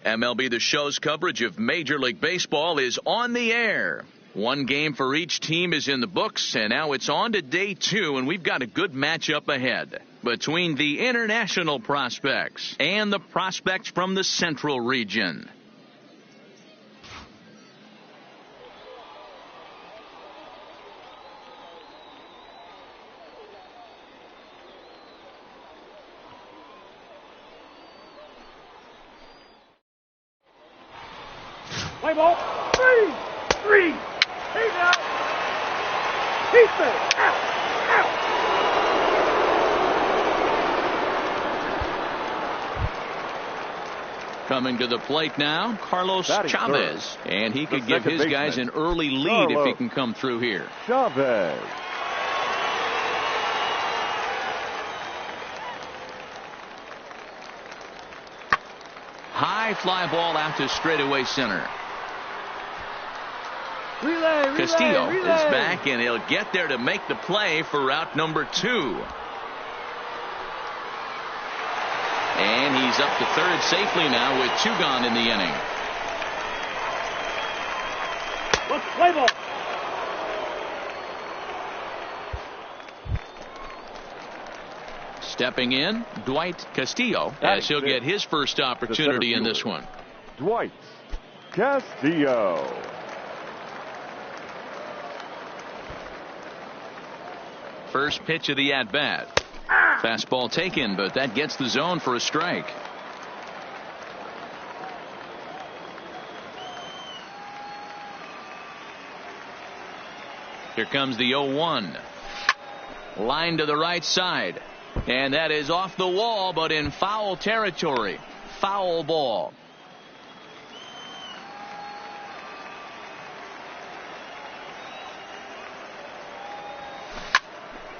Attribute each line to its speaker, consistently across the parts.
Speaker 1: MLB The Show's coverage of Major League Baseball is on the air. One game for each team is in the books, and now it's on to day 2, and we've got a good matchup ahead between the international prospects and the prospects from the Central region.
Speaker 2: Play ball. 3. He's out. He's finished. Out.
Speaker 1: Coming to the plate now, Carlos Chavez. And he could give his guys an early lead if he can come through here.
Speaker 3: Chavez.
Speaker 1: High fly ball out to straightaway center.
Speaker 2: Relay,
Speaker 1: Castillo is back, and he'll get there to make the play for out number 2. And he's up to third safely now with 2 gone in the inning.
Speaker 2: Let's play ball.
Speaker 1: Stepping in, Dwight Castillo, as he'll get his first opportunity in this one.
Speaker 3: Dwight Castillo.
Speaker 1: First pitch of the at-bat. Fastball taken, but that gets the zone for a strike. Here comes the 0-1. Line to the right side. And that is off the wall, but in foul territory. Foul ball.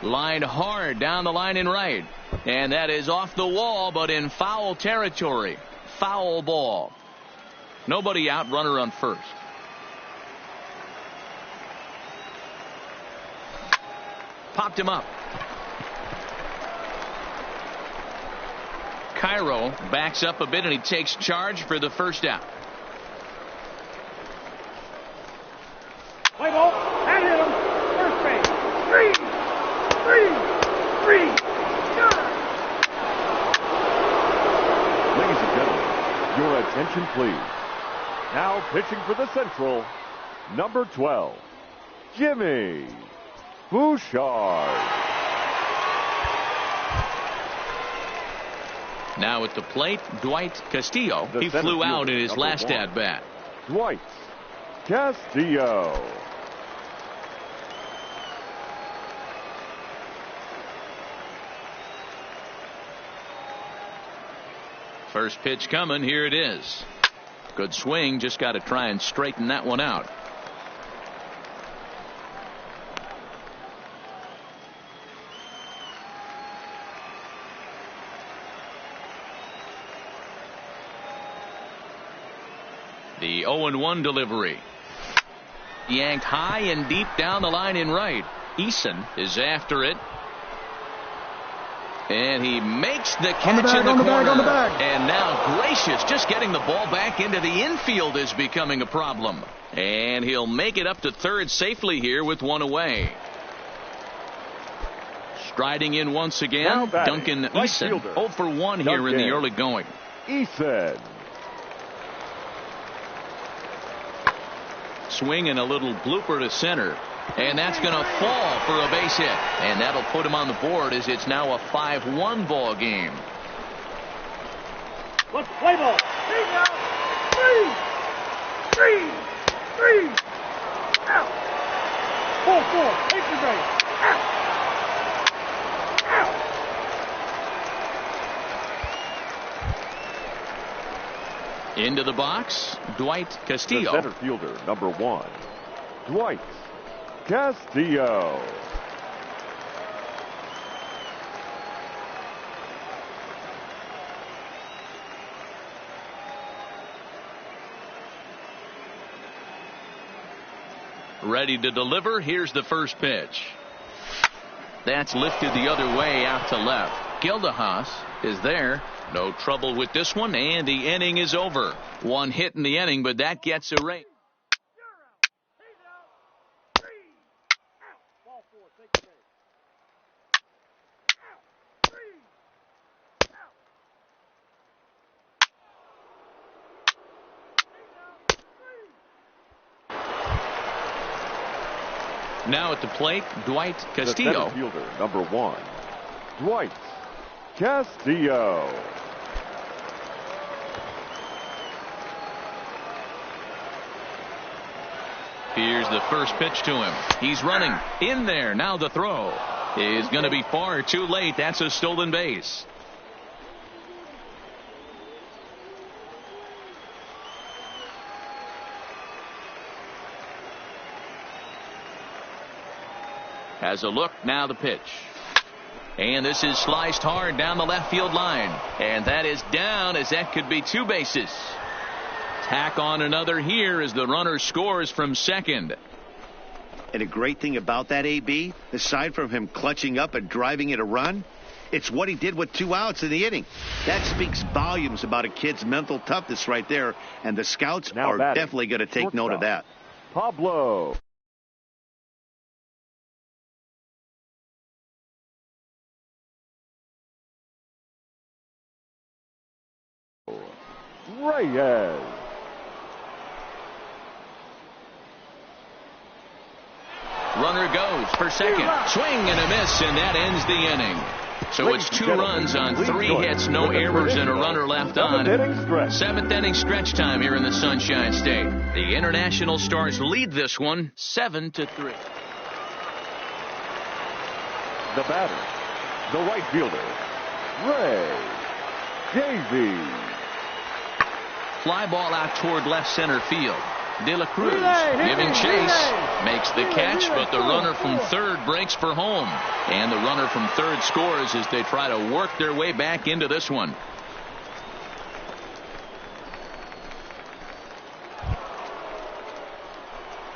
Speaker 1: Lined hard down the line in right. And that is off the wall, but in foul territory. Foul ball. Nobody out, runner on first. Popped him up. Cairo backs up a bit, and he takes charge for the first out.
Speaker 2: Play ball. And hit him. First base. 3.
Speaker 3: Ladies and gentlemen, your attention please. Now pitching for the Central, number 12, Jimmy Bouchard.
Speaker 1: Now at the plate, Dwight Castillo. He flew out in his last at-bat.
Speaker 3: Dwight Castillo.
Speaker 1: First pitch coming. Here it is. Good swing. Just got to try and straighten that one out. The 0-1 delivery. Yanked high and deep down the line in right. Eason is after it. And he makes the catch in the corner. And now Gracious just getting the ball back into the infield is becoming a problem. And he'll make it up to third safely here with 1 away. Striding in once again, Duncan Eason. 0 for 1 here in the early going.
Speaker 3: Eason.
Speaker 1: Swing and a little blooper to center. And that's going to fall for a base hit. And that'll put him on the board as it's now a 5-1 ball game.
Speaker 2: Let's play ball. He's out. 3. Out. 4. Take the base. Out.
Speaker 1: Into the box, Dwight Castillo.
Speaker 3: The center fielder, number 1, Dwight Castillo.
Speaker 1: Ready to deliver. Here's the first pitch. That's lifted the other way out to left. Gildehaas is there. No trouble with this one, and the inning is over. One hit in the inning, but that gets a rate. Now at the plate, Dwight Castillo.
Speaker 3: The center fielder, number 1, Dwight Castillo.
Speaker 1: Here's the first pitch to him. He's running in there. Now the throw is going to be far too late. That's a stolen base. Has a look. Now the pitch. And this is sliced hard down the left field line. And that is down, as that could be 2 bases. Tack on another here as the runner scores from second.
Speaker 4: And a great thing about that, AB, aside from him clutching up and driving in a run, it's what he did with 2 outs in the inning. That speaks volumes about a kid's mental toughness right there. And the scouts are definitely going to take note of that.
Speaker 3: Pablo. Reyes.
Speaker 1: Runner goes for second. Swing and a miss, and that ends the inning. So it's 2 runs on 3 hits, no errors, and a runner left on. 7th inning stretch time here in the Sunshine State. The International Stars lead this one 7-3.
Speaker 3: The batter, the right fielder, Ray Davies.
Speaker 1: Fly ball out toward left center field. De La Cruz giving chase. Makes the catch, but the runner from third breaks for home. And the runner from third scores as they try to work their way back into this one.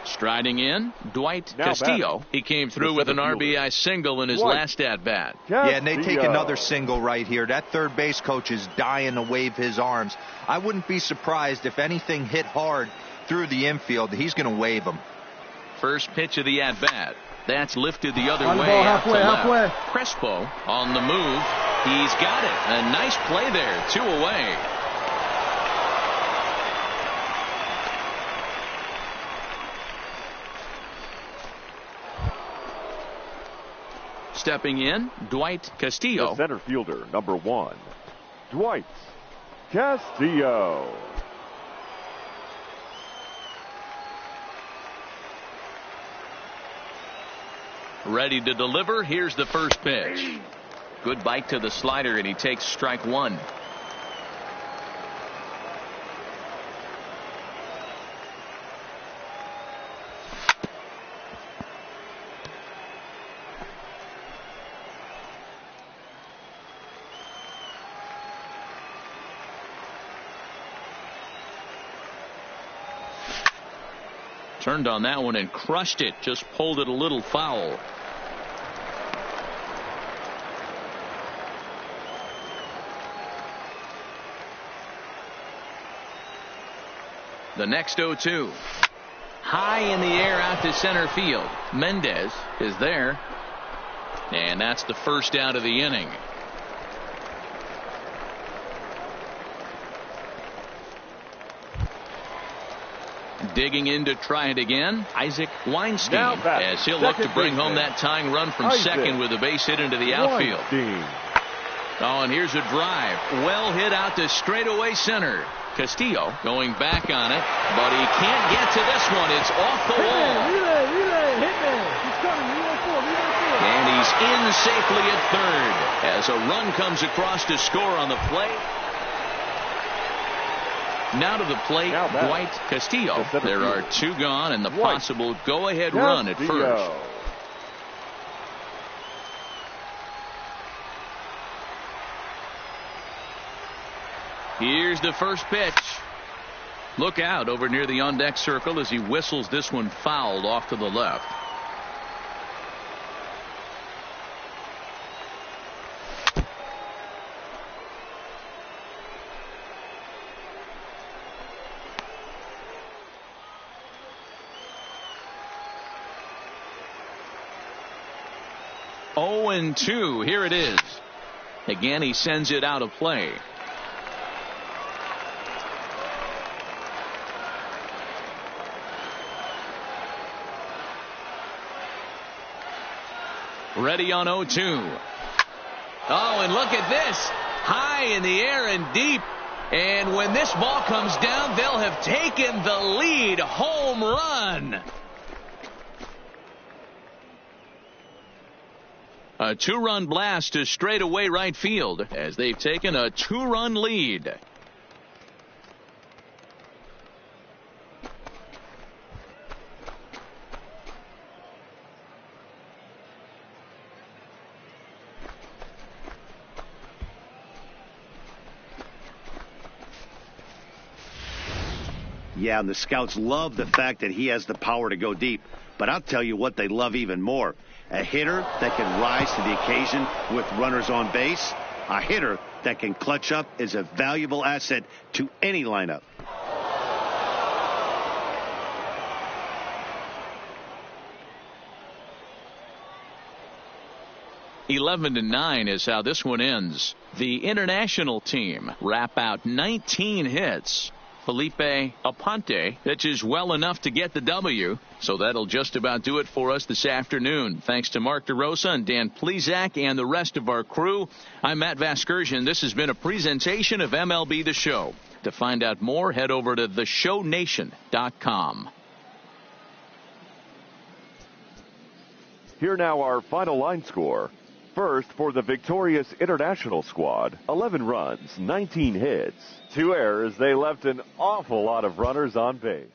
Speaker 1: Striding in, Dwight Castillo. He came through with an RBI single in his last at-bat.
Speaker 5: Yeah, and they take another single right here. That third base coach is dying to wave his arms. I wouldn't be surprised if anything hit hard through the infield. He's going to wave them.
Speaker 1: First pitch of the at-bat. That's lifted the other way. Halfway. Crespo on the move. He's got it. A nice play there. 2 away. Stepping in, Dwight Castillo.
Speaker 3: The center fielder, number 1, Dwight Castillo.
Speaker 1: Ready to deliver. Here's the first pitch. Good bite to the slider, and he takes strike 1. Turned on that one and crushed it. Just pulled it a little foul. The next 0-2. High in the air out to center field. Mendez is there. And that's the first out of the inning. Digging in to try it again, Isaac Weinstein, as he'll look to bring home that tying run from second with a base hit into the outfield. Oh, and here's a drive. Well hit out to straightaway center. Castillo going back on it, but he can't get to this one. It's off the wall. And he's in safely at third as a run comes across to score on the play. Now to the plate, Dwight Castillo. There are 2 gone and the possible go-ahead run at first. Here's the first pitch. Look out over near the on-deck circle as he whistles this one fouled off to the left. 0-2. Here it is. Again, he sends it out of play. Ready on 0-2. Oh, and look at this. High in the air and deep. And when this ball comes down, they'll have taken the lead. Home run. A 2-run blast to straightaway right field as they've taken a 2-run lead.
Speaker 4: Yeah, and the scouts love the fact that he has the power to go deep. But I'll tell you what they love even more. A hitter that can rise to the occasion with runners on base. A hitter that can clutch up is a valuable asset to any lineup.
Speaker 1: 11-9 is how this one ends. The international team wrap out 19 hits. Felipe Aponte pitches well enough to get the W. So that'll just about do it for us this afternoon. Thanks to Mark DeRosa and Dan Plezak and the rest of our crew. I'm Matt Vasgersian. This has been a presentation of MLB The Show. To find out more, head over to theshownation.com.
Speaker 3: Here now our final line score. First, for the victorious international squad, 11 runs, 19 hits, 2 errors. They left an awful lot of runners on base.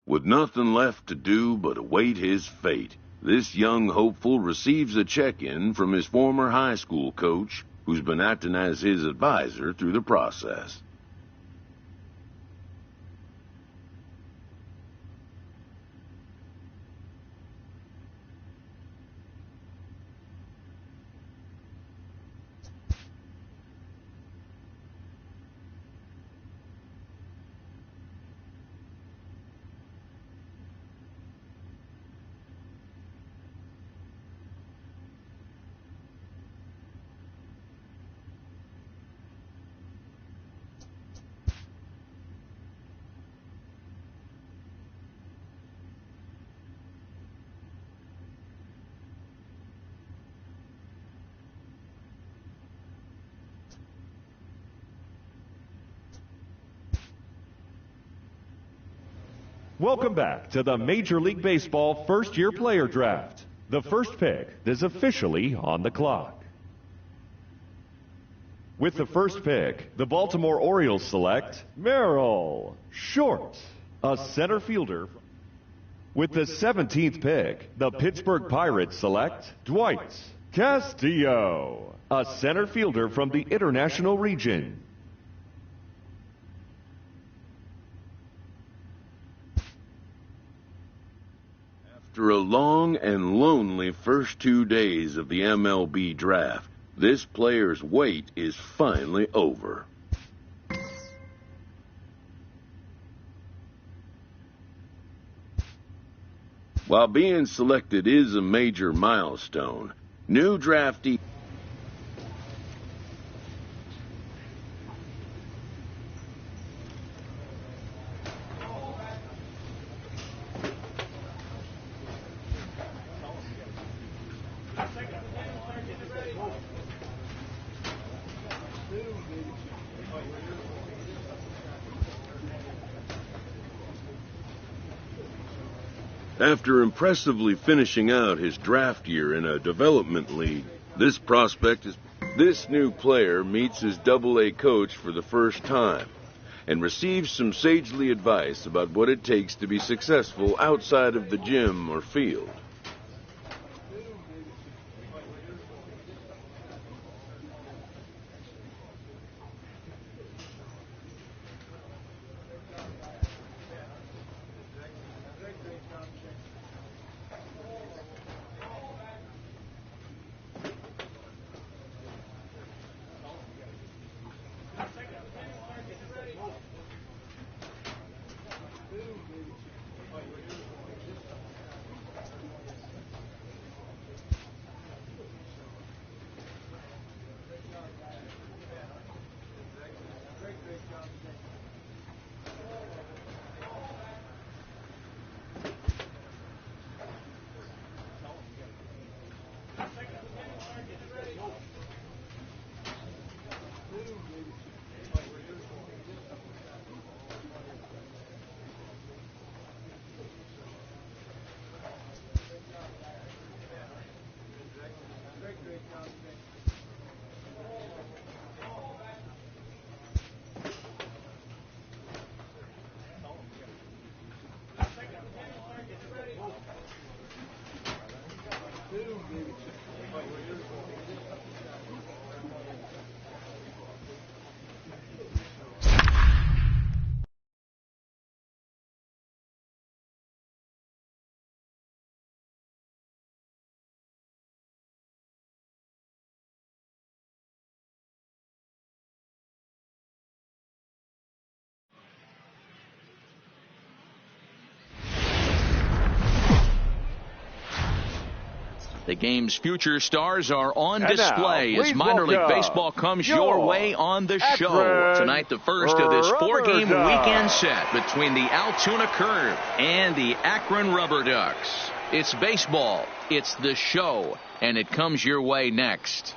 Speaker 6: With nothing left to do but await his fate, this young hopeful receives a check-in from his former high school coach, who's been acting as his advisor through the process.
Speaker 3: Welcome back to the Major League Baseball first-year player draft. The first pick is officially on the clock. With the first pick, the Baltimore Orioles select Merrill Short, a center fielder. With the 17th pick, the Pittsburgh Pirates select Dwight Castillo, a center fielder from the International Region.
Speaker 6: After a long and lonely first 2 days of the MLB draft, this player's wait is finally over. While being selected is a major milestone, new draftee After impressively finishing out his draft year in a development league, this new player meets his Double-A coach for the first time and receives some sagely advice about what it takes to be successful outside of the gym or field.
Speaker 1: The game's future stars are on
Speaker 3: And
Speaker 1: display
Speaker 3: now,
Speaker 1: as
Speaker 3: please
Speaker 1: minor league
Speaker 3: welcome
Speaker 1: baseball comes your way on the show.
Speaker 3: Akron
Speaker 1: Tonight, the first of this four-game
Speaker 3: Rubber Ducks.
Speaker 1: weekend set between the Altoona Curve and the Akron Rubber Ducks. It's baseball, it's the show, and it comes your way next.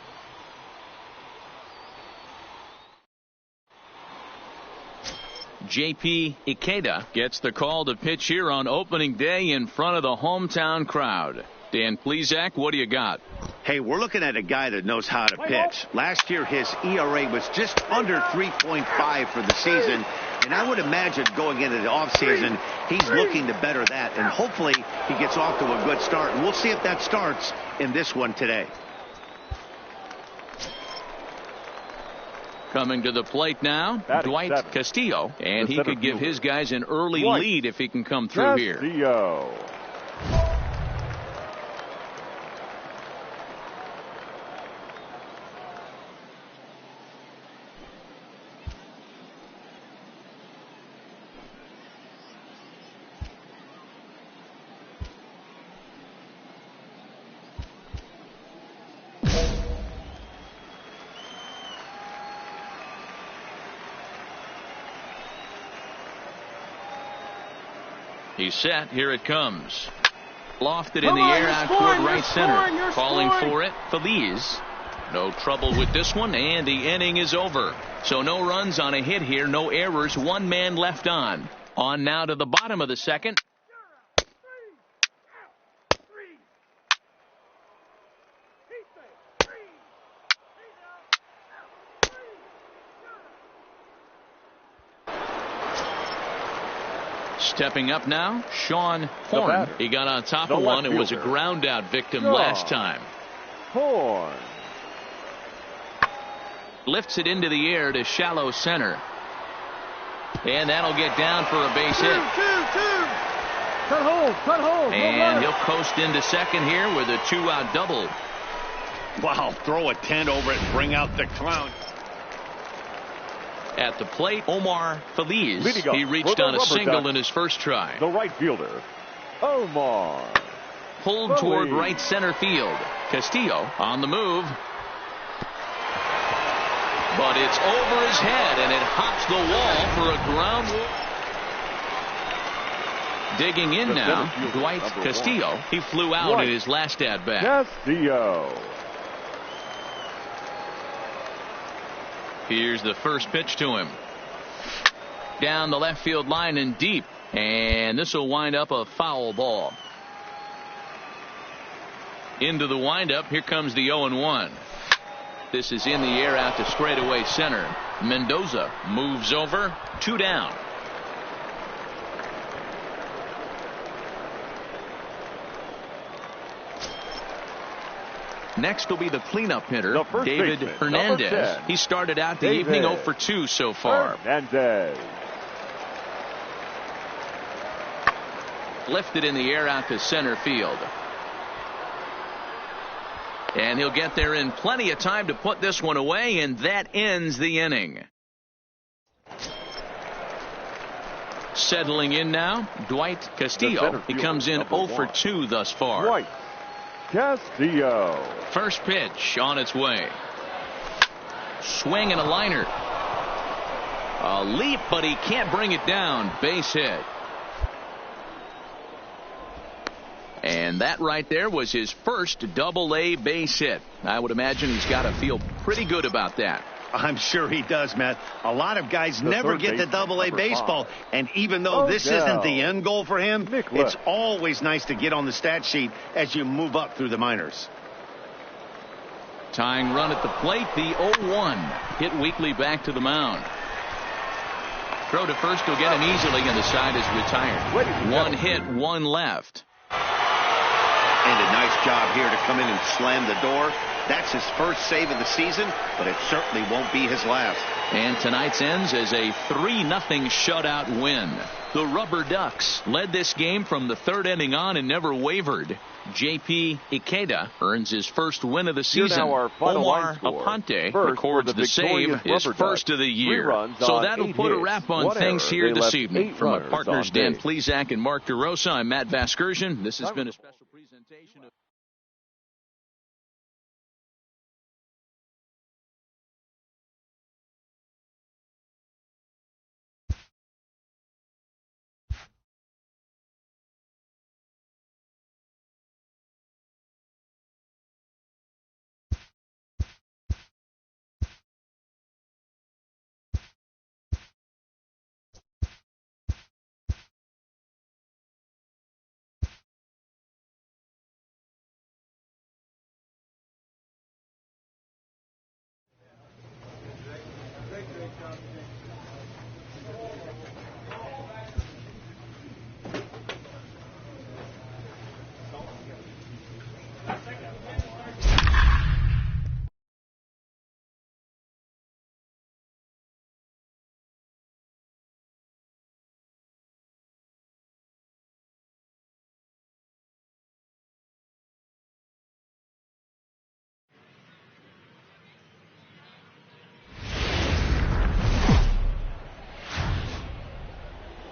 Speaker 1: J.P. Ikeda gets the call to pitch here on opening day in front of the hometown crowd. Dan Plesac, what do you got?
Speaker 4: Hey, we're looking at a guy that knows how to pitch. Last year, his ERA was just under 3.5 for the season. And I would imagine going into the offseason, he's looking to better that. And hopefully he gets off to a good start. And we'll see if that starts in this one today.
Speaker 1: Coming to the plate now, Dwight Castillo. And he could give his guys an early lead if he can come through here.
Speaker 3: Castillo.
Speaker 1: He's set. Here it comes. Lofted in the air out toward right center. Calling for it, Feliz. No trouble with this one, and the inning is over. So no runs on a hit here, no errors, one man left on. On now to the bottom of the second. Stepping up now, Sean Horn. He got on top of one. It was a ground out victim last time.
Speaker 3: Horn.
Speaker 1: Lifts it into the air to shallow center. And that'll get down for a base hit.
Speaker 2: Cut hold.
Speaker 1: And he'll coast into second here with a 2-out double.
Speaker 4: Wow, throw a tent over it and bring out the clown.
Speaker 1: At the plate, Omar Feliz. He reached on a single in his first try.
Speaker 3: The right fielder, Omar.
Speaker 1: Pulled toward right center field. Castillo on the move. But it's over his head, and it hops the wall for a ground ball. Digging in now, Dwight Castillo. He flew out in his last at-bat.
Speaker 3: Castillo.
Speaker 1: Here's the first pitch to him. Down the left field line and deep. And this will wind up a foul ball. Into the windup. Here comes the 0-1. This is in the air out to straightaway center. Mendoza moves over. 2 down. Next will be the cleanup hitter, David Hernandez. He started out the evening 0 for 2 so far.
Speaker 3: Hernandez.
Speaker 1: Lifted in the air out to center field. And he'll get there in plenty of time to put this one away, and that ends the inning. Settling in now, Dwight Castillo. He comes in 0 for 2 thus far.
Speaker 3: Dwight Castillo.
Speaker 1: First pitch on its way. Swing and a liner. A leap, but he can't bring it down. Base hit. And that right there was his first Double-A base hit. I would imagine he's got to feel pretty good about that.
Speaker 4: I'm sure he does, Matt. A lot of guys never get to Double-A baseball. And even though this isn't the end goal for him, it's always nice to get on the stat sheet as you move up through the minors.
Speaker 1: Tying run at the plate, the 0-1. Hit weakly back to the mound. Throw to first will get him easily, and the side is retired. One hit, one left.
Speaker 4: And a nice job here to come in and slam the door. That's his first save of the season, but it certainly won't be his last.
Speaker 1: And tonight's ends as a 3-0 shutout win. The Rubber Ducks led this game from the third inning on and never wavered. J.P. Ikeda earns his first win of the season. Omar Aponte records the save, his first of the year. So that'll put a wrap on things here this evening. From our partners Dan Plesac and Mark DeRosa, I'm Matt Vasgersian. This has been a special presentation of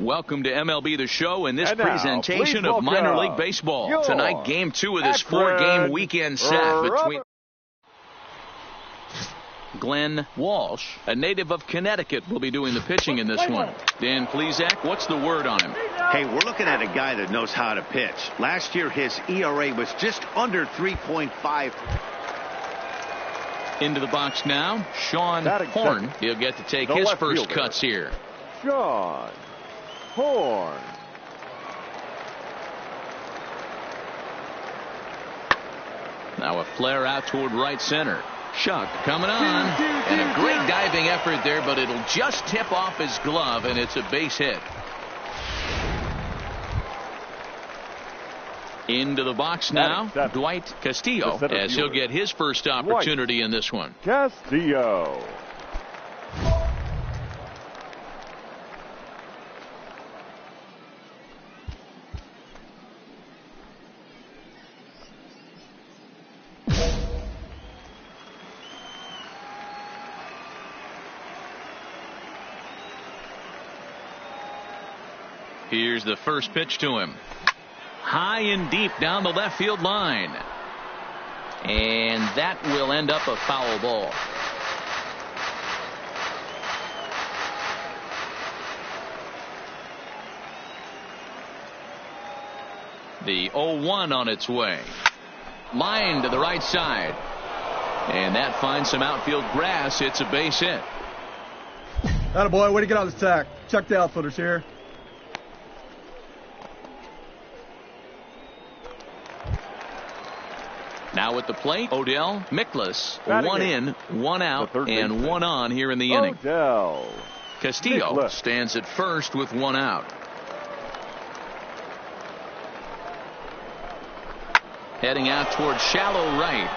Speaker 1: Welcome to MLB The Show and this
Speaker 3: And now,
Speaker 1: presentation
Speaker 3: please
Speaker 1: of minor
Speaker 3: welcome
Speaker 1: league baseball.
Speaker 3: your
Speaker 1: Tonight, game 2 of this
Speaker 3: Akron
Speaker 1: 4-game weekend set between Glenn Walsh, a native of Connecticut, will be doing the pitching in this one. Dan Plesac, what's the word on him?
Speaker 4: Hey, we're looking at a guy that knows how to pitch. Last year, his ERA was just under 3.5.
Speaker 1: Into the box now, Sean Horn. He'll get to take
Speaker 3: The
Speaker 1: his
Speaker 3: left
Speaker 1: first
Speaker 3: fielder.
Speaker 1: cuts here.
Speaker 3: Sean Horn.
Speaker 1: Now a flare out toward right center. Shuck coming on. And a great diving effort there, but it'll just tip off his glove, and it's a base hit. Into the box now, Dwight Castillo, as he'll get his first opportunity in this one.
Speaker 3: Castillo.
Speaker 1: Here's the first pitch to him. High and deep down the left field line. And that will end up a foul ball. The 0-1 on its way. Line to the right side. And that finds some outfield grass. It's a base hit.
Speaker 2: Attaboy, way to get on the sack. Check the outfielders here.
Speaker 1: Now at the plate, Odell Miklas.
Speaker 3: Batting
Speaker 1: One
Speaker 3: in.
Speaker 1: in, one out,
Speaker 3: The third
Speaker 1: and
Speaker 3: baseman.
Speaker 1: one on here in the inning.
Speaker 3: Odell.
Speaker 1: Castillo
Speaker 3: Miklas.
Speaker 1: stands at first with one out. Heading out toward shallow right.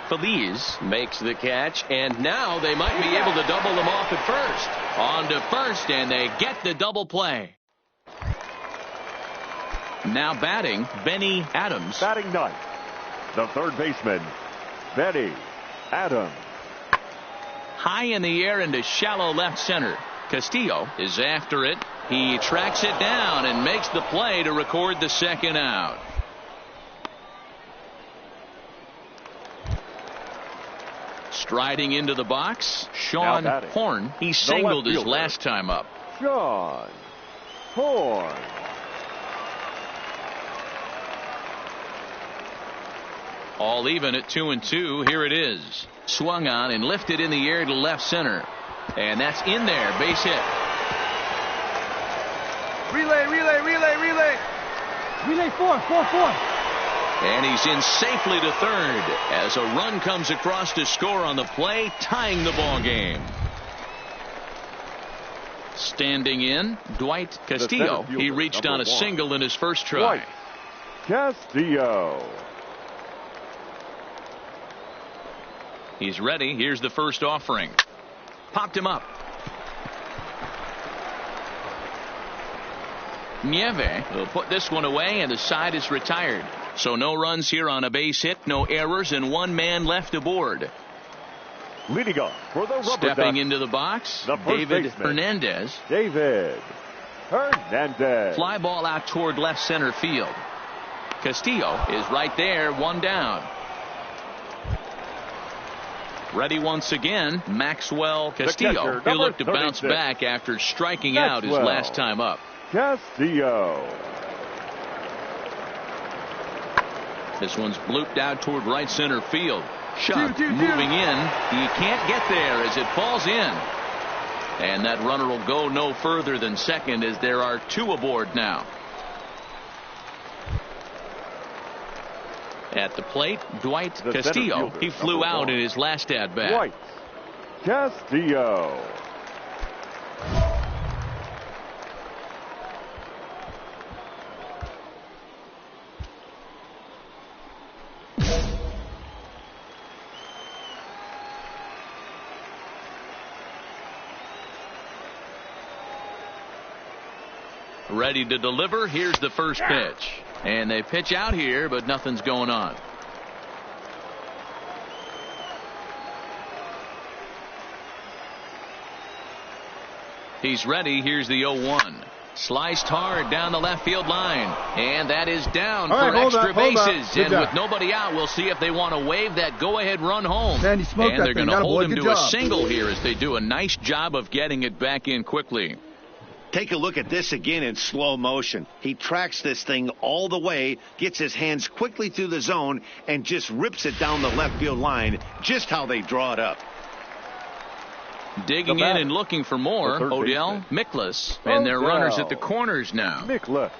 Speaker 1: Feliz makes the catch, and now they might be able to double them off at first. On to first, and they get the double play. Now batting, Benny Adams.
Speaker 3: Batting ninth, the third baseman, Benny Adams.
Speaker 1: High in the air into shallow left center. Castillo is after it. He tracks it down and makes the play to record the second out. Striding into the box, Sean
Speaker 3: batting.
Speaker 1: Horn. He
Speaker 3: The
Speaker 1: singled
Speaker 3: left
Speaker 1: his
Speaker 3: fielder.
Speaker 1: last time up.
Speaker 3: Sean Horn.
Speaker 1: All even at 2-2. Here it is. Swung on and lifted in the air to left center. And that's in there. Base hit.
Speaker 2: Relay. Relay 4.
Speaker 1: And he's in safely to third as a run comes across to score on the play, tying the ball game. Standing in, Dwight Castillo.
Speaker 3: fielder,
Speaker 1: He reached
Speaker 3: number
Speaker 1: on a
Speaker 3: 1.
Speaker 1: single in his first try.
Speaker 3: Dwight Castillo.
Speaker 1: He's ready. Here's the first offering. Popped him up. Nieve will put this one away, and the side is retired. So no runs here on a base hit, no errors, and one man left aboard.
Speaker 3: Leading up for the rubber
Speaker 1: Stepping
Speaker 3: duck,
Speaker 1: into the box,
Speaker 3: the first
Speaker 1: David
Speaker 3: baseman.
Speaker 1: Hernandez.
Speaker 3: David Hernandez.
Speaker 1: Fly ball out toward left center field. Castillo is right there, one down. Ready once again, Maxwell Castillo.
Speaker 3: catcher,
Speaker 1: He'll
Speaker 3: number
Speaker 1: look to bounce
Speaker 3: 36.
Speaker 1: back after striking out his
Speaker 3: Maxwell.
Speaker 1: last time up.
Speaker 3: Castillo.
Speaker 1: This one's blooped out toward right center field. Shot
Speaker 2: Two.
Speaker 1: moving in. He can't get there as it falls in. And that runner will go no further than second as there are two aboard now. At the plate, Dwight
Speaker 3: The center
Speaker 1: Castillo.
Speaker 3: fielder,
Speaker 1: He flew
Speaker 3: number
Speaker 1: out
Speaker 3: 1.
Speaker 1: in his last at bat.
Speaker 3: Dwight Castillo.
Speaker 1: Ready to deliver. Here's the first pitch. And they pitch out here, but nothing's going on. He's ready. Here's the 0-1. Sliced hard down the left field line. And that is down for extra bases. And with nobody out, we'll see if they want to wave that go-ahead run home.
Speaker 2: Man, you smoked
Speaker 1: and
Speaker 2: that
Speaker 1: they're
Speaker 2: thing.
Speaker 1: going to hold him
Speaker 2: Good
Speaker 1: to a
Speaker 2: job.
Speaker 1: single here as they do a nice job of getting it back in quickly.
Speaker 4: Take a look at this again in slow motion. He tracks this thing all the way, gets his hands quickly through the zone, and just rips it down the left field line, just how they draw it up.
Speaker 1: Digging in and looking for more, Odell, Miklas, and their runners at the corners now.
Speaker 3: Miklas.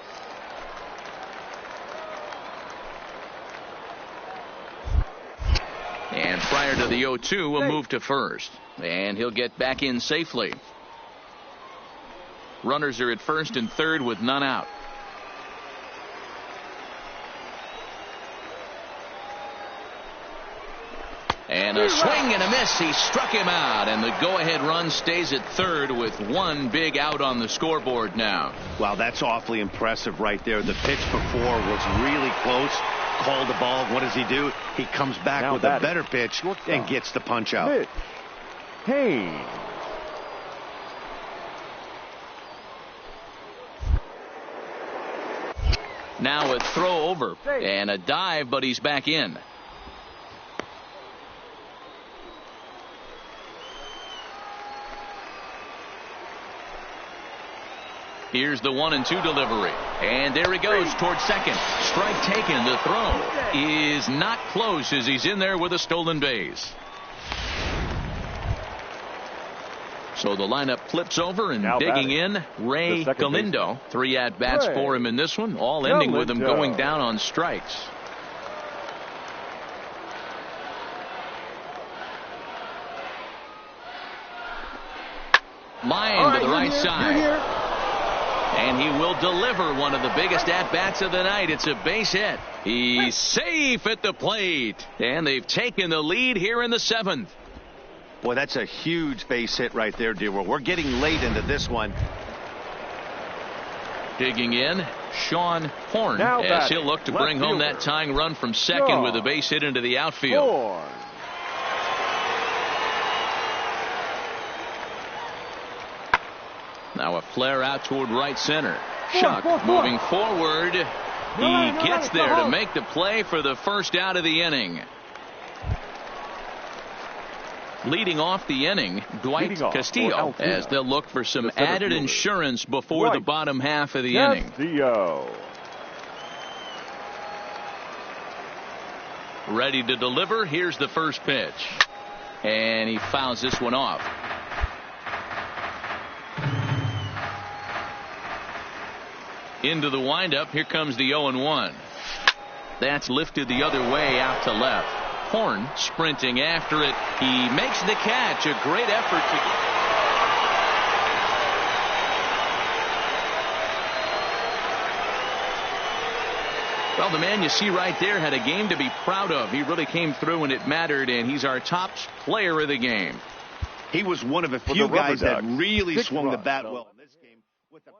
Speaker 1: And prior to the 0-2, a move to first. And he'll get back in safely. Runners are at first and third with none out. And a swing and a miss. He struck him out, and the go-ahead run stays at third with one big out on the scoreboard now.
Speaker 4: Wow, that's awfully impressive right there. The pitch before was really close. Called the ball. What does he do? He comes back with a better pitch and gets the punch out.
Speaker 3: Hey.
Speaker 1: Now a throw over and a dive, but he's back in. Here's the 1-2 delivery. And there he goes towards second. Strike taken. The throw is not close as he's in there with a stolen base. So the lineup flips over and
Speaker 3: now
Speaker 1: digging in, Ray Galindo. 3 at-bats for him in this one, all ending with him going down on strikes. Line to the right side. And he will deliver one of the biggest at-bats of the night. It's a base hit. He's safe at the plate. And they've taken the lead here in the 7th.
Speaker 4: Boy, that's a huge base hit right there, Dewar. We're getting late into this one.
Speaker 1: Digging in, Sean Horn, as he'll look to bring home that tying run from second with a base hit into the outfield. Now a flare out toward right center. Shuck moving forward. He gets there to make the play for the first out of the inning. Leading off the inning, Dwight Castillo, as they'll look for some added insurance before the bottom half of the inning. Ready to deliver. Here's the first pitch. And he fouls this one off. Into the windup. Here comes the 0-1. That's lifted the other way out to left. Horn sprinting after it. He makes the catch. A great effort to. Well, the man you see right there had a game to be proud of. He really came through and it mattered, and he's our top player of the game.
Speaker 4: He was one of a few guys that really swung the bat well in this game. With the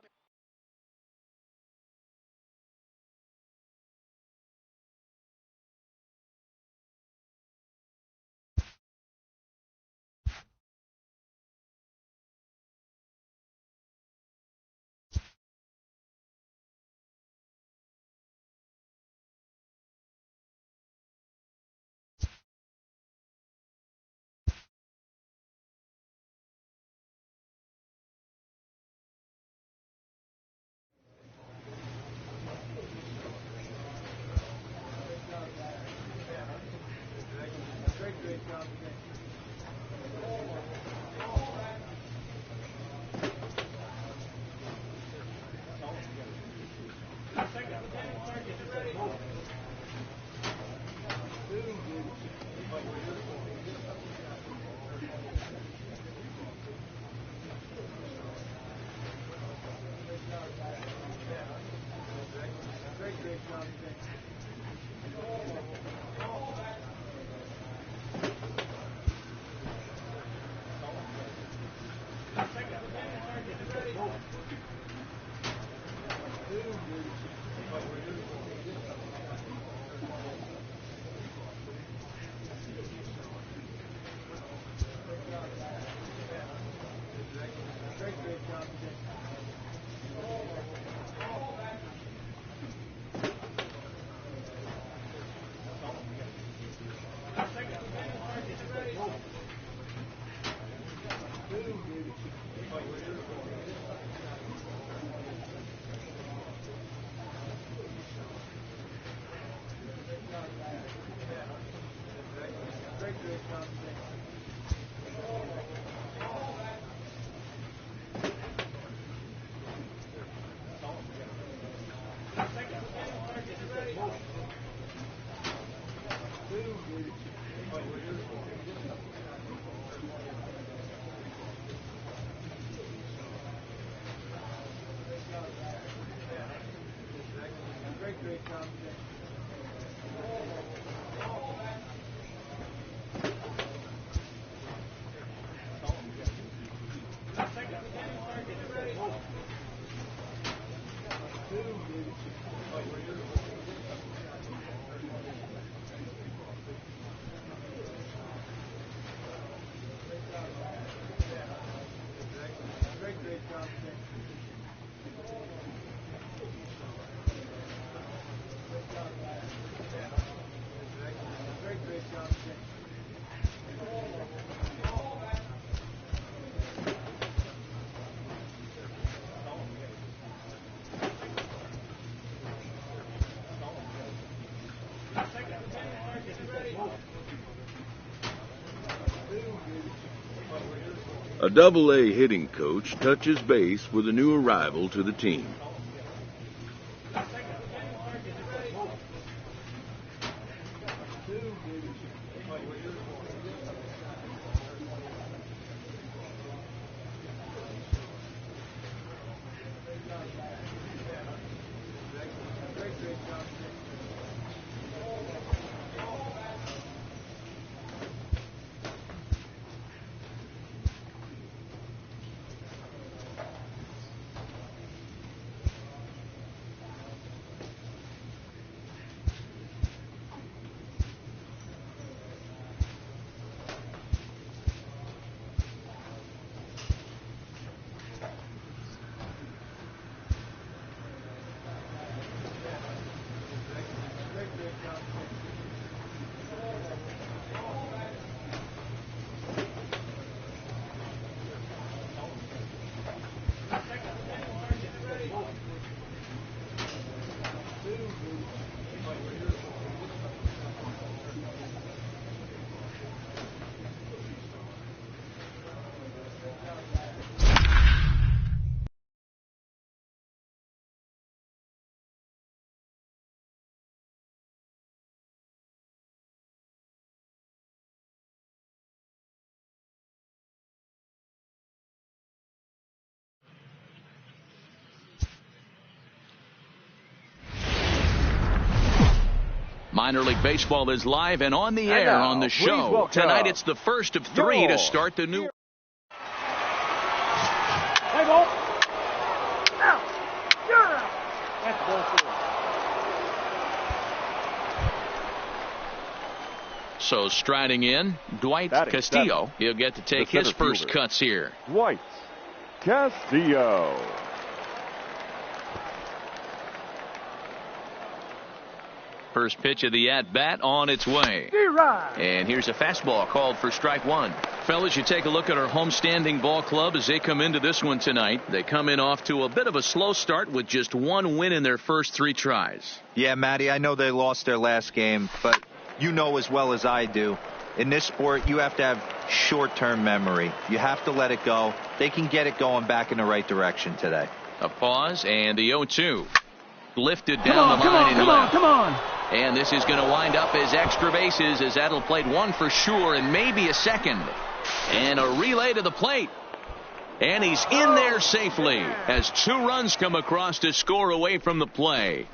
Speaker 6: A Double-A hitting coach touches base with a new arrival to the team.
Speaker 1: Minor League Baseball is live and on the air
Speaker 3: now,
Speaker 1: on the
Speaker 3: please
Speaker 1: show.
Speaker 3: welcome
Speaker 1: Tonight it's the first of three to start the new...
Speaker 2: Play ball. Out. You're out. That's ball four.
Speaker 1: So striding in, Dwight
Speaker 3: Batting
Speaker 1: Castillo.
Speaker 3: seven.
Speaker 1: He'll get to take
Speaker 3: The
Speaker 1: his
Speaker 3: center
Speaker 1: first
Speaker 3: fielder.
Speaker 1: cuts here.
Speaker 3: Dwight Castillo.
Speaker 1: First pitch of the at-bat on its way.
Speaker 2: D-Ride.
Speaker 1: And here's a fastball called for strike one. Fellas, you take a look at our homestanding ball club as they come into this one tonight. They come in off to a bit of a slow start with just one win in their first three tries.
Speaker 5: Yeah, Matty, I know they lost their last game, but you know as well as I do, in this sport, you have to have short-term memory. You have to let it go. They can get it going back in the right direction today.
Speaker 1: A pause and the 0-2. Lifted down the line and left.
Speaker 2: Come on.
Speaker 1: And this is going to wind up as extra bases as that'll plate one for sure and maybe a second. And a relay to the plate. And he's in there safely as 2 runs come across to score away from the play.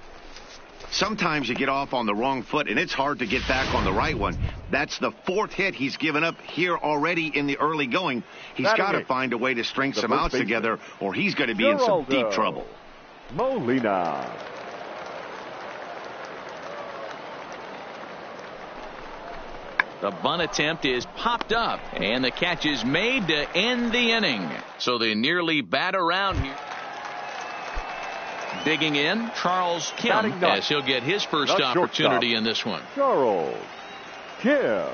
Speaker 4: Sometimes you get off on the wrong foot, and it's hard to get back on the right one. That's the 4th hit he's given up here already in the early going. He's got to find a way to string some outs together, or he's going to be in some deep trouble.
Speaker 3: Molina.
Speaker 1: The bunt attempt is popped up, and the catch is made to end the inning. So they nearly bat around here. Digging in, Charles Kim, as he'll get his first opportunity in this one.
Speaker 3: Charles Kim.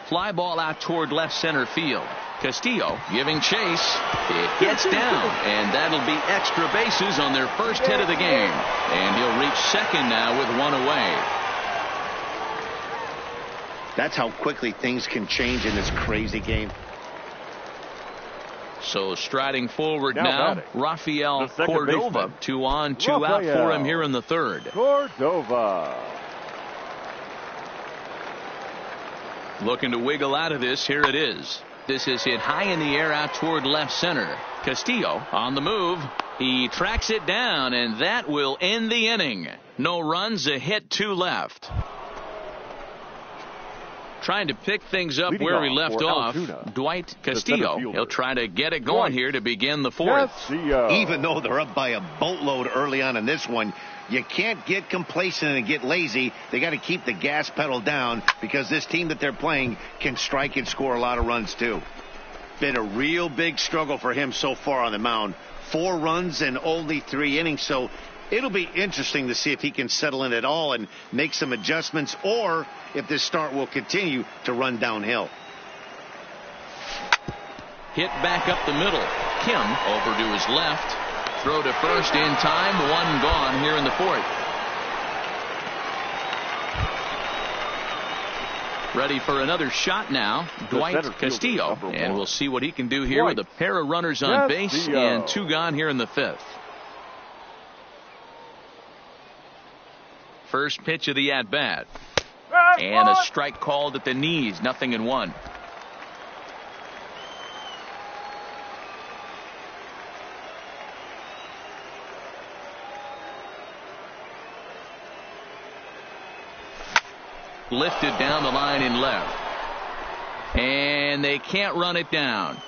Speaker 1: Fly ball out toward left center field. Castillo giving chase. It gets down, and that'll be extra bases on their first hit of the game. And he'll reach second now with one away.
Speaker 4: That's how quickly things can change in this crazy game.
Speaker 1: So striding forward
Speaker 3: Now
Speaker 1: now,
Speaker 3: batting.
Speaker 1: Rafael
Speaker 3: The second
Speaker 1: Cordova.
Speaker 3: baseman.
Speaker 1: 2 on, 2 out for him here in the third.
Speaker 3: Cordova.
Speaker 1: Looking to wiggle out of this. Here it is. This is hit high in the air out toward left center. Castillo on the move. He tracks it down, and that will end the inning. No runs, a hit, 2 left. Trying to pick things up
Speaker 3: Leading
Speaker 1: where we
Speaker 3: off
Speaker 1: left
Speaker 3: for
Speaker 1: off,
Speaker 3: Altoona,
Speaker 1: Dwight
Speaker 3: the center
Speaker 1: Castillo.
Speaker 3: fielder.
Speaker 1: He'll try to get it going here to begin the fourth.
Speaker 3: Castillo.
Speaker 4: Even though they're up by a boatload early on in this one, you can't get complacent and get lazy. They got to keep the gas pedal down because this team that they're playing can strike and score a lot of runs too. Been a real big struggle for him so far on the mound. 4 runs in only 3 innings, so it'll be interesting to see if he can settle in at all and make some adjustments, or if this start will continue to run downhill.
Speaker 1: Hit back up the middle. Kim over to his left. Throw to first in time. 1 gone here in the fourth. Ready for another shot now, Dwight Castillo. And we'll see what he can do here with a pair of runners on base and 2 gone here in the 5th. First pitch of the at-bat. And a strike called at the knees. 0-1. Lifted down the line in left. And they can't run it down.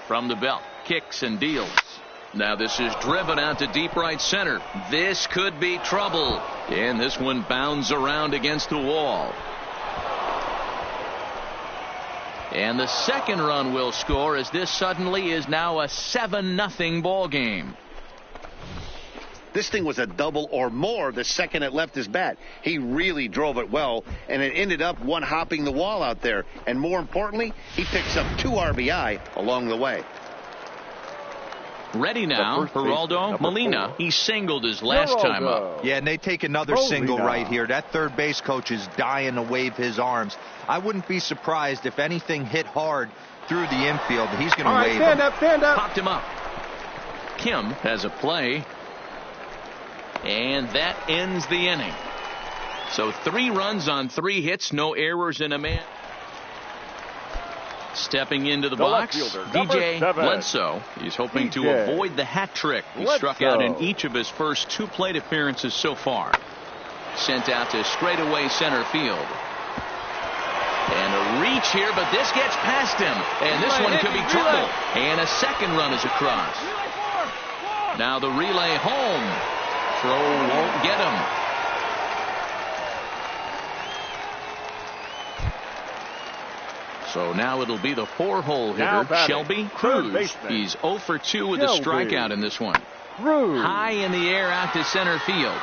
Speaker 1: From the belt. Kicks and deals. Now this is driven out to deep right center. This could be trouble. And this one bounds around against the wall. And the second run will score as this suddenly is now a 7-0 ball game.
Speaker 4: This thing was a double or more the second it left his bat. He really drove it well, and it ended up one-hopping the wall out there. And more importantly, he picks up 2 RBI along the way.
Speaker 1: Ready now, Geraldo Molina. 4. He singled his last time up.
Speaker 5: Yeah, and they take another single right here. That third base coach is dying to wave his arms. I wouldn't be surprised if anything hit hard through the infield. He's going to wave
Speaker 2: stand up, stand up.
Speaker 1: Popped him up. Kim has a play. And that ends the inning. So 3 runs on 3 hits, no errors in a man. Stepping into the box, DJ Bledsoe. He's hoping to avoid the hat trick. He struck out in each of his first 2 plate appearances so far. Sent out to straightaway center field. And a reach here, but this gets past him. And this one could be trouble. And a second run is across. Now the relay home. Throw won't get him. So now it'll be the 4-hole hitter, Shelby Cruz. He's 0 for 2 with a strikeout in this one. High in the air out to center field.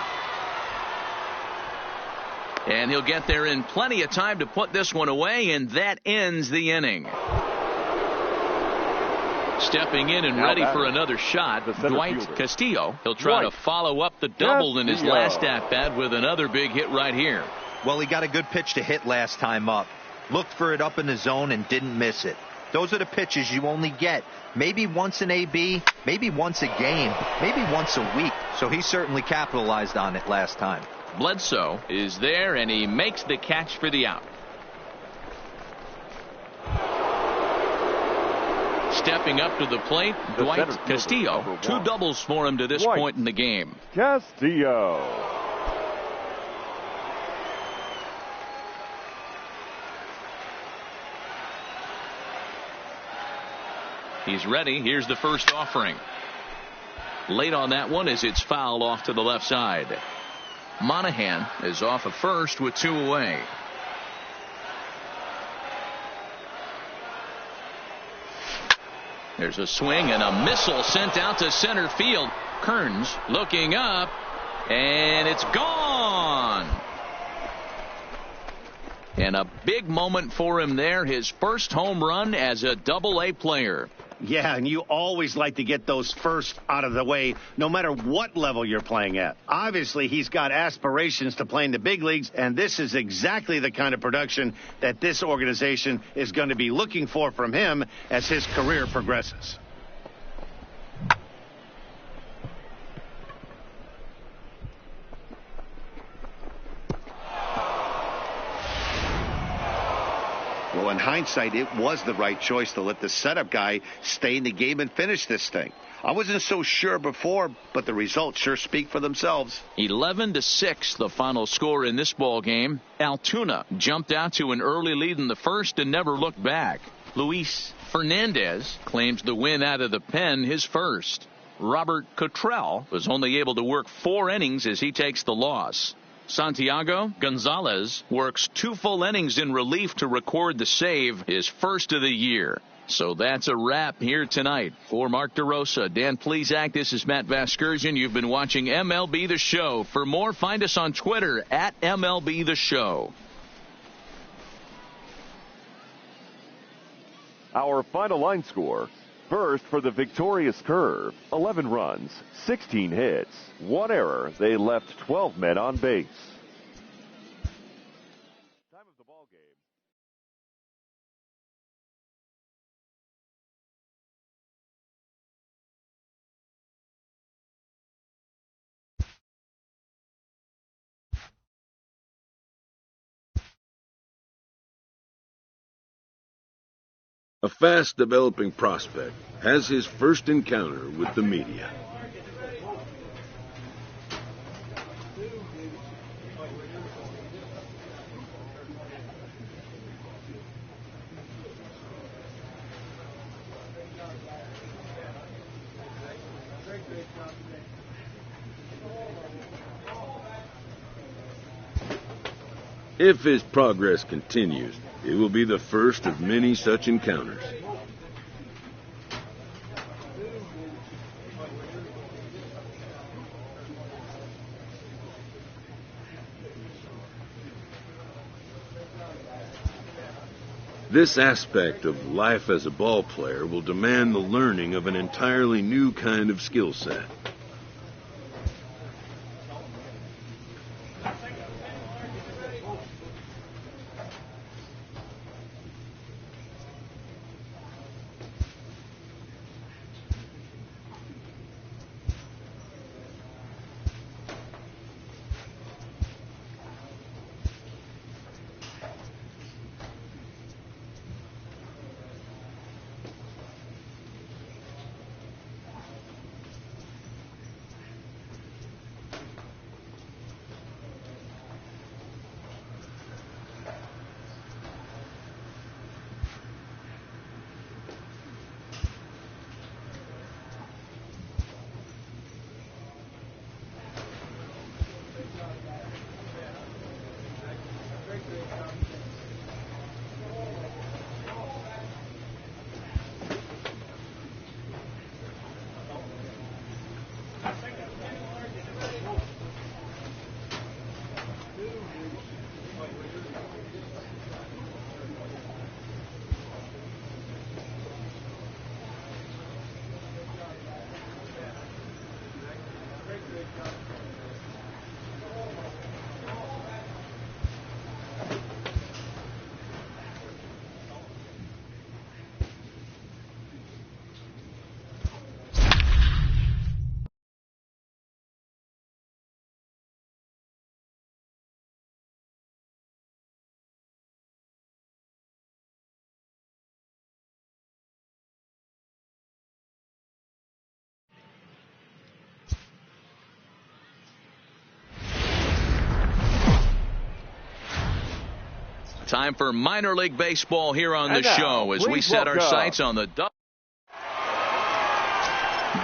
Speaker 1: And he'll get there in plenty of time to put this one away, and that ends the inning. Stepping in and ready for another shot, Dwight Castillo. He'll try to follow up the double in his last at-bat with another big hit right here.
Speaker 5: Well, he got a good pitch to hit last time up. Looked for it up in the zone and didn't miss it. Those are the pitches you only get maybe once in AB, maybe once a game, maybe once a week. So he certainly capitalized on it last time.
Speaker 1: Bledsoe is there, and he makes the catch for the out. Stepping up to the plate, Dwight Castillo. 2 doubles for him to this point in the game.
Speaker 3: Castillo.
Speaker 1: He's ready. Here's the first offering. Late on that one as it's fouled off to the left side. Monahan is off of first with 2 away. There's a swing and a missile sent out to center field. Kearns looking up, and it's gone. And a big moment for him there. His first home run as a Double-A player.
Speaker 4: Yeah, and you always like to get those first out of the way, no matter what level you're playing at. Obviously, he's got aspirations to play in the big leagues, and this is exactly the kind of production that this organization is going to be looking for from him as his career progresses. Well, in hindsight, it was the right choice to let the setup guy stay in the game and finish this thing. I wasn't so sure before, but the results sure speak for themselves.
Speaker 1: 11-6, the final score in this ball game. Altoona jumped out to an early lead in the first and never looked back. Luis Fernandez claims the win out of the pen, his first. Robert Cottrell was only able to work 4 innings as he takes the loss. Santiago Gonzalez works 2 full innings in relief to record the save, his first of the year. So that's a wrap here tonight. For Mark DeRosa, Dan Plesac, this is Matt Vasgersian. You've been watching MLB The Show. For more, find us on Twitter at MLB The Show.
Speaker 3: Our final line score. First for the victorious Curve, 11 runs, 16 hits, 1 error. They left 12 men on base. Time of the ball game.
Speaker 6: A fast-developing prospect has his first encounter with the media. If his progress continues, it will be the first of many such encounters. This aspect of life as a ball player will demand the learning of an entirely new kind of skill set.
Speaker 1: Time for minor league baseball here on the show as we set our sights on the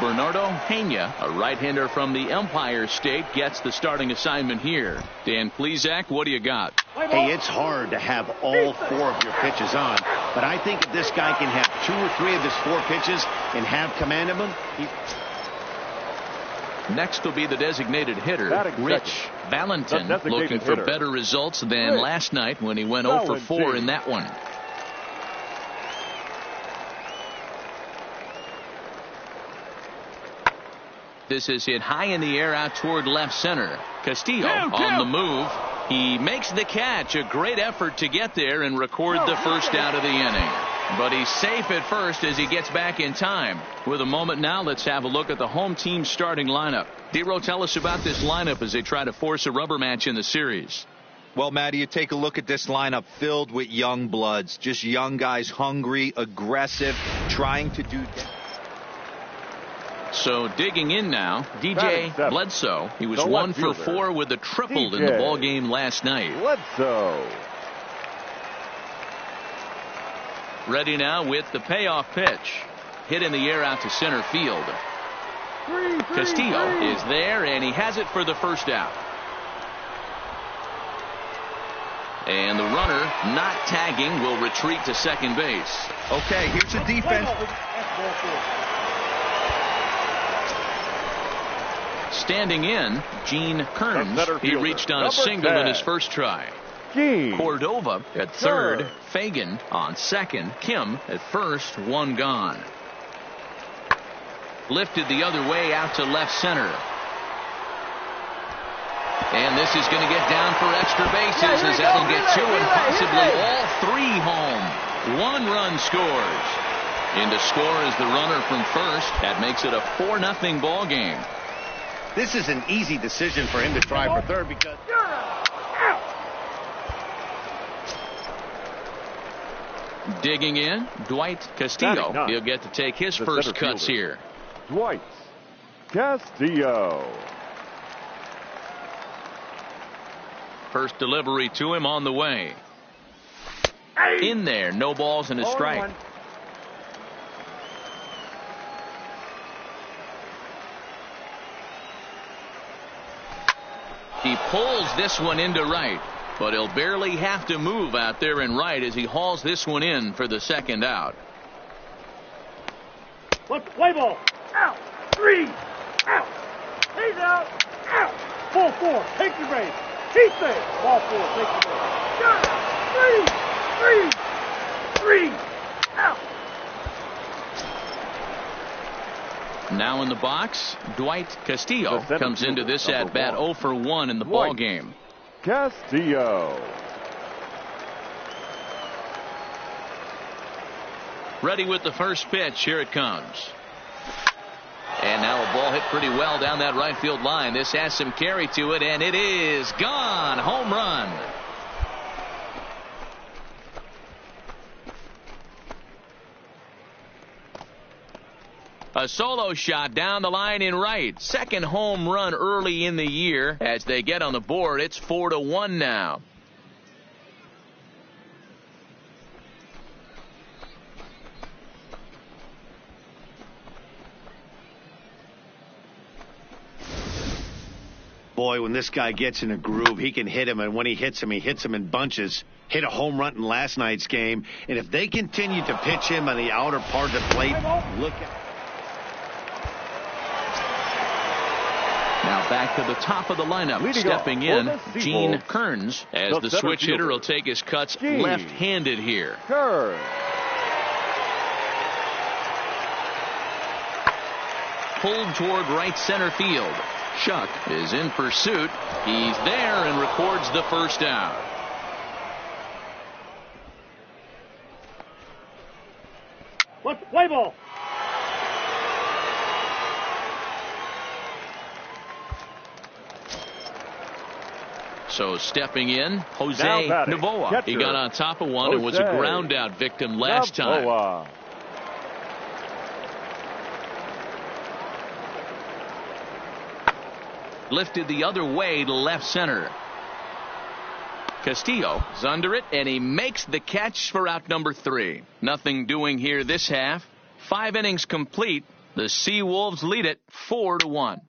Speaker 1: Bernardo Pena, a right-hander from the Empire State, gets the starting assignment here. Dan Plesac, what do you got?
Speaker 4: Hey, it's hard to have all 4 of your pitches on, but I think if this guy can have 2 or 3 of his 4 pitches and have command of them,
Speaker 1: Next will be the designated hitter, Rich Valentin, looking for better results than last night when he went 0 for 4 in that one. This is hit high in the air out toward left center. Castillo on the move. He makes the catch. A great effort to get there and record the first out of the inning. But he's safe at first as he gets back in time. With a moment now, let's have a look at the home team's starting lineup. Dero, tell us about this lineup as they try to force a rubber match in the series.
Speaker 5: Well, Matty, you take a look at this lineup filled with young bloods, just young guys, hungry, aggressive, trying to do.
Speaker 1: So digging in now, DJ Bledsoe. He was 1 for 4 with a triple in the ball game last night.
Speaker 3: Bledsoe.
Speaker 1: Ready now with the payoff pitch. Hit in the air out to center field. Castillo is there, and he has it for the first out. And the runner, not tagging, will retreat to second base.
Speaker 5: Okay, here's the defense.
Speaker 1: Standing in, Gene Kearns. He reached on a single in his first try. Cordova at third. Fagan on second. Kim at first. One gone. Lifted the other way out to left center. And this is going to get down for extra bases as that'll get 2 and possibly all 3 home. 1 run scores. In to score is the runner from first. That makes it a 4-0 ball game.
Speaker 4: This is an easy decision for him to try for third because.
Speaker 1: Digging in, Dwight Castillo. He'll get to take his first cuts here.
Speaker 3: Dwight Castillo.
Speaker 1: First delivery to him on the way. In there, no balls and a strike. He pulls this one into right, but he'll barely have to move out there in right as he hauls this one in for the second out.
Speaker 2: Let's play ball. Out. 3. Out. He's out. Out. Ball 4. Take your base. He's safe. Ball 4. Take your base. Got it. 3. Out.
Speaker 1: Now in the box, Dwight Castillo comes into this at bat 0 for 1 in the ball game.
Speaker 3: Castillo.
Speaker 1: Ready with the first pitch. Here it comes. And now a ball hit pretty well down that right field line. This has some carry to it, and it is gone. Home run. A solo shot down the line in right. Second home run early in the year. As they get on the board, it's 4-1 now.
Speaker 4: Boy, when this guy gets in a groove, he can hit him, and when he hits him in bunches. Hit a home run in last night's game, and if they continue to pitch him on the outer part of the plate, look at.
Speaker 1: Now back to the top of the lineup. Stepping in, Gene Kearns, as the switch hitter will take his cuts left-handed here. Pulled toward right center field. Shuck is in pursuit. He's there and records the first out.
Speaker 2: Let's play ball.
Speaker 1: So stepping in, Jose Novoa. He got on top of one and was a ground out victim last time. Lifted the other way to left center. Castillo is under it, and he makes the catch for out number 3. Nothing doing here this half. 5 innings complete. The Sea Wolves lead it 4-1.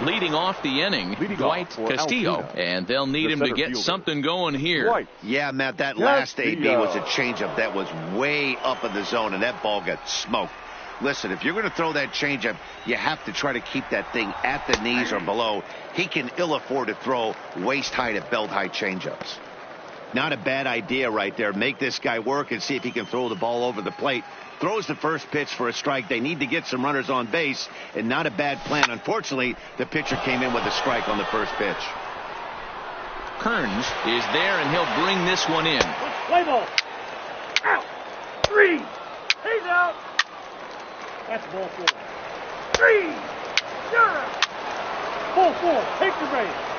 Speaker 1: Leading off the inning, Dwight Castillo, and they'll need him to get something going here.
Speaker 4: Yeah, Matt, that last AB was a changeup that was way up in the zone, and that ball got smoked. Listen, if you're going to throw that changeup, you have to try to keep that thing at the knees or below. He can ill afford to throw waist-high to belt-high changeups. Not a bad idea right there. Make this guy work and see if he can throw the ball over the plate. Throws the first pitch for a strike. They need to get some runners on base, and not a bad plan. Unfortunately, the pitcher came in with a strike on the first pitch.
Speaker 1: Kearns is there, and he'll bring this one in.
Speaker 2: Play ball. Out. 3. He's out. That's ball 4. 3. You're out. Ball 4. Take your base.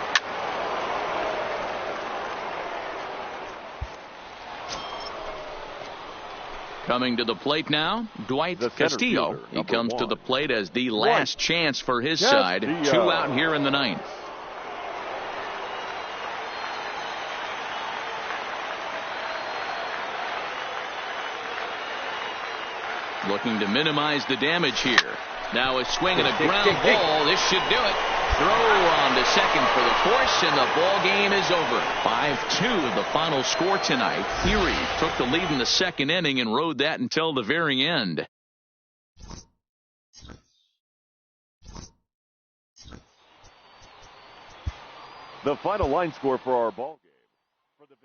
Speaker 1: Coming to the plate now, Dwight Castillo. He comes to the plate as the last chance for his side. 2 out here in the 9th. Looking to minimize the damage here. Now a swing and a ground ball. This should do it. Throw on to second for the force, and the ball game is over. 5-2 the final score tonight. Erie took the lead in the 2nd inning and rode that until the very end.
Speaker 3: The final line score for our ball game. For the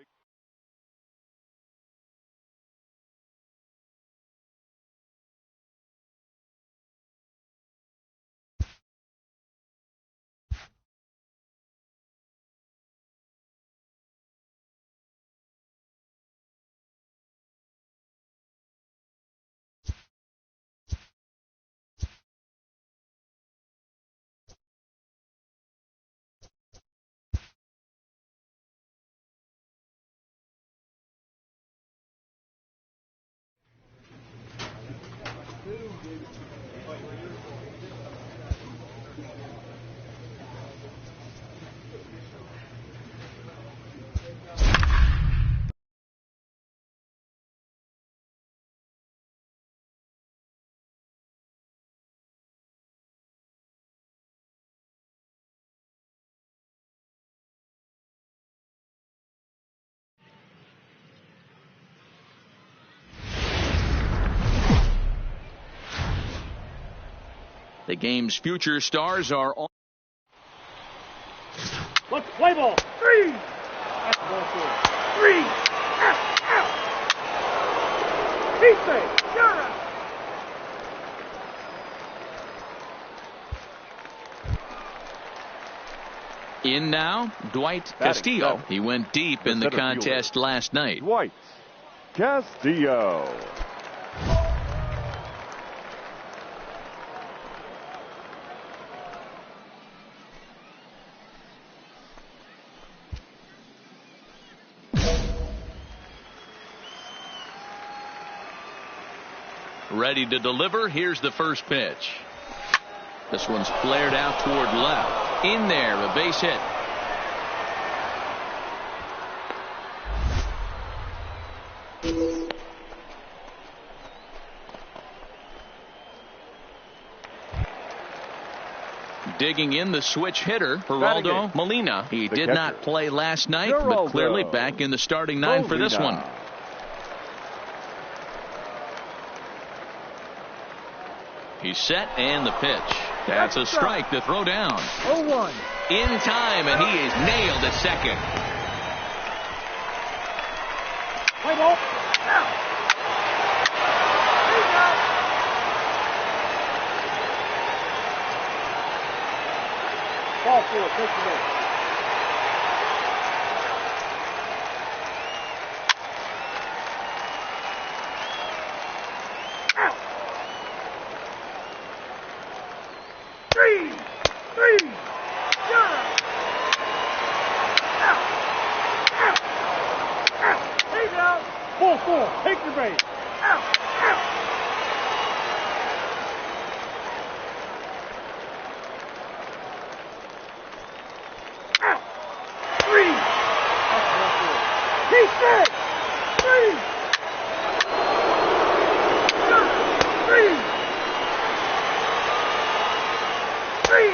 Speaker 1: The game's future stars are on.
Speaker 2: Let's play ball. 3. That's ball 4. 3. Out. He's safe. You're out.
Speaker 1: In now, Dwight Castillo. He went deep in the contest last night.
Speaker 3: Dwight Castillo.
Speaker 1: Ready to deliver. Here's the first pitch. This one's flared out toward left. In there, a base hit. Digging in the switch hitter, Geraldo Molina. He did not play last night, but clearly back in the starting 9 for this one. He's set, and the pitch. That's a strike to throw down.
Speaker 2: 0-1.
Speaker 1: In time, and he is nailed at second.
Speaker 2: Play ball. Out. He's out. Ball 4. Take the base. Ball 4. Take the base. Out. Out. 3. That's ball 4. He's dead. 3. 3. 3.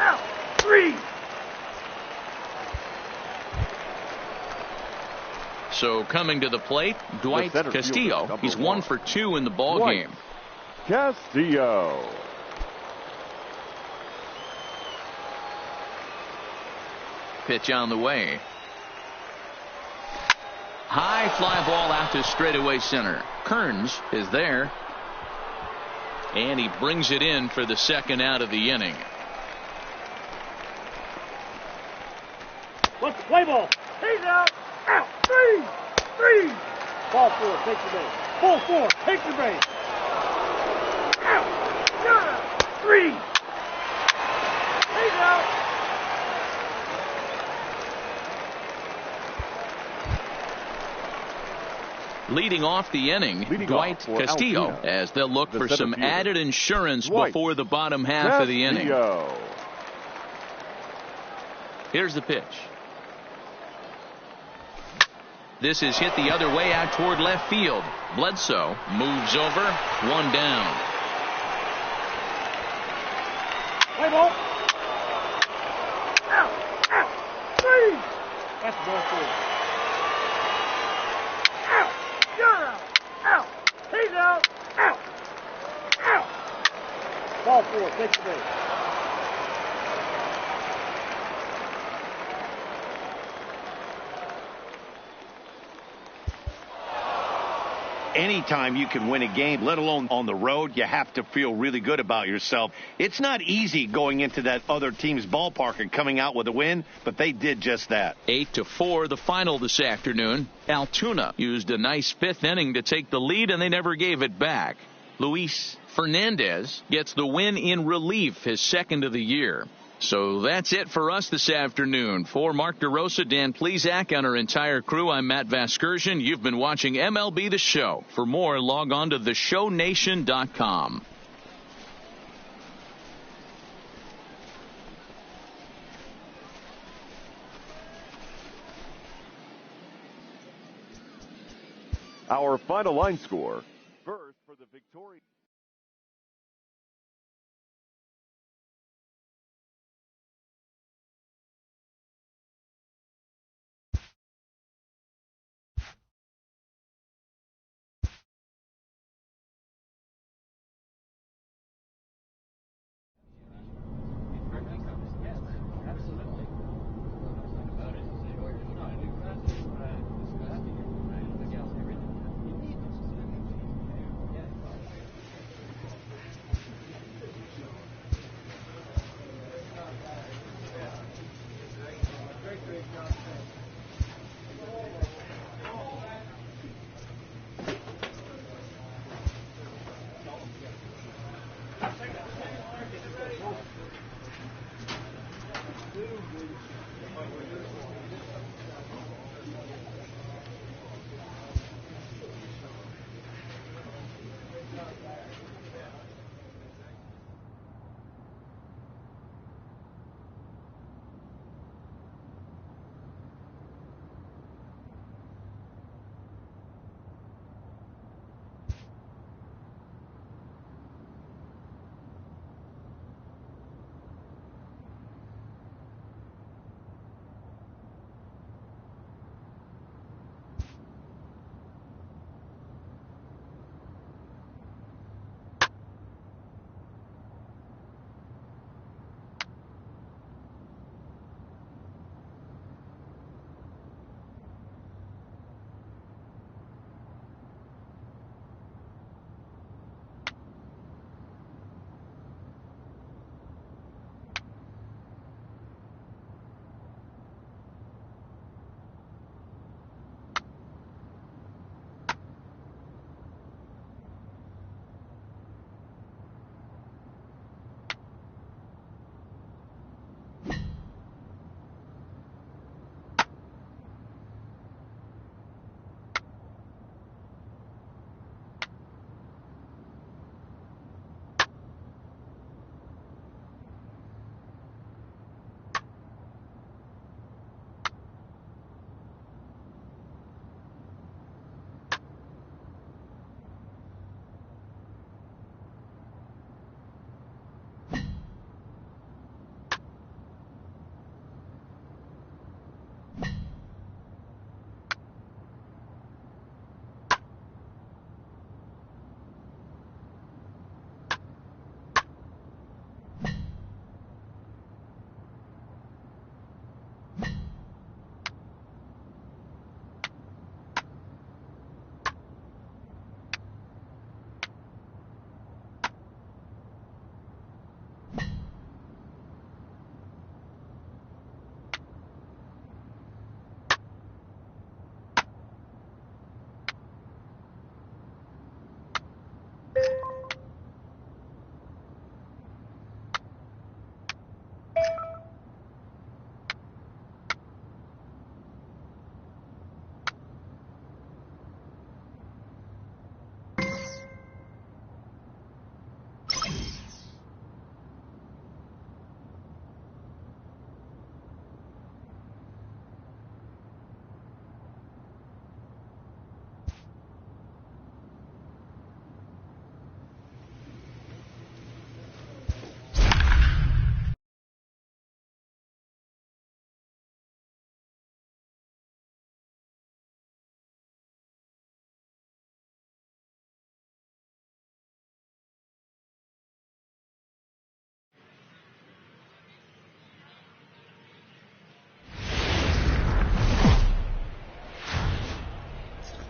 Speaker 2: Out. 3.
Speaker 1: So coming to the plate, Dwight Castillo. He's 1 for 2 in the ball game.
Speaker 3: Castillo.
Speaker 1: pitch on the way. High fly ball out to straightaway center. Kearns is there. And he brings it in for the second out of the inning.
Speaker 2: What's the play ball? He's out. Out. 3. 3. Ball 4. Take the base. Ball 4. Take the base. Out. You're out. 3. He's out.
Speaker 1: Leading off the inning, Dwight Castillo, as they'll look for some added insurance before the bottom half of the inning. Here's the pitch. This is hit the other way out toward left field. Bledsoe moves over. One down.
Speaker 2: Play ball. Out. Out. 3. That's ball 4. Out. You're out. Out. He's out. Out. Out. Ball 4. Take the base.
Speaker 4: Anytime you can win a game, let alone on the road, you have to feel really good about yourself. It's not easy going into that other team's ballpark and coming out with a win, but they did just that.
Speaker 1: 8-4, the final this afternoon. Altoona used a nice fifth inning to take the lead, and they never gave it back. Luis Fernandez gets the win in relief, his second of the year. So that's it for us this afternoon. For Mark DeRosa, Dan Plesac, and our entire crew, I'm Matt Vasgersian. You've been watching MLB The Show. For more, log on to theshownation.com.
Speaker 3: Our final line score. First for the Victoria.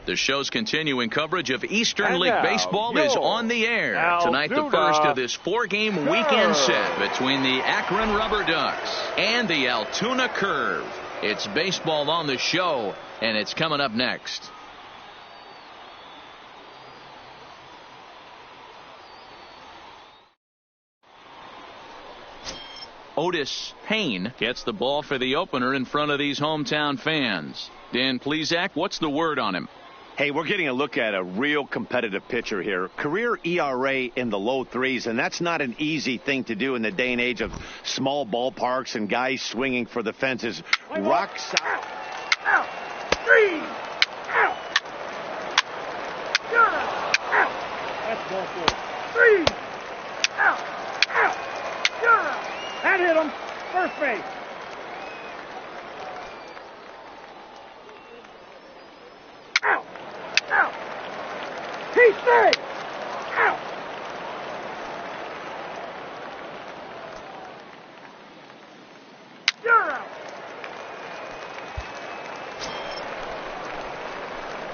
Speaker 1: The show's continuing coverage of Eastern
Speaker 3: And
Speaker 1: League
Speaker 3: now,
Speaker 1: Baseball is on the air. Tonight, the first of this 4-game weekend set between the Akron Rubber Ducks and the Altoona Curve. It's baseball on the show, and it's coming up next. Otis Payne gets the ball for the opener in front of these hometown fans. Dan Plesac, what's the word on him?
Speaker 4: Hey, we're getting a look at a real competitive pitcher here. Career ERA in the low threes, and that's not an easy thing to do in the day and age of small ballparks and guys swinging for the fences. Rock solid.
Speaker 2: Out. 3. Out. Out. Out. That's ball 4. 3. Out. Out. Out. That hit him. First base. Out. Out. He stayed. Out. You're out.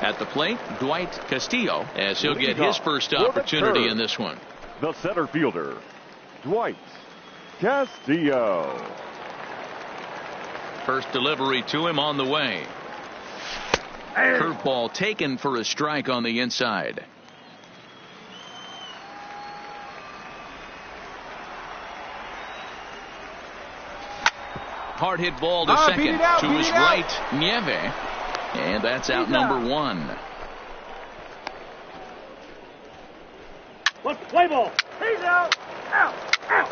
Speaker 1: At the plate, Dwight Castillo, as he'll get his first opportunity in this one.
Speaker 3: The center fielder, Dwight Castillo.
Speaker 1: First delivery to him on the way. Curveball taken for a strike on the inside. Hard hit ball to second. To his right, Nieve. And that's out number 1.
Speaker 2: What's the play ball? He's out. Out. Out.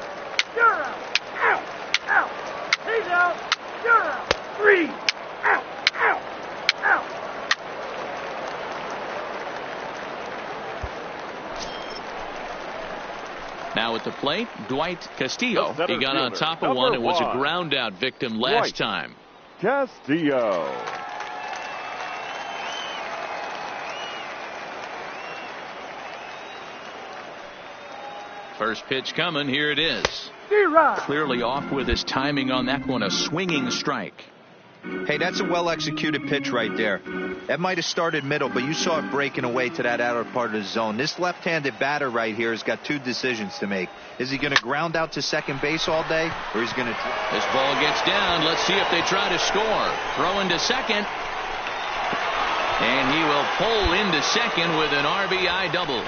Speaker 2: You're out. Out. Out. He's out. You're out. 3. Out. Out. Out.
Speaker 1: Now at the plate, Dwight Castillo. He got on top of one and was a ground out victim last time.
Speaker 3: Castillo.
Speaker 1: First pitch coming. Here it is.
Speaker 2: D-Rod.
Speaker 1: Clearly off with his timing on that one. A swinging strike.
Speaker 5: Hey, that's a well-executed pitch right there. That might have started middle, but you saw it breaking away to that outer part of the zone. This left-handed batter right here has got 2 decisions to make. Is he going to ground out to second base all day, or is he going to...
Speaker 1: This ball gets down. Let's see if they try to score. Throw into second. And he will pull into second with an RBI double.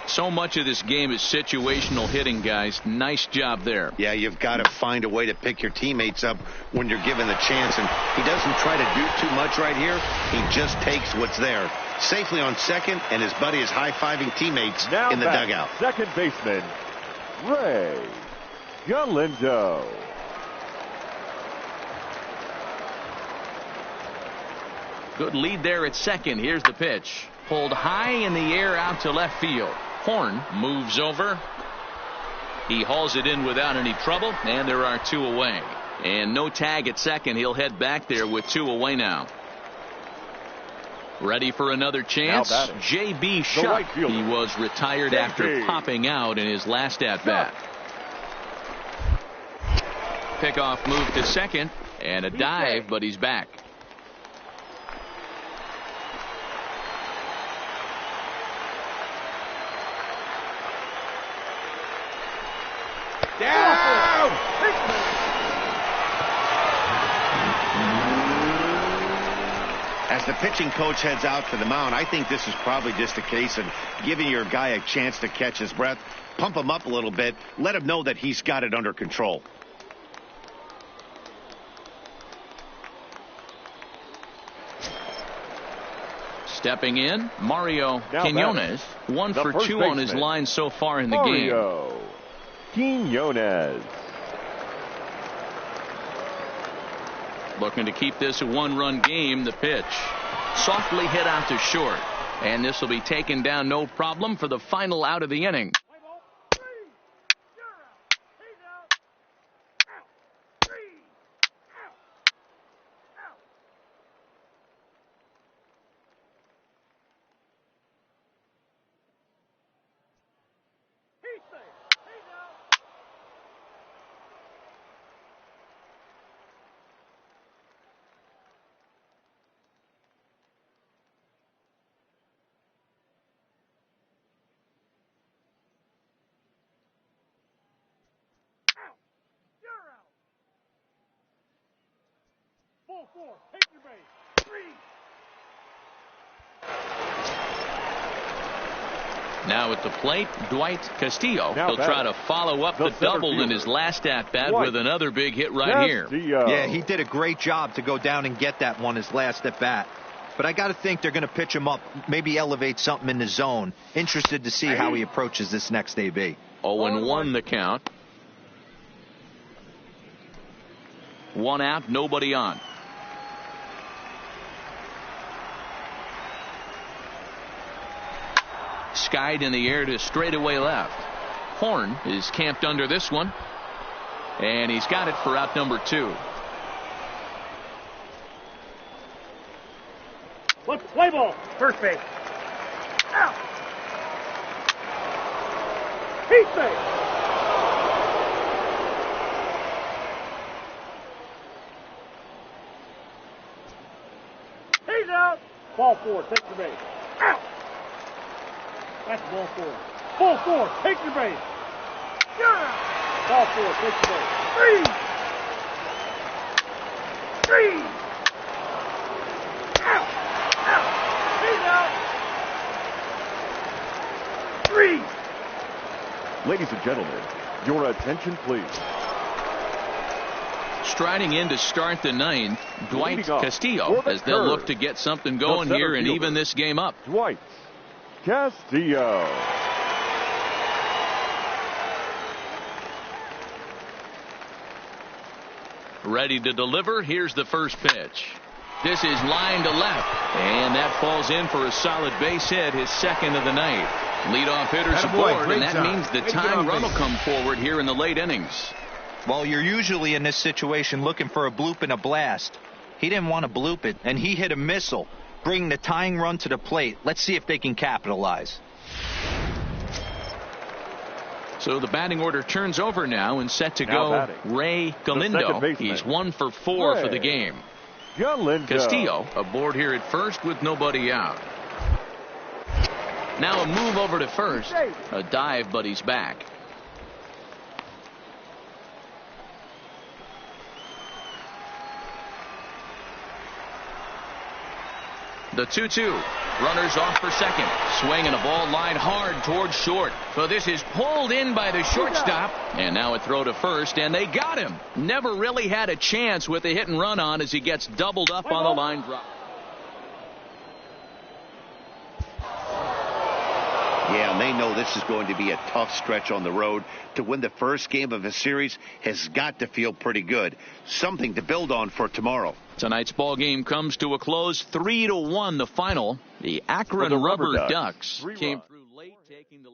Speaker 1: So much of this game is situational hitting, guys. Nice job there.
Speaker 4: Yeah, you've got to find a way to pick your teammates up when you're given the chance. And he doesn't try to do too much right here. He just takes what's there. Safely on second, and his buddy is high-fiving teammates
Speaker 3: Now
Speaker 4: in the dugout.
Speaker 3: Second baseman, Ray Galindo.
Speaker 1: Good lead there at second. Here's the pitch. Pulled high in the air out to left field. Horn moves over. He hauls it in without any trouble, and there are 2 away. And no tag at second. He'll head back there with 2 away now. Ready for another chance? J.B. Shuck.
Speaker 3: Right
Speaker 1: he was retired after popping out in his last at-bat. Pickoff move to second, and a dive, but he's back.
Speaker 2: Down.
Speaker 4: As the pitching coach heads out to the mound, I think this is probably just a case of giving your guy a chance to catch his breath, pump him up a little bit, let him know that he's got it under control.
Speaker 1: Stepping in, Mario
Speaker 3: Now
Speaker 1: Quinones. 1 for 2 on his line so far in the game.
Speaker 3: Mario Quinones.
Speaker 1: Looking to keep this a 1-run game. The pitch softly hit out to short, and this will be taken down no problem for the final out of the inning.
Speaker 2: Ball four. Take your base. 3.
Speaker 1: Now at the plate, Dwight Castillo.
Speaker 3: Now
Speaker 1: He'll try to follow up the double in his last at-bat with another big hit right here.
Speaker 5: Yeah, he did a great job to go down and get that one his last at-bat. But I got to think they're going to pitch him up, maybe elevate something in the zone. Interested to see how he approaches this next AB.
Speaker 1: 0-1 the count. 1 out, nobody on. Skied in the air to straightaway left. Horn is camped under this one. And he's got it for out number 2.
Speaker 2: Let's play ball. First base. Out. He's safe. He's out. Ball 4. Take the base. Out. That's ball 4. Ball 4. Take your base. Yeah. Ball 4. Take the base. 3. 3. Out. Out. He's out. 3.
Speaker 3: Ladies and gentlemen, your attention please.
Speaker 1: Striding in to start the 9th, Dwight Castillo, as they'll look to get something going here and even this game up.
Speaker 3: Dwight Castillo.
Speaker 1: Ready to deliver. Here's the first pitch. This is line to left, and that falls in for a solid base hit, his second of the night. Leadoff hitters aboard, and that means the tying run will come forward here in the late innings.
Speaker 5: Well, you're usually in this situation looking for a bloop and a blast. He didn't want to bloop it, and he hit a missile, bringing the tying run to the plate. Let's see if they can capitalize.
Speaker 1: So the batting order turns over now and set to go Ray Galindo. He's 1 for 4 for the game. Castillo aboard here at first with nobody out. Now a move over to first. A dive, but he's back. The 2-2. Runners off for second. Swinging a ball line hard towards short. So this is pulled in by the shortstop. And now a throw to first, and they got him. Never really had a chance with a hit and run on as he gets doubled up on the line drop.
Speaker 4: Yeah, and they know this is going to be a tough stretch on the road. To win the first game of a series has got to feel pretty good. Something to build on for tomorrow.
Speaker 1: Tonight's ball game comes to a close, 3-1 the final. The Akron Rubber Ducks came through late, taking the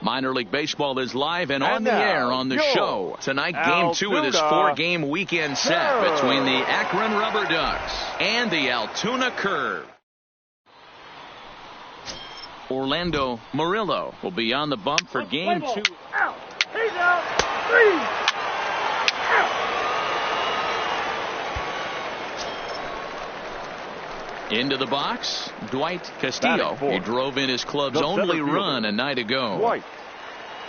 Speaker 1: Minor League Baseball is live and on the air on the show. Tonight, Game 2 of this 4-game weekend set between the Akron Rubber Ducks and the Altoona Curve. Orlando Murillo will be on the bump for Game 2.
Speaker 2: Out. He's out. 3. Out.
Speaker 1: Into the box, Dwight Castillo. He drove in his club's only run a night ago.
Speaker 3: Dwight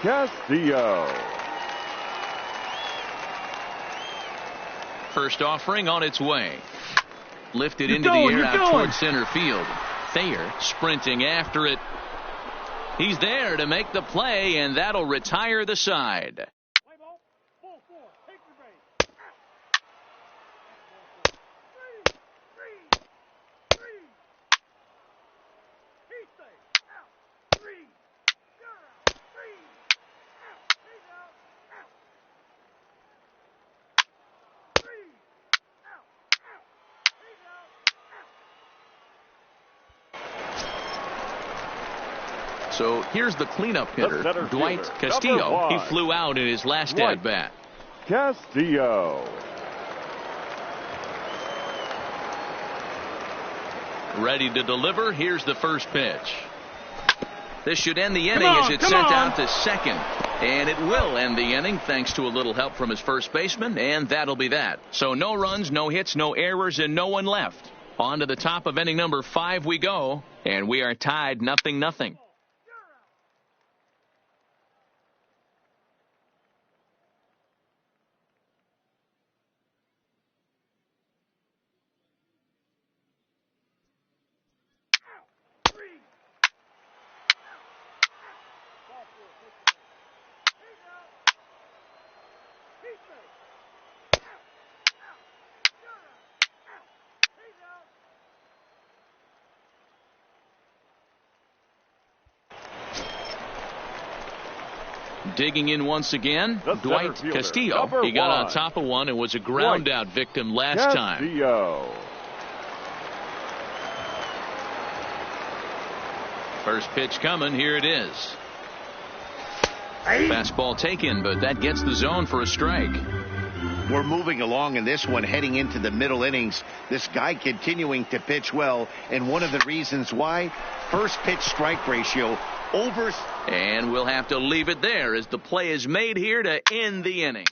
Speaker 3: Castillo.
Speaker 1: First offering on its way. Lifted into the air out towards center field. Thayer sprinting after it. He's there to make the play, and that'll retire the side.
Speaker 2: Play ball. Ball 4. Take your base. Out. 3. He's safe.
Speaker 1: So here's the cleanup hitter,
Speaker 3: center
Speaker 1: Dwight
Speaker 3: fielder,
Speaker 1: Castillo. He
Speaker 3: #1.
Speaker 1: flew out in his last
Speaker 3: Dwight
Speaker 1: at-bat.
Speaker 3: Castillo.
Speaker 1: Ready to deliver. Here's the first pitch. This should end the inning as it's sent out to second. And it will end the inning thanks to a little help from his first baseman, and that'll be that. So no runs, no hits, no errors, and no one left. On to the top of inning number 5 we go, and we are tied 0-0. Digging in once again, Dwight Castillo. He got on top of one and was a ground out victim last time. First pitch coming. Here it is. Fastball taken, but that gets the zone for a strike.
Speaker 4: We're moving along in this one, heading into the middle innings. This guy continuing to pitch well, and one of the reasons why, first pitch strike ratio over.
Speaker 1: And we'll have to leave it there as the play is made here to end the inning.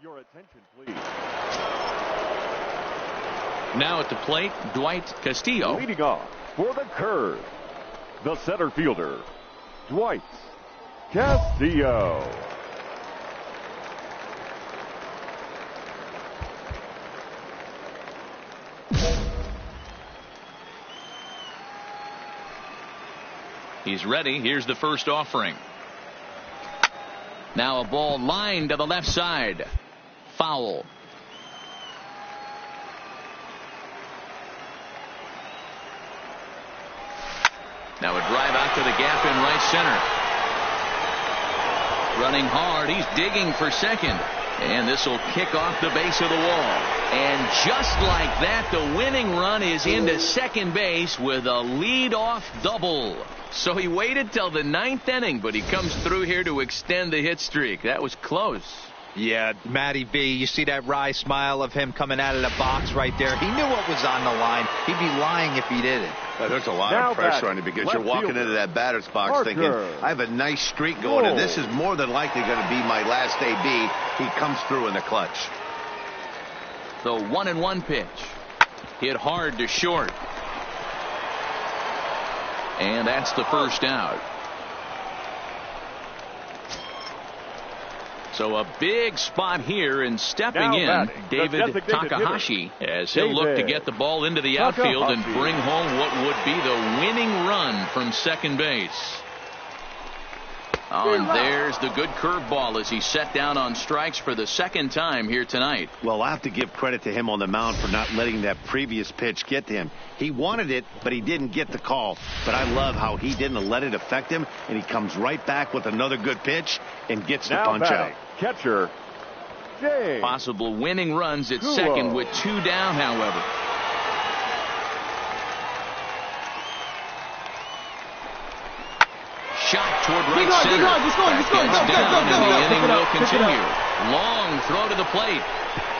Speaker 3: Your attention, please.
Speaker 1: Now at the plate, Dwight Castillo.
Speaker 3: Leading off for the curve, the center fielder, Dwight Castillo.
Speaker 1: He's ready. Here's the first offering. Now a ball lined to the left side. Foul. Now a drive out to the gap in right center. Running hard. He's digging for second. And this will kick off the base of the wall. And just like that, the winning run is into second base with a lead-off double. So he waited till the 9th inning, but he comes through here to extend the hit streak. That was close.
Speaker 5: Yeah, Matty B, you see that wry smile of him coming out of the box right there. He knew what was on the line. He'd be lying if he didn't.
Speaker 4: There's a lot of pressure on you because you're walking into that batter's box thinking, I have a nice streak going, and this is more than likely going to be my last AB. He comes through in the clutch.
Speaker 1: The 1-1 pitch. Hit hard to short. And that's the first out. So a big spot here, and stepping in, David Takahashi, as he'll look to get the ball into the outfield and bring home what would be the winning run from second base. Oh, and there's the good curveball as he set down on strikes for the second time here tonight.
Speaker 4: Well, I have to give credit to him on the mound for not letting that previous pitch get to him. He wanted it, but he didn't get the call. But I love how he didn't let it affect him, and he comes right back with another good pitch and gets the punch out.
Speaker 3: Catcher, Jay.
Speaker 1: Possible winning runs at second with 2 down, however. Shot toward right center. That gets down, and the inning will continue. Long throw to the plate.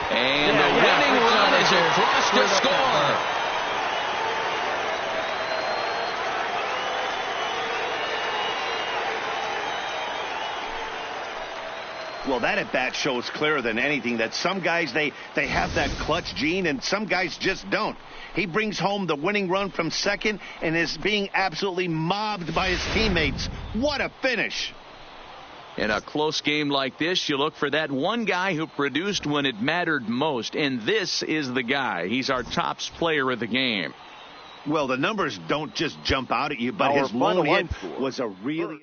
Speaker 1: And the winning run is across to score.
Speaker 4: Well, that at-bat shows clearer than anything that some guys, they have that clutch gene, and some guys just don't. He brings home the winning run from second and is being absolutely mobbed by his teammates. What a finish.
Speaker 1: In a close game like this, you look for that one guy who produced when it mattered most, and this is the guy. He's our tops player of the game.
Speaker 4: Well, the numbers don't just jump out at you, but his lone hit was a really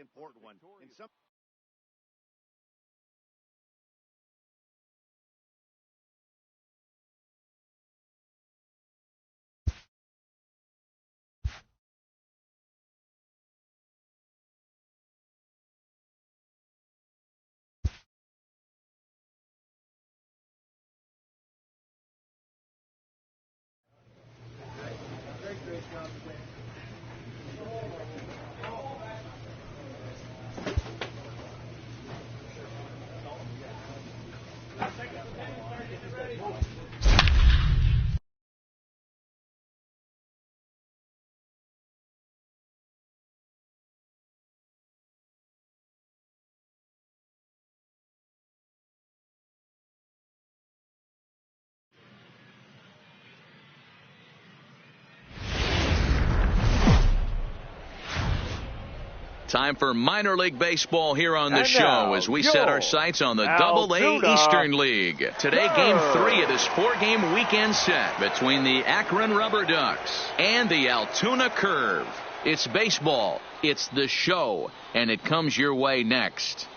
Speaker 1: Time for minor league baseball here on the
Speaker 3: And
Speaker 1: show
Speaker 3: now,
Speaker 1: as we set our sights on the Double-A
Speaker 3: Altoona.
Speaker 1: Eastern League. Today, Game 3 of this 4-game weekend set between the Akron Rubber Ducks and the Altoona Curve. It's baseball, it's the show, and it comes your way next.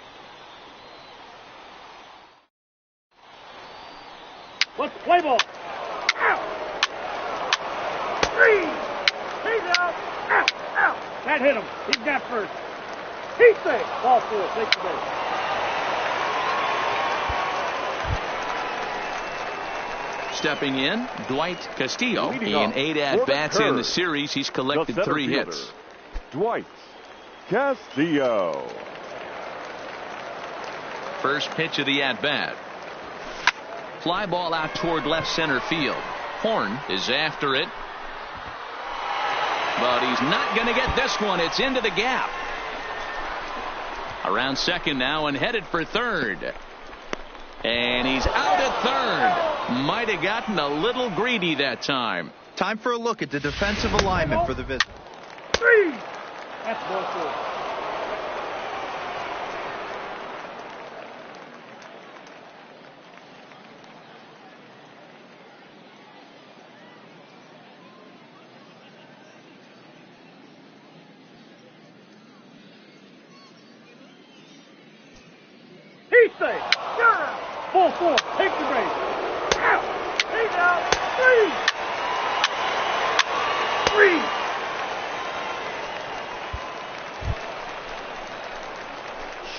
Speaker 2: Let's play ball. Out. 3. He's out. Out. Out. That hit him. He's got first. He's safe. Ball 4. Take the base.
Speaker 1: Stepping in, Dwight Castillo.
Speaker 3: Leading
Speaker 1: In
Speaker 3: off
Speaker 1: 8
Speaker 3: for the
Speaker 1: at-bats in the
Speaker 3: Curve,
Speaker 1: series, he's
Speaker 3: the
Speaker 1: collected
Speaker 3: center
Speaker 1: 3
Speaker 3: fielder,
Speaker 1: hits.
Speaker 3: Dwight Castillo.
Speaker 1: First pitch of the at-bat. Fly ball out toward left center field. Horn is after it. But he's not going to get this one. It's into the gap. Around second now and headed for third. And he's out at third. Might have gotten a little greedy that time.
Speaker 5: Time for a look at the defensive alignment for the visit.
Speaker 2: 3. That's ball 4. He's safe. You're out. Ball 4. Take the base. Out. He's out. 3. 3.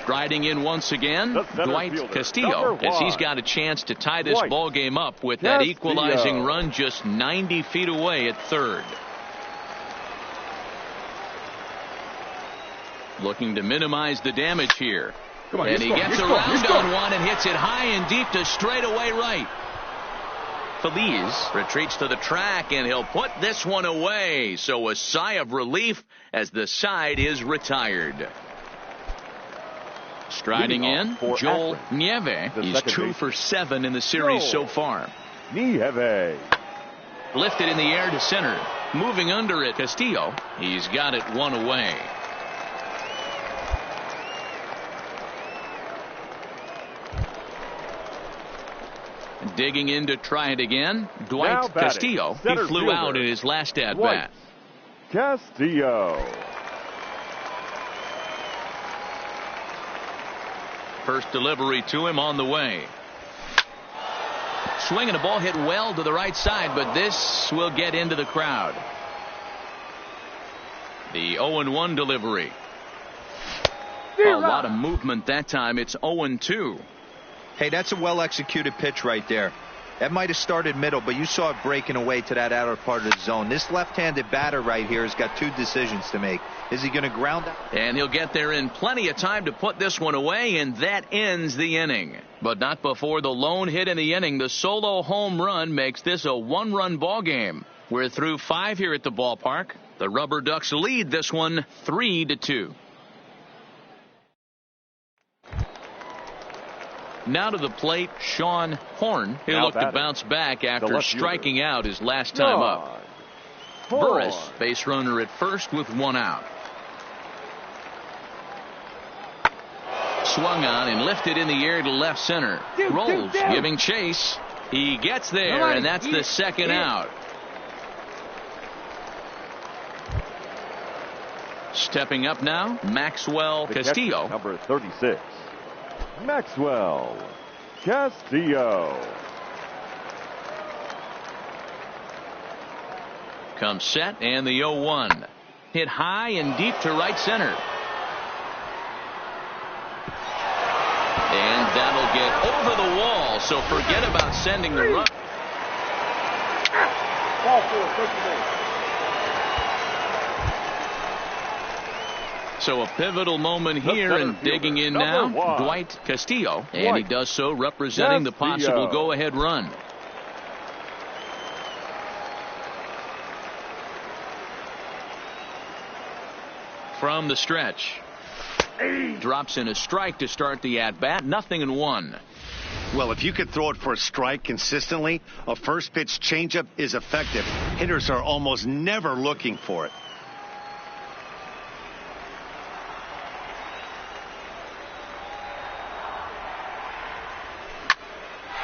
Speaker 1: Striding in once again,
Speaker 3: The center
Speaker 1: Dwight
Speaker 3: fielder,
Speaker 1: Castillo,
Speaker 3: number
Speaker 1: as he's
Speaker 3: 1.
Speaker 1: got a chance to tie this
Speaker 3: Dwight
Speaker 1: ball game up with that
Speaker 3: Castillo.
Speaker 1: equalizing run just 90 feet away at third. Looking to minimize the damage here.
Speaker 3: Come on,
Speaker 1: And he gets
Speaker 3: he's
Speaker 1: around
Speaker 3: gone.
Speaker 1: on one and hits it high and deep to straightaway right. Feliz retreats to the track, and he'll put this one away. So a sigh of relief as the side is retired. Striding
Speaker 3: Leading
Speaker 1: in,
Speaker 3: off for
Speaker 1: Joel
Speaker 3: Akron,
Speaker 1: Nieve.
Speaker 3: the
Speaker 1: He's
Speaker 3: second
Speaker 1: 2
Speaker 3: baseman.
Speaker 1: for 7 in the series
Speaker 3: Joel.
Speaker 1: so far.
Speaker 3: Nieve.
Speaker 1: Lifted in the air to center. Moving under it, Castillo. He's got it one away. Digging in to try it again,
Speaker 3: Now
Speaker 1: Dwight
Speaker 3: batting,
Speaker 1: Castillo. He
Speaker 3: center
Speaker 1: flew
Speaker 3: fielder,
Speaker 1: out in his last
Speaker 3: Dwight
Speaker 1: at-bat.
Speaker 3: Castillo.
Speaker 1: First delivery to him on the way. Swinging a ball hit well to the right side, but this will get into the crowd. The 0-1 delivery. A lot of movement that time. It's 0-2.
Speaker 5: Hey, that's a well-executed pitch right there. That might have started middle, but you saw it breaking away to that outer part of the zone. This left-handed batter right here has got 2 decisions to make. Is he going to ground out?
Speaker 1: And he'll get there in plenty of time to put this one away, and that ends the inning. But not before the lone hit in the inning. The solo home run makes this a 1-run ball game. We're through 5 here at the ballpark. The Rubber Ducks lead this one 3-2. Now to the plate, Sean Horn. He'll
Speaker 3: Now
Speaker 1: look to
Speaker 3: batting,
Speaker 1: bounce back after
Speaker 3: left fielder,
Speaker 1: striking out his last time up. Burris, base runner at first with 1 out. Swung on and lifted in the air to left center. Rolls, giving chase. He gets there, and that's the second out. Stepping up now, Maxwell
Speaker 3: The
Speaker 1: Castillo.
Speaker 3: catcher, number 36. Maxwell Castillo.
Speaker 1: Comes set, and the 0-1. Hit high and deep to right center. And that'll get over the wall, so forget about sending the run.
Speaker 2: Ball 4. Take the base.
Speaker 1: So a pivotal moment here,
Speaker 3: center
Speaker 1: and digging in
Speaker 3: fielder,
Speaker 1: now,
Speaker 3: number 1.
Speaker 1: Dwight Castillo. And he
Speaker 3: Dwight
Speaker 1: does so representing the possible
Speaker 3: Castillo.
Speaker 1: go-ahead run. From the stretch. Drops in a strike to start the at-bat. 0-1.
Speaker 4: Well, if you could throw it for a strike consistently, a first pitch changeup is effective. Hitters are almost never looking for it.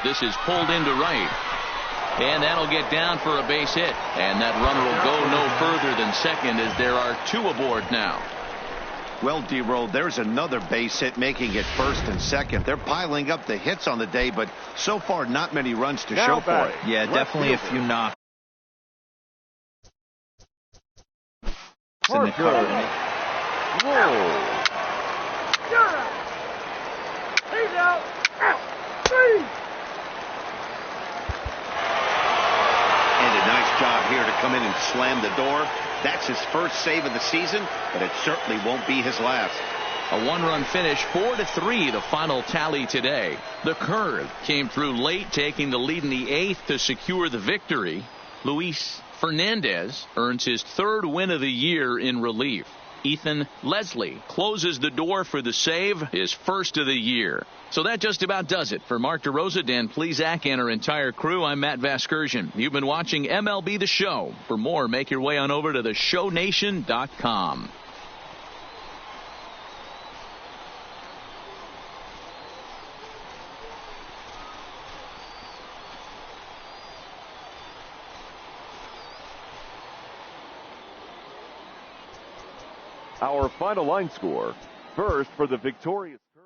Speaker 1: This is pulled into right. And that'll get down for a base hit. And that runner will go no further than second as there are 2 aboard now.
Speaker 4: Well, D-Roll, there's another base hit making it first and second. They're piling up the hits on the day, but so far not many runs to show for it.
Speaker 5: Yeah, definitely a few knocks in the car.
Speaker 2: He's out. Out. 3.
Speaker 4: And a nice job here to come in and slam the door. That's his first save of the season, but it certainly won't be his last.
Speaker 1: A 1-run finish, 4-3, the final tally today. The curve came through late, taking the lead in the 8th to secure the victory. Luis Fernandez earns his 3rd win of the year in relief. Ethan Leslie closes the door for the save, his 1st of the year. So that just about does it. For Mark DeRosa, Dan Plesac, and our entire crew, I'm Matt Vasgersian. You've been watching MLB The Show. For more, make your way on over to theshownation.com.
Speaker 3: Our final line score. First for the victorious curve.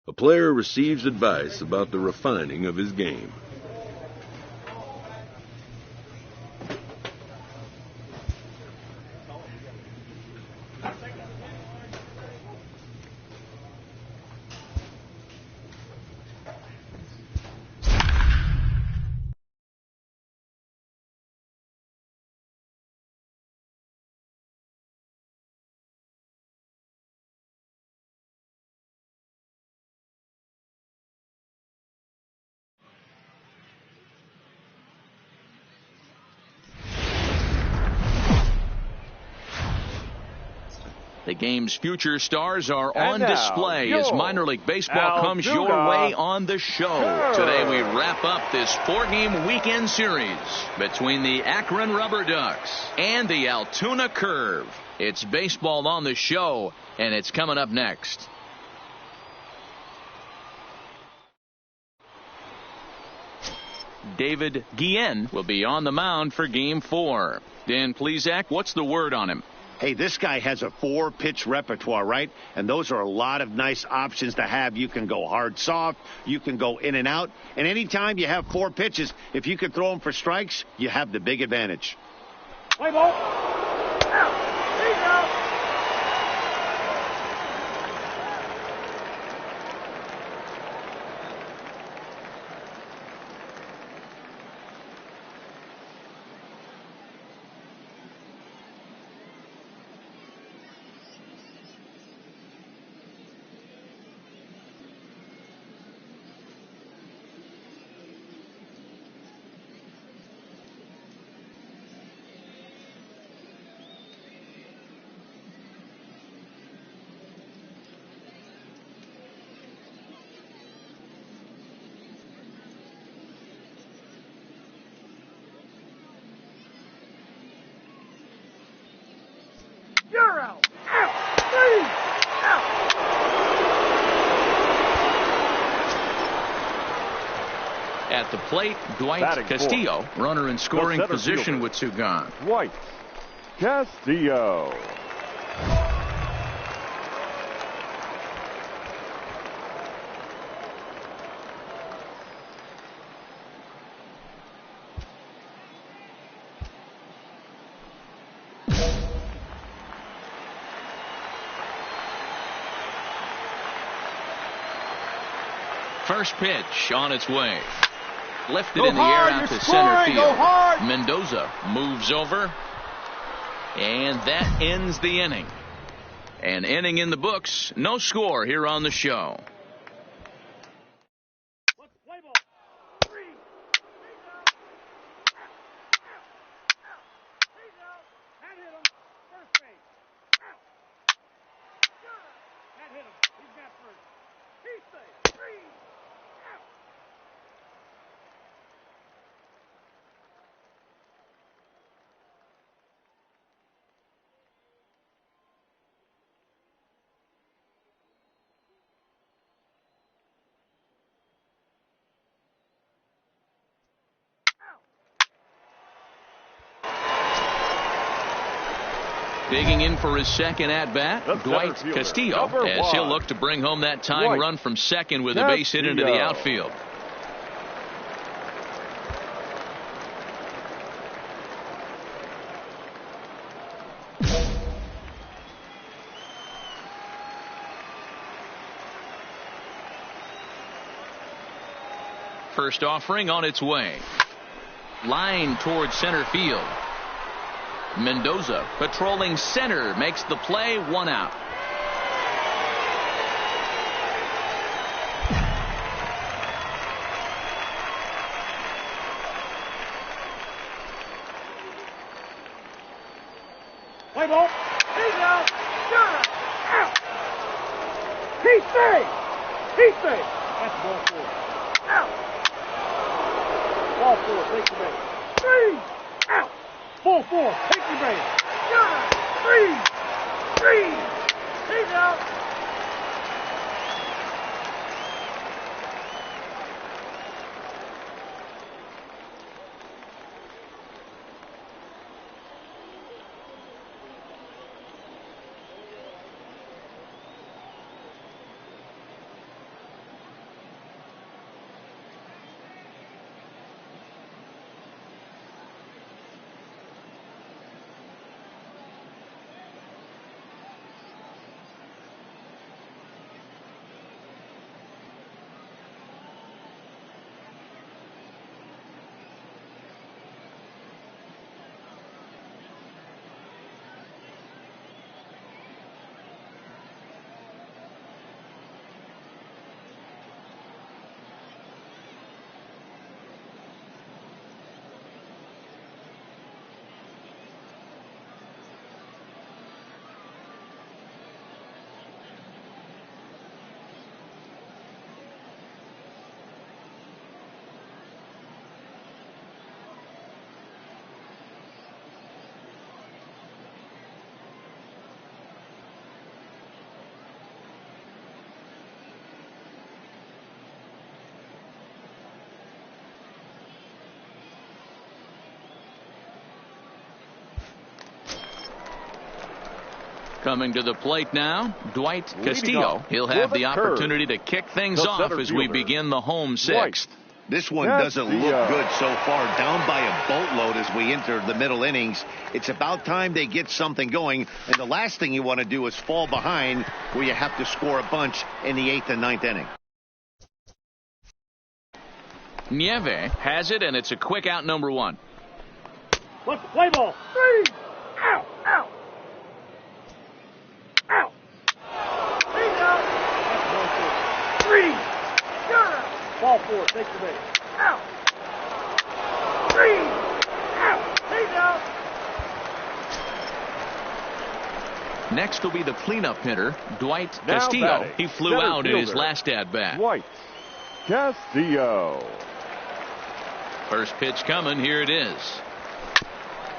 Speaker 6: A player receives advice about the refining of his game.
Speaker 1: The game's future stars are
Speaker 3: And
Speaker 1: on
Speaker 3: now,
Speaker 1: display as minor league baseball comes your way on the show. Today we wrap up this 4-game weekend series between the Akron Rubber Ducks and the Altoona Curve. It's baseball on the show, and it's coming up next. David Guillen will be on the mound for Game 4. Dan Plesac, what's the word on him?
Speaker 4: Hey, this guy has a 4-pitch repertoire, right? And those are a lot of nice options to have. You can go hard, soft. You can go in and out. And anytime you have 4 pitches, if you can throw them for strikes, you have the big advantage.
Speaker 2: Play ball. Out. He's out. You're out. Out. 3. Out.
Speaker 1: At the plate, Dwight
Speaker 3: Batting
Speaker 1: Castillo, runner in scoring
Speaker 3: center
Speaker 1: position
Speaker 3: fielder.
Speaker 1: with 2 gone.
Speaker 3: Dwight Castillo.
Speaker 1: First pitch on its way. Lifted
Speaker 2: Go
Speaker 1: in the
Speaker 2: hard,
Speaker 1: air out
Speaker 2: you're
Speaker 1: to
Speaker 2: scoring,
Speaker 1: center field.
Speaker 2: go hard.
Speaker 1: Mendoza moves over. And that ends the inning. An inning in the books. No score here on the show.
Speaker 2: Play ball. 3. He's out. He's out. That hit him. First base. Out. That hit him. He's got first. He's safe. 3. Out.
Speaker 1: Digging in for his second at-bat, Dwight Castillo, as he'll look to bring home that tying run from second with a base hit into the outfield. First offering on its way. Line towards center field. Mendoza patrolling center makes the play, 1 out.
Speaker 2: Play ball. He's out. Got out. He's safe. He's safe. That's ball 4. Out. Ball 4. Take the base. 3. Out. Ball 4. Take the base. Got 3. He's out.
Speaker 1: Coming to the plate now, Dwight Castillo. He'll have the opportunity to kick things off as we begin the home sixth.
Speaker 4: This one doesn't look good so far. Down by a boatload as we enter the middle innings. It's about time they get something going. And the last thing you want to do is fall behind where you have to score a bunch in the 8th and 9th inning.
Speaker 1: Nieve has it, and it's a quick out, number 1.
Speaker 2: Let's play ball. 3. Out. Out. Out. He's out. That's ball 4. 3. Got it. Ball 4. Take the base. Out. 3. Out. He's out.
Speaker 1: Next will be the cleanup hitter, Dwight Castillo. He flew out in his last at-bat.
Speaker 3: Dwight Castillo.
Speaker 1: First pitch coming. Here it is.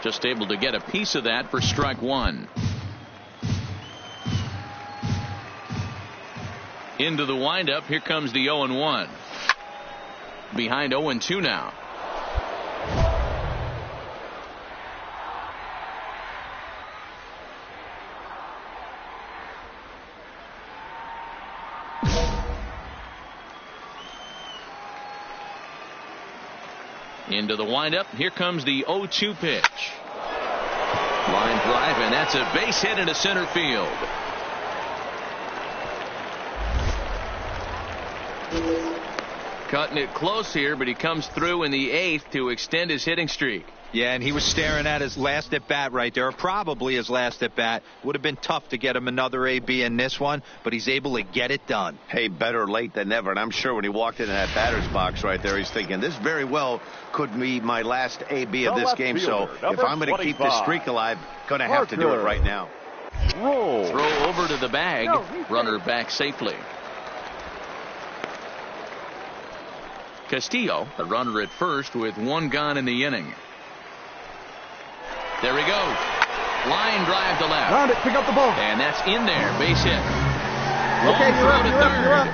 Speaker 1: Just able to get a piece of that for strike 1. Into the windup. Here comes the 0-1. Behind 0-2 now. Into the windup. Here comes the 0-2 pitch. Line drive, and that's a base hit into center field. Cutting it close here, but he comes through in the 8th to extend his hitting streak.
Speaker 5: Yeah, and he was staring at his last at-bat right there, or probably his last at-bat. Would have been tough to get him another AB in this one, but he's able to get it done.
Speaker 4: Hey, better late than never. And I'm sure when he walked into that batter's box right there, he's thinking, this very well could be my last AB of this game. So if I'm going to keep this streak alive, going to have to do it right now.
Speaker 3: Roll.
Speaker 1: Throw over to the bag. Runner back safely. Castillo, a runner at first with one gone in the inning. There he goes. Line drive to left.
Speaker 2: Round it, pick up the ball.
Speaker 1: And that's in there. Base hit. Long throw to third.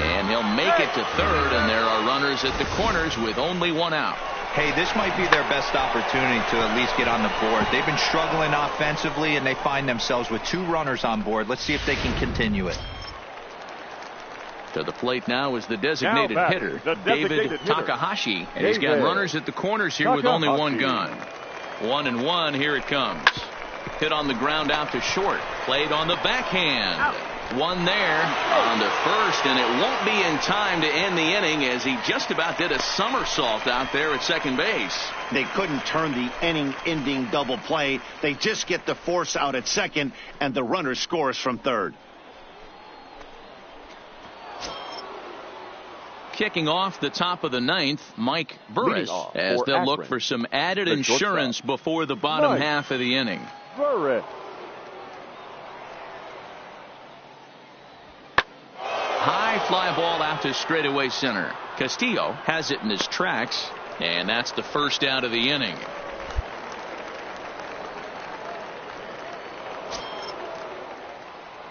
Speaker 1: And he'll make it to third, and there are runners at the corners with only one out.
Speaker 5: Hey, this might be their best opportunity to at least get on the board. They've been struggling offensively, and they find themselves with 2 runners on board. Let's see if they can continue it.
Speaker 1: To the plate now is the designated hitter, David Takahashi. And he's got runners at the corners here with only one gun. 1-1, here it comes. Hit on the ground out to short. Played on the backhand. One there on to first, and it won't be in time to end the inning as he just about did a somersault out there at second base.
Speaker 4: They couldn't turn the inning-ending double play. They just get the force out at second, and the runner scores from third.
Speaker 1: Kicking off the top of the 9th, Mike Burris, as they'll look for some added insurance before the bottom half of the inning.
Speaker 3: Burris.
Speaker 1: High fly ball out to straightaway center. Castillo has it in his tracks, and that's the first out of the inning.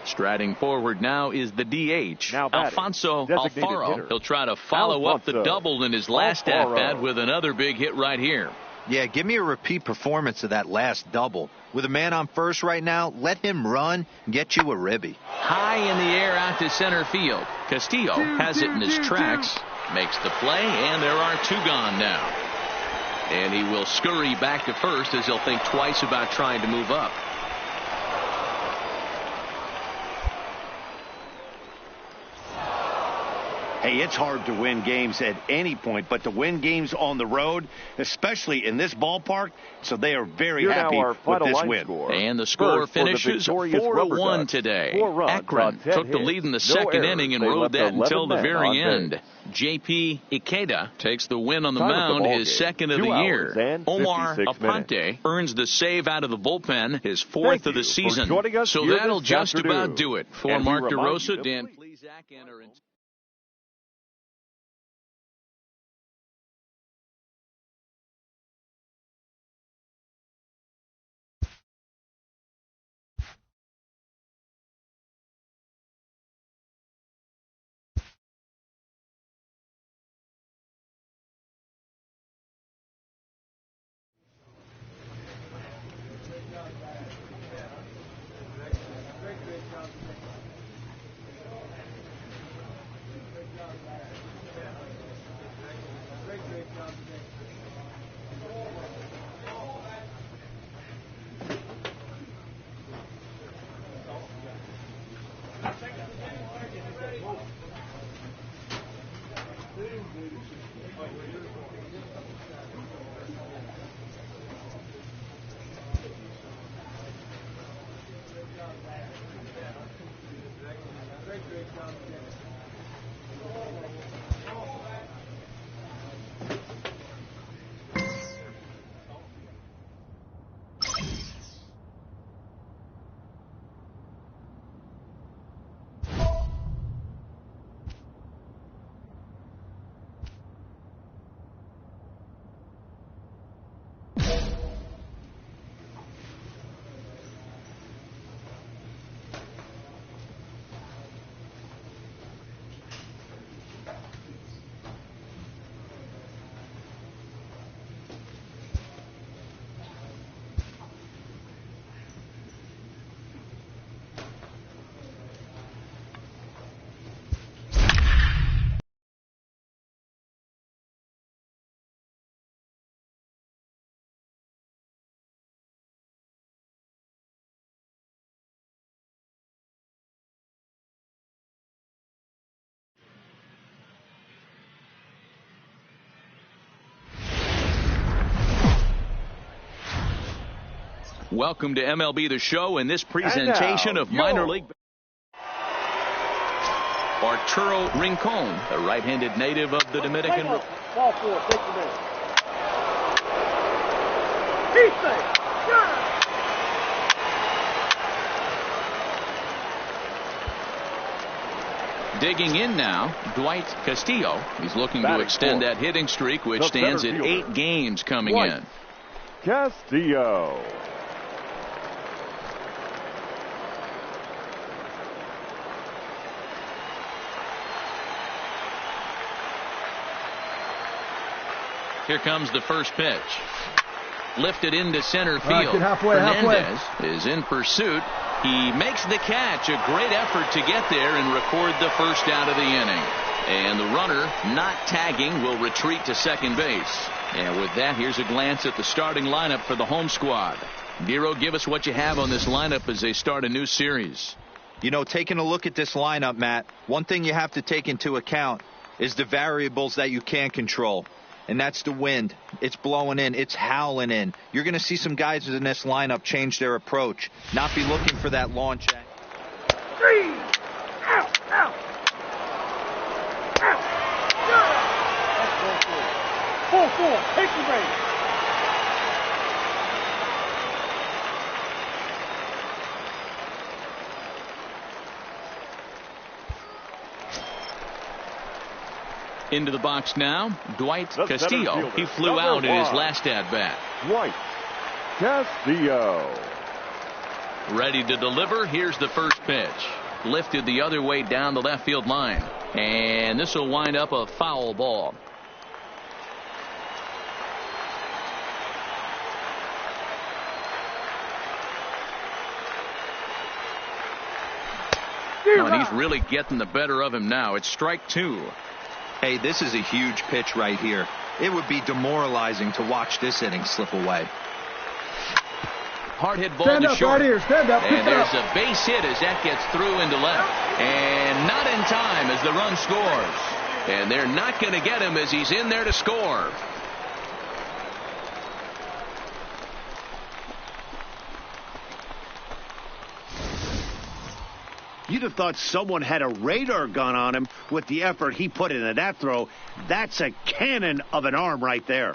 Speaker 1: Striding forward now is the DH, Alfonso Alfaro. He'll try to follow up the double in his last at-bat with another big hit right here.
Speaker 5: Yeah, give me a repeat performance of that last double. With a man on first right now, let him run and get you a ribby.
Speaker 1: High in the air out to center field. Castillo has it in his tracks, makes the play, and there are 2 gone now. And he will scurry back to first as he'll think twice about trying to move up.
Speaker 4: Hey, it's hard to win games at any point, but to win games on the road, especially in this ballpark, so they are very happy with this win.
Speaker 1: And the score finishes 4-1 today. Akron took the lead in the second inning and rode that until the very end. J.P. Ikeda takes the win on the mound, his second of the year. Omar Aponte earns the save out of the bullpen, his 4th of the season. So that'll just about do it. For Mark DeRosa, Dan Plesac, and our Welcome to MLB The Show and this presentation of minor league. Arturo Rincon, a right-handed native of the Dominican Republic.
Speaker 2: Ball 4, take the base. He's safe.
Speaker 1: Digging in now, Dwight Castillo. He's looking to extend that hitting streak, which stands at 8 games coming in.
Speaker 3: Castillo.
Speaker 1: Here comes the first pitch. Lifted into center field.
Speaker 2: Right,
Speaker 1: Hernandez is in pursuit. He makes the catch. A great effort to get there and record the first out of the inning. And the runner, not tagging, will retreat to second base. And with that, here's a glance at the starting lineup for the home squad. Nero, give us what you have on this lineup as they start a new series.
Speaker 5: You know, taking a look at this lineup, Matt, one thing you have to take into account is the variables that you can't control. And that's the wind. It's blowing in. It's howling in. You're going to see some guys in this lineup change their approach, not be looking for that launch.
Speaker 2: 3. Out. Out. Out. That's 4-4. Take the base.
Speaker 1: Into the box now, Dwight Castillo. He flew out in his last at-bat.
Speaker 3: Dwight Castillo.
Speaker 1: Ready to deliver. Here's the first pitch. Lifted the other way down the left field line. And this will wind up a foul ball. And he's really getting the better of him now. It's strike 2.
Speaker 5: Hey, this is a huge pitch right here. It would be demoralizing to watch this inning slip away.
Speaker 1: Hard hit ball to short.
Speaker 2: Right here. Stand up.
Speaker 1: And there's a base hit as that gets through into left. And not in time as the run scores. And they're not going to get him as he's in there to score.
Speaker 4: You'd have thought someone had a radar gun on him with the effort he put into that throw. That's a cannon of an arm right there.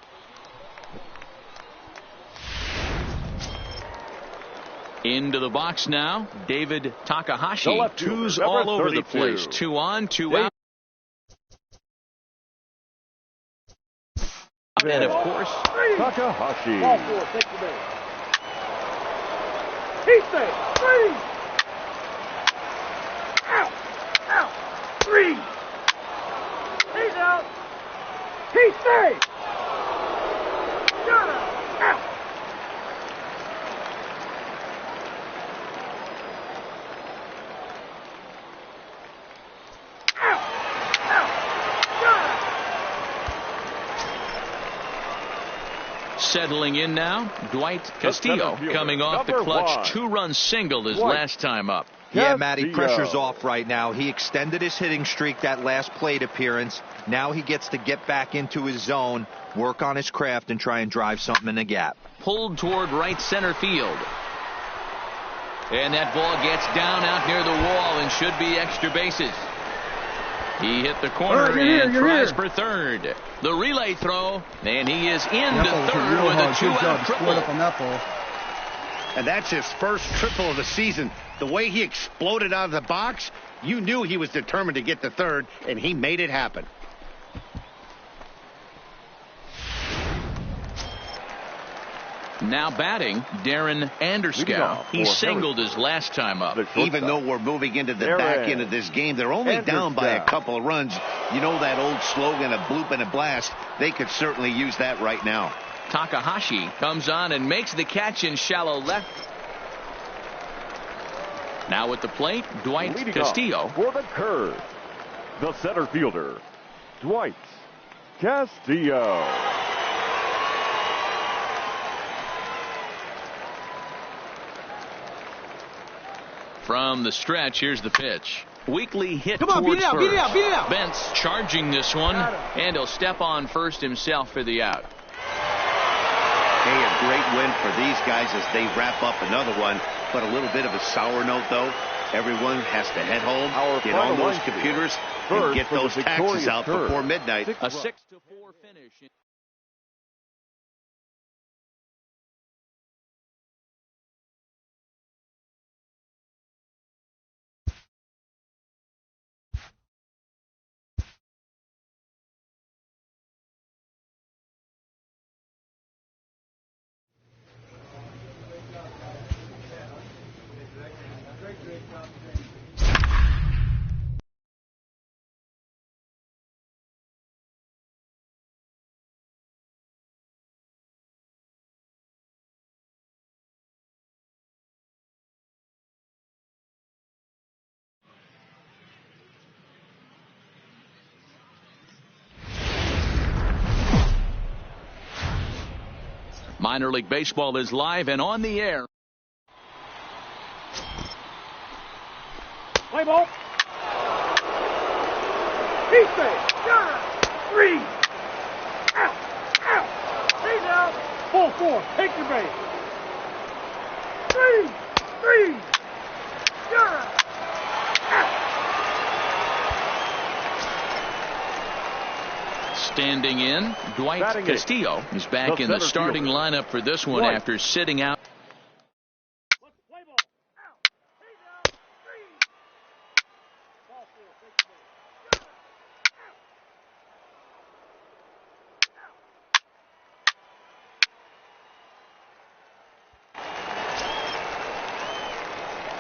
Speaker 1: Into the box now, David Takahashi. Twos
Speaker 3: number
Speaker 1: all over
Speaker 3: 32.
Speaker 1: the place. 2 on, 2 out. And of course,
Speaker 3: Takahashi.
Speaker 2: Ball 4, take the base. He's safe. 3. Out. 3. He's out. He's safe. Got him. Out.
Speaker 1: settling in now, Dwight Castillo coming off the clutch 2-run single his last time up.
Speaker 5: Yeah, Matty, pressure's off right now. He extended his hitting streak that last plate appearance. Now he gets to get back into his zone, work on his craft, and try and drive something in the gap.
Speaker 1: Pulled toward right center field. And that ball gets down out near the wall and should be extra bases. He hit the corner and tries for third. The relay throw, and he is into third with a 2-out triple.
Speaker 4: And that's his first triple of the season. The way he exploded out of the box, you knew he was determined to get to third, and he made it happen.
Speaker 1: Now batting, Darren Anderscow. He singled his last time up.
Speaker 4: Even though we're moving into the back end of this game, they're only down by a couple of runs. You know that old slogan, a bloop and a blast. They could certainly use that right now.
Speaker 1: Takahashi comes on and makes the catch in shallow left. Now at the plate, Dwight Castillo.
Speaker 3: For the curve, the center fielder, Dwight Castillo.
Speaker 1: From the stretch, here's the pitch. Weakly hit towards first. Bentz charging this one, and he'll step on first himself for the out.
Speaker 4: Hey, a great win for these guys as they wrap up another one. But a little bit of a sour note, though. Everyone has to head home, get on those computers, and get those taxes out before midnight.
Speaker 1: A 6-4 finish. Minor League Baseball is live and on the air.
Speaker 2: Play ball. He's safe. Three. Out. Out. He's out. 4-4. Take your base. Three. Out.
Speaker 1: Standing in, Dwight Castillo is back in the starting lineup for this one after sitting out.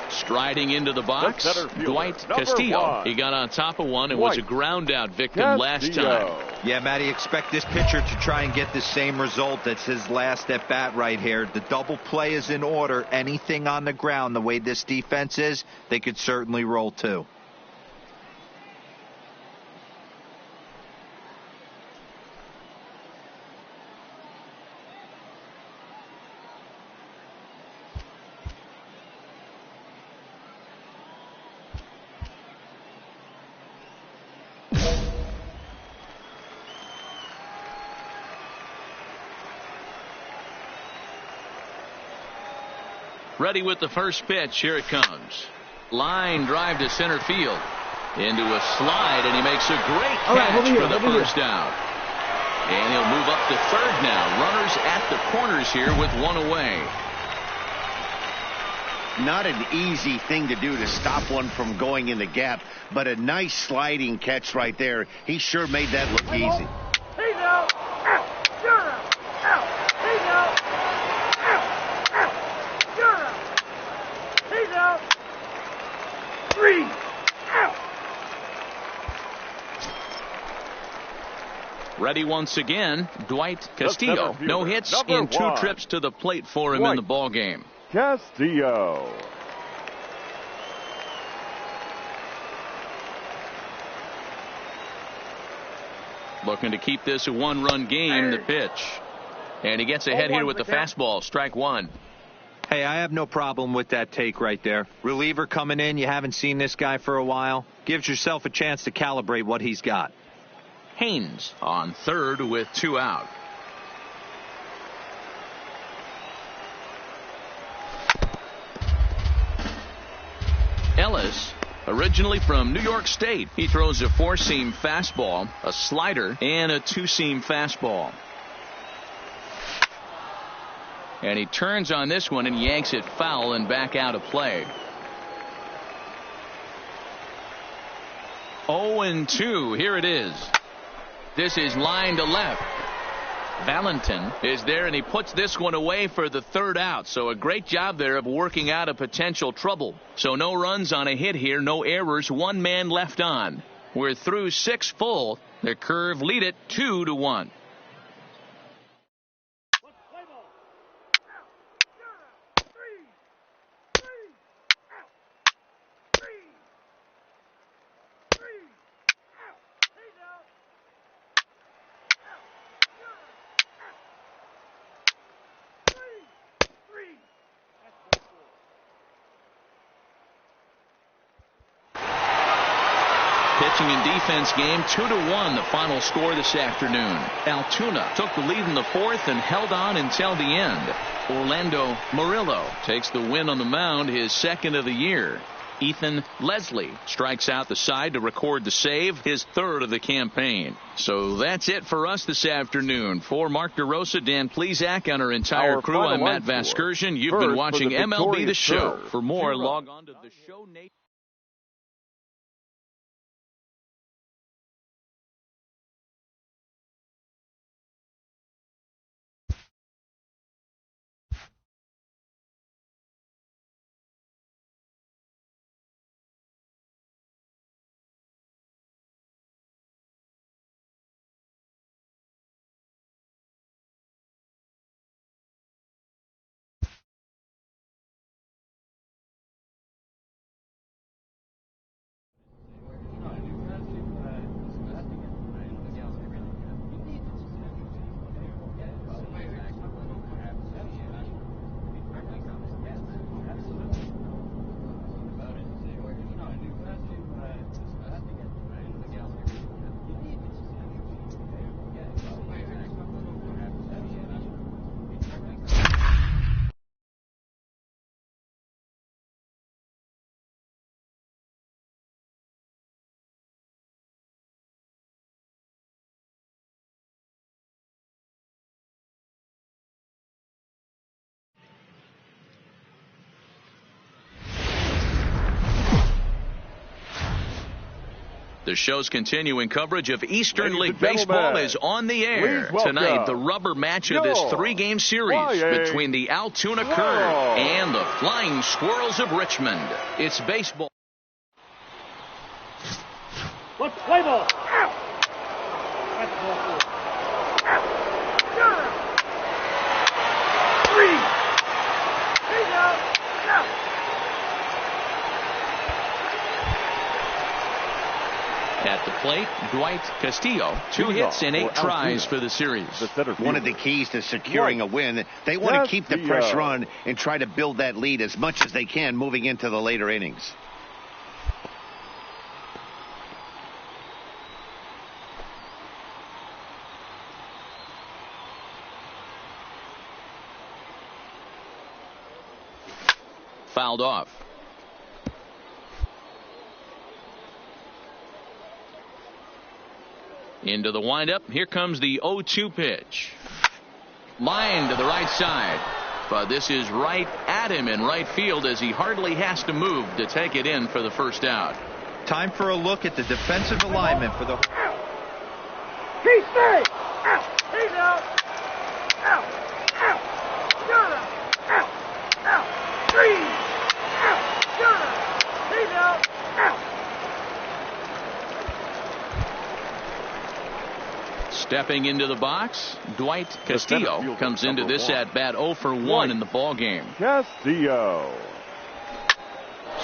Speaker 1: Striding into the box, Dwight Castillo. He got on top of one and was a ground out victim last time.
Speaker 5: Yeah, Matty, expect this pitcher to try and get the same result. That's his last at bat right here. The double play is in order. Anything on the ground, the way this defense is, they could certainly roll too.
Speaker 1: Ready with the first pitch. Here it comes. Line drive to center field. Into a slide, and he makes a great catch for the first out. And he'll move up to third now. Runners at the corners here with one away.
Speaker 4: Not an easy thing to do to stop one from going in the gap, but a nice sliding catch right there. He sure made that look easy.
Speaker 2: He's out. Out. You're out. Out. He's out. He's out. 3 out.
Speaker 1: Ready once again, Dwight Castillo. No hits in 2 trips to the plate for him in the ball game.
Speaker 3: Castillo.
Speaker 1: Looking to keep this a 1-run game. The pitch, and he gets ahead here with the fastball. Strike 1.
Speaker 5: Hey, I have no problem with that take right there. Reliever coming in, you haven't seen this guy for a while. Gives yourself a chance to calibrate what he's got.
Speaker 1: Haynes on third with 2 out. Ellis, originally from New York State, he throws a 4-seam fastball, a slider, and a 2-seam fastball. And he turns on this one and yanks it foul and back out of play. 0-2. Here it is. This is line to left. Valentin is there, and he puts this one away for the third out. So a great job there of working out a potential trouble. So no runs on a hit here, no errors, 1 man left on. We're through 6 full. The Curve lead it 2-1. pitching and defense game, 2-1 the final score this afternoon. Altoona took the lead in the fourth and held on until the end. Orlando Murillo takes the win on the mound, his second of the year. Ethan Leslie strikes out the side to record the save, his third of the campaign. So that's it for us this afternoon. For Mark DeRosa, Dan Plesac, and our entire crew, I'm Matt Vasgersian. You've been watching MLB The Show. For more, log on to the show. The show's continuing coverage of Eastern League Baseball is on the air. Tonight, the rubber match of this three-game series between the Altoona Curve and the Flying Squirrels of Richmond. It's baseball.
Speaker 2: Let's play ball. Out. That's ball four. Out. Three. He's out. Out.
Speaker 1: At the plate, Dwight Castillo, 2 hits and 8 tries for the series.
Speaker 4: One of the keys to securing a win, they want to keep the pressure on and try to build that lead as much as they can moving into the later innings.
Speaker 1: Fouled off. Into the windup. Here comes the 0-2 pitch. Line to the right side. But this is right at him in right field as he hardly has to move to take it in for the first out.
Speaker 5: Time for a look at the defensive alignment for the...
Speaker 2: He's safe. Out. He's out. Out. Out. Gunner. Out. Out. Three. Out. Gunner. He's out. Out.
Speaker 1: Stepping into the box, Dwight Castillo comes into this at-bat 0 for 1 in the ballgame.
Speaker 3: Castillo.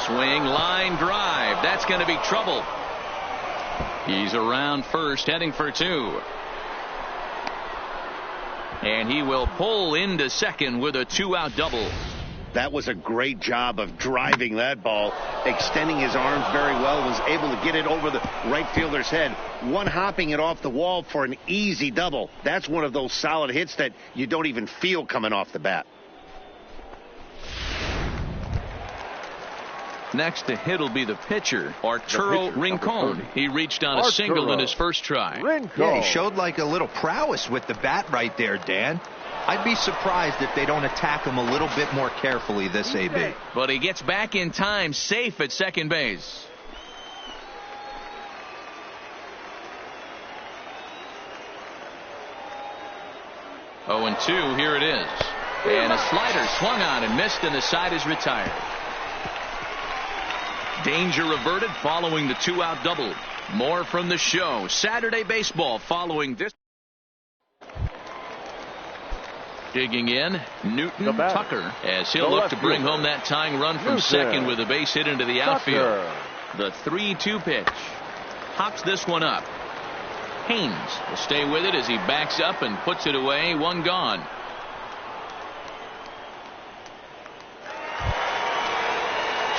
Speaker 1: Swing, line, drive. That's going to be trouble. He's around first, heading for 2. And he will pull into second with a 2-out double.
Speaker 4: That was a great job of driving that ball, extending his arms very well, was able to get it over the right fielder's head, one-hopping it off the wall for an easy double. That's one of those solid hits that you don't even feel coming off the bat.
Speaker 1: Next to hit will be the pitcher, Arturo Rincon. He reached on a single in his first try.
Speaker 5: Yeah, he showed like a little prowess with the bat right there, Dan. I'd be surprised if they don't attack him a little bit more carefully this AB.
Speaker 1: But he gets back in time, safe at second base. Oh, and 2, here it is. And a slider swung on and missed, and the side is retired. Danger averted following the 2-out double. More from the show. Saturday baseball following this. Digging in, Newton Tucker, as he'll look to bring home that tying run from second with a base hit into the outfield. The 3-2 pitch. Hops this one up. Haynes will stay with it as he backs up and puts it away. 1 gone.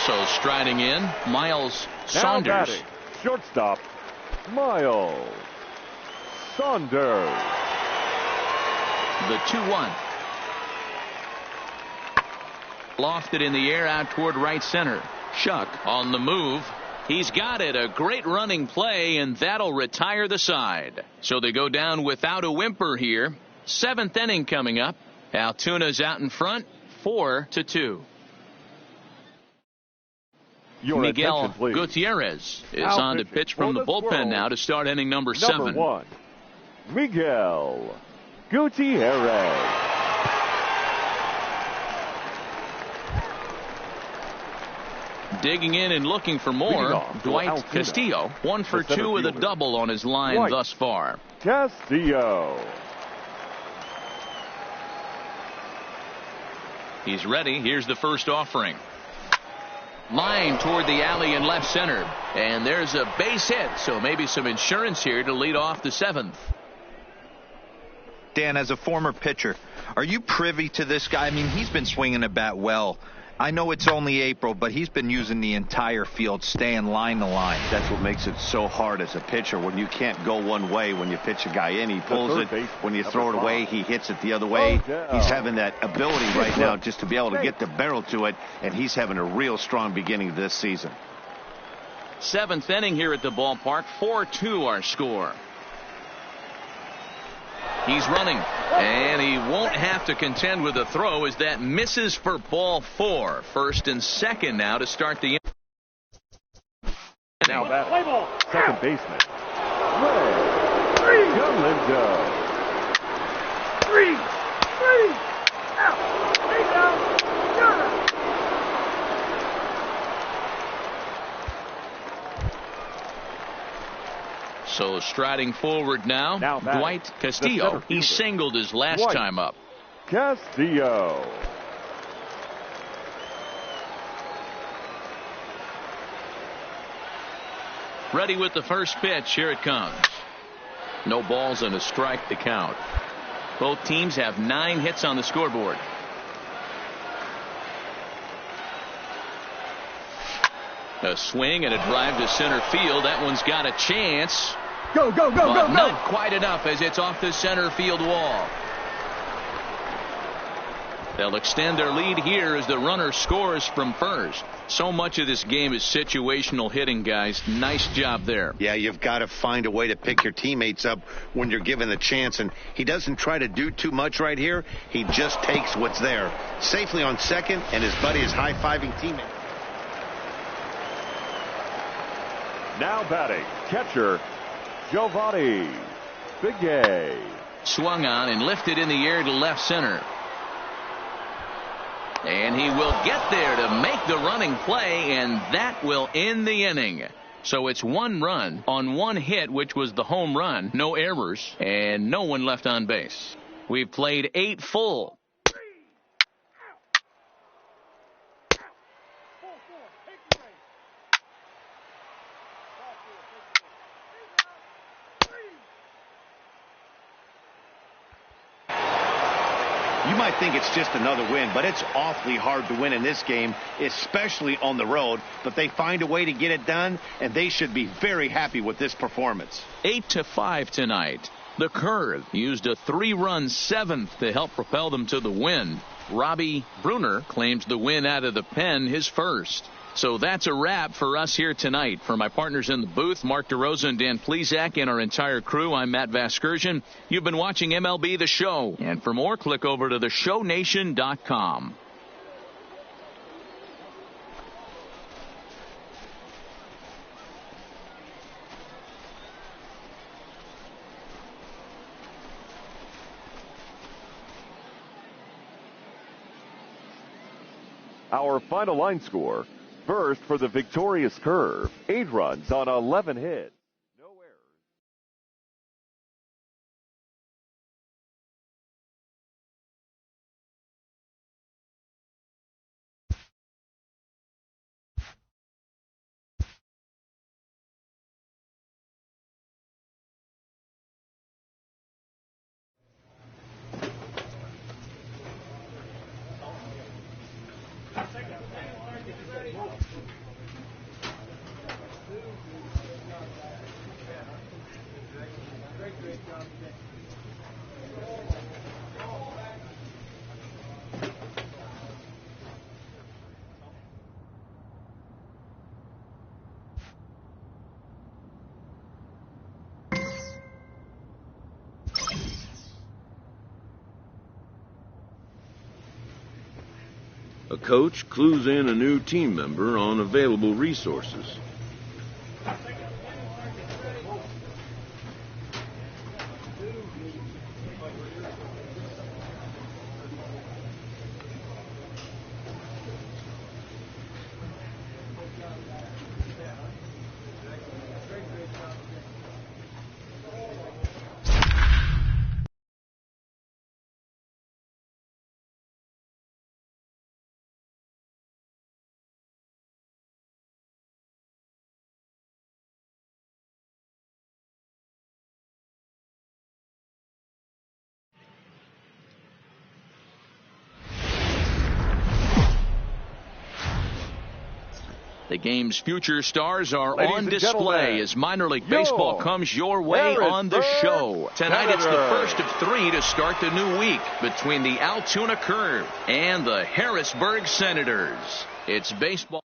Speaker 1: So striding in, Miles Saunders.
Speaker 3: Shortstop, Miles Saunders.
Speaker 1: The 2-1. Lofted in the air out toward right center. Shuck on the move. He's got it. A great running play, and that'll retire the side. So they go down without a whimper here. 7th inning coming up. Altuna's out in front, 4-2. Miguel Gutierrez is on to pitch from the bullpen now to start inning number 7.
Speaker 3: Number 1, Miguel Gutierrez.
Speaker 1: Digging in and looking for more, Dwight Castillo, 1 for 2 with a double on his line thus far.
Speaker 3: Castillo.
Speaker 1: He's ready. Here's the first offering. Line toward the alley in left center. And there's a base hit, so maybe some insurance here to lead off the 7th.
Speaker 5: Dan, as a former pitcher, are you privy to this guy? I mean, he's been swinging the bat well. I know it's only April, but he's been using the entire field, staying line to line.
Speaker 4: That's what makes it so hard as a pitcher when you can't go one way when you pitch a guy in. He pulls it. When you throw it away, he hits it the other way. He's having that ability right now just to be able to get the barrel to it, and he's having a real strong beginning this season.
Speaker 1: 7th inning here at the ballpark. 4-2 our score. He's running, and he won't have to contend with a throw as that misses for ball 4. 1st and 2nd now to start the inning.
Speaker 3: Now batting, second baseman, Ray Galindo.
Speaker 2: 3 out. Take out. Got it.
Speaker 1: So striding forward now Dwight Castillo. He singled his last time up.
Speaker 3: Castillo.
Speaker 1: Ready with the first pitch. Here it comes. No balls and a strike to count. Both teams have 9 hits on the scoreboard. A swing and a drive to center field. That one's got a chance.
Speaker 2: Go, go, go,
Speaker 1: but
Speaker 2: go,
Speaker 1: not quite enough as it's off the center field wall. They'll extend their lead here as the runner scores from first. So much of this game is situational hitting, guys. Nice job there.
Speaker 4: Yeah, you've got to find a way to pick your teammates up when you're given the chance, and he doesn't try to do too much right here. He just takes what's there. Safely on second, and his buddy is high-fiving teammate.
Speaker 3: Now batting, catcher Giovanni Bigay.
Speaker 1: Swung on and lifted in the air to left center. And he will get there to make the running play, and that will end the inning. So it's 1 run on 1 hit, which was the home run. No errors, and no one left on base. We've played 8 full.
Speaker 4: You might think it's just another win, but it's awfully hard to win in this game, especially on the road. But they find a way to get it done, and they should be very happy with this performance.
Speaker 1: 8-5 tonight. The Curve used a 3-run 7th to help propel them to the win. Robbie Bruner claims the win out of the pen, his first. So that's a wrap for us here tonight. For my partners in the booth, Mark DeRosa and Dan Plesac, and our entire crew, I'm Matt Vasgersian. You've been watching MLB The Show. And for more, click over to theshownation.com.
Speaker 3: Our final line score. First for the victorious Curve, 8 runs on 11 hits. No errors.
Speaker 6: A coach clues in a new team member on available resources.
Speaker 1: The game's future stars are
Speaker 3: Ladies
Speaker 1: on
Speaker 3: and
Speaker 1: display
Speaker 3: gentlemen,
Speaker 1: as minor league baseball comes your way on the show. Tonight it's the first of three to start the new week between the Altoona Curve and the Harrisburg Senators. It's baseball.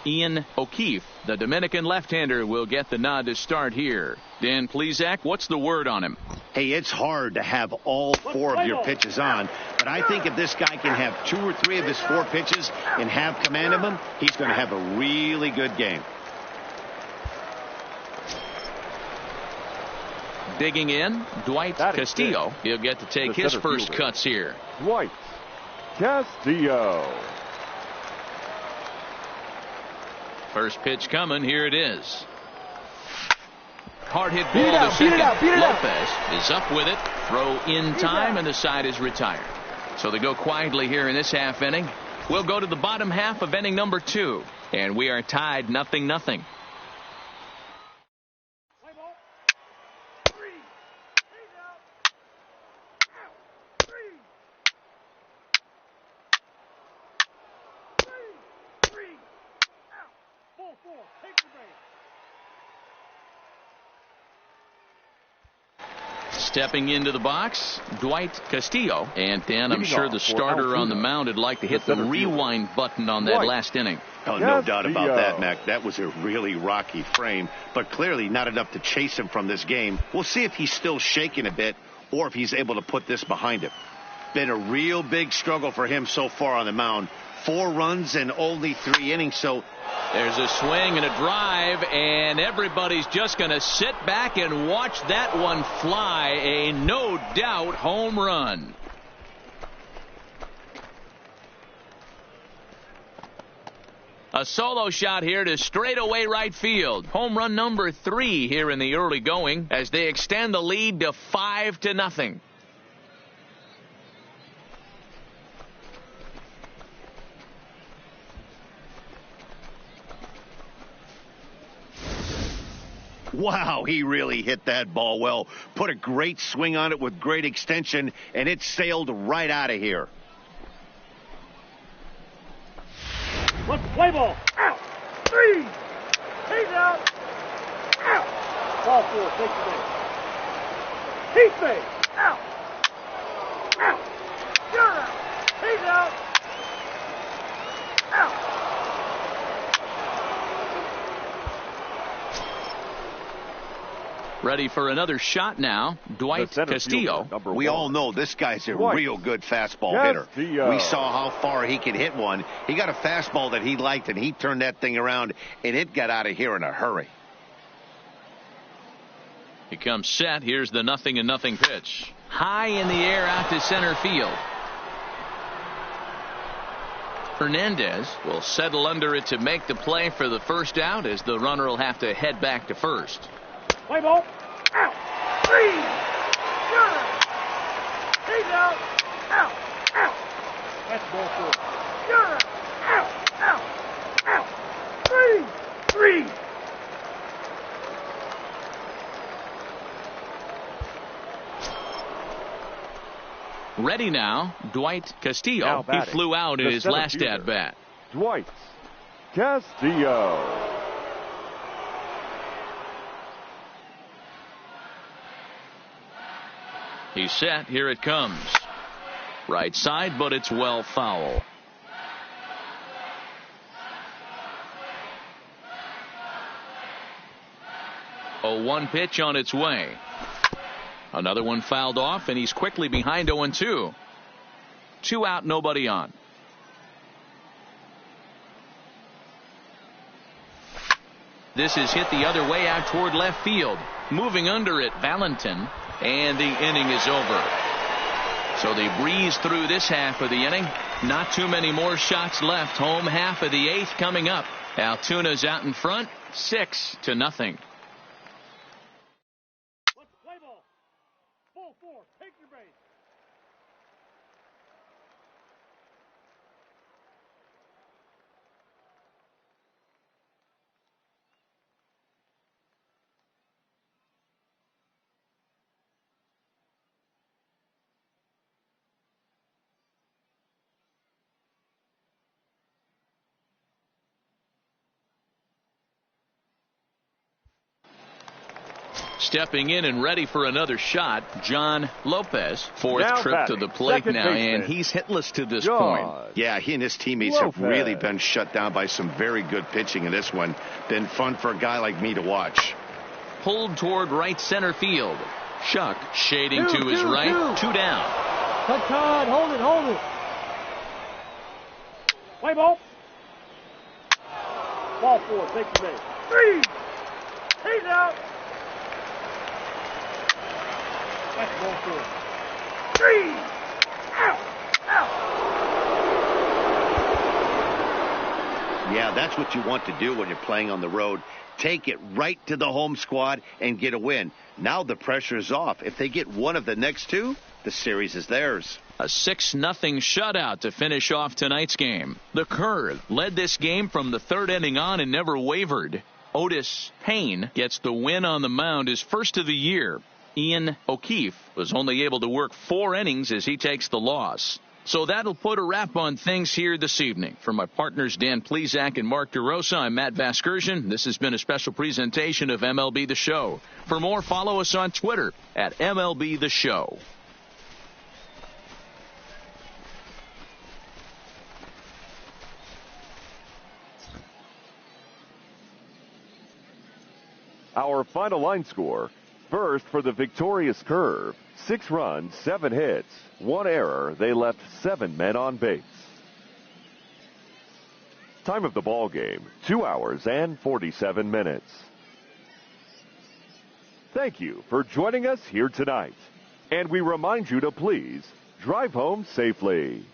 Speaker 1: Ian O'Keefe, the Dominican left-hander, will get the nod to start here. Dan Plesac, what's the word on him?
Speaker 4: Hey, it's hard to have all four of your pitches on, but I think if this guy can have 2 or 3 of his 4 pitches and have command of them, he's going to have a really good game.
Speaker 1: Digging in, Dwight Castillo. He'll get to take his first cuts here.
Speaker 3: Dwight Castillo.
Speaker 1: First pitch coming. Here it is. Hard hit ball to second. Lopez is up with it. Throw in time, and the side is retired. So they go quietly here in this half inning. We'll go to the bottom half of inning number 2, and we are tied 0-0. Stepping into the box, Dwight Castillo. And Dan, I'm sure the starter on the mound would like to hit the rewind button on that last inning.
Speaker 4: Oh, no doubt about that, Mac. That was a really rocky frame, but clearly not enough to chase him from this game. We'll see if he's still shaking a bit or if he's able to put this behind him. Been a real big struggle for him so far on the mound. 4 runs in only 3 innings, so
Speaker 1: there's a swing and a drive, and everybody's just going to sit back and watch that one fly. A no-doubt home run. A solo shot here to straightaway right field. Home run number 3 here in the early going as they extend the lead to 5-0.
Speaker 4: wow, he really hit that ball well. Put a great swing on it with great extension, and it sailed right out of here.
Speaker 2: Let's play ball. Out. 3. He's out. Out. Ball 4. Take the base. He's base. Out. Out. You're out. He's out. Out.
Speaker 1: Ready for another shot now, Dwight Castillo.
Speaker 4: We all know this guy's a real good fastball hitter. We saw how far he could hit one. He got a fastball that he liked, and he turned that thing around, and it got out of here in a hurry.
Speaker 1: He comes set. Here's the 0-0 pitch. High in the air out to center field. Hernandez will settle under it to make the play for the first out as the runner will have to head back to first.
Speaker 2: Play ball. Out. 3. You're out. He's out. Out. Out. That's ball 4. You're out. Out. Out. Out. 3.
Speaker 1: Ready now, Dwight Castillo. He flew out in his last at-bat.
Speaker 3: Dwight Castillo.
Speaker 1: He's set. Here it comes. Right side, but it's well foul. A 1 pitch on its way. Another one fouled off, and he's quickly behind 0-2. 2 out, nobody on. This is hit the other way out toward left field. Moving under it, Valentin. And the inning is over. So they breeze through this half of the inning. Not too many more shots left. Home half of the 8th coming up. Altuna's out in front, 6-0.
Speaker 2: Let's play ball. Ball 4. Take your base.
Speaker 1: Stepping in and ready for another shot, John Lopez. Fourth
Speaker 3: Now
Speaker 1: trip
Speaker 3: batting,
Speaker 1: to the plate
Speaker 3: second
Speaker 1: now,
Speaker 3: baseman,
Speaker 1: and he's hitless to this
Speaker 3: John
Speaker 1: point.
Speaker 4: Yeah, he and his teammates
Speaker 3: Lopez.
Speaker 4: have really been shut down by some very good pitching in this one. Been fun for a guy like me to watch.
Speaker 1: Pulled toward right center field. Shuck shading
Speaker 2: Two,
Speaker 1: to his
Speaker 2: two,
Speaker 1: right.
Speaker 2: two.
Speaker 1: 2 down.
Speaker 2: Cut time. Hold it. Hold it. Play ball. Ball 4. Take your base. 3. He's out. That's ball 4. 3. Out. Out.
Speaker 4: Yeah, that's what you want to do when you're playing on the road. Take it right to the home squad and get a win. Now the pressure is off. If they get one of the next 2, the series is theirs.
Speaker 1: A 6-0 shutout to finish off tonight's game. The Curve led this game from the 3rd inning on and never wavered. Otis Payne gets the win on the mound, his first of the year. Ian O'Keefe was only able to work 4 innings as he takes the loss. So that'll put a wrap on things here this evening. For my partners Dan Plesac and Mark DeRosa, I'm Matt Vasgersian. This has been a special presentation of MLB The Show. For more, follow us on Twitter at MLB The Show.
Speaker 3: Our final line score. First for the victorious Curve. 6 runs, 7 hits, 1 error. They left 7 men on base. Time of the ball game, 2 hours and 47 minutes. Thank you for joining us here tonight. And we remind you to please drive home safely.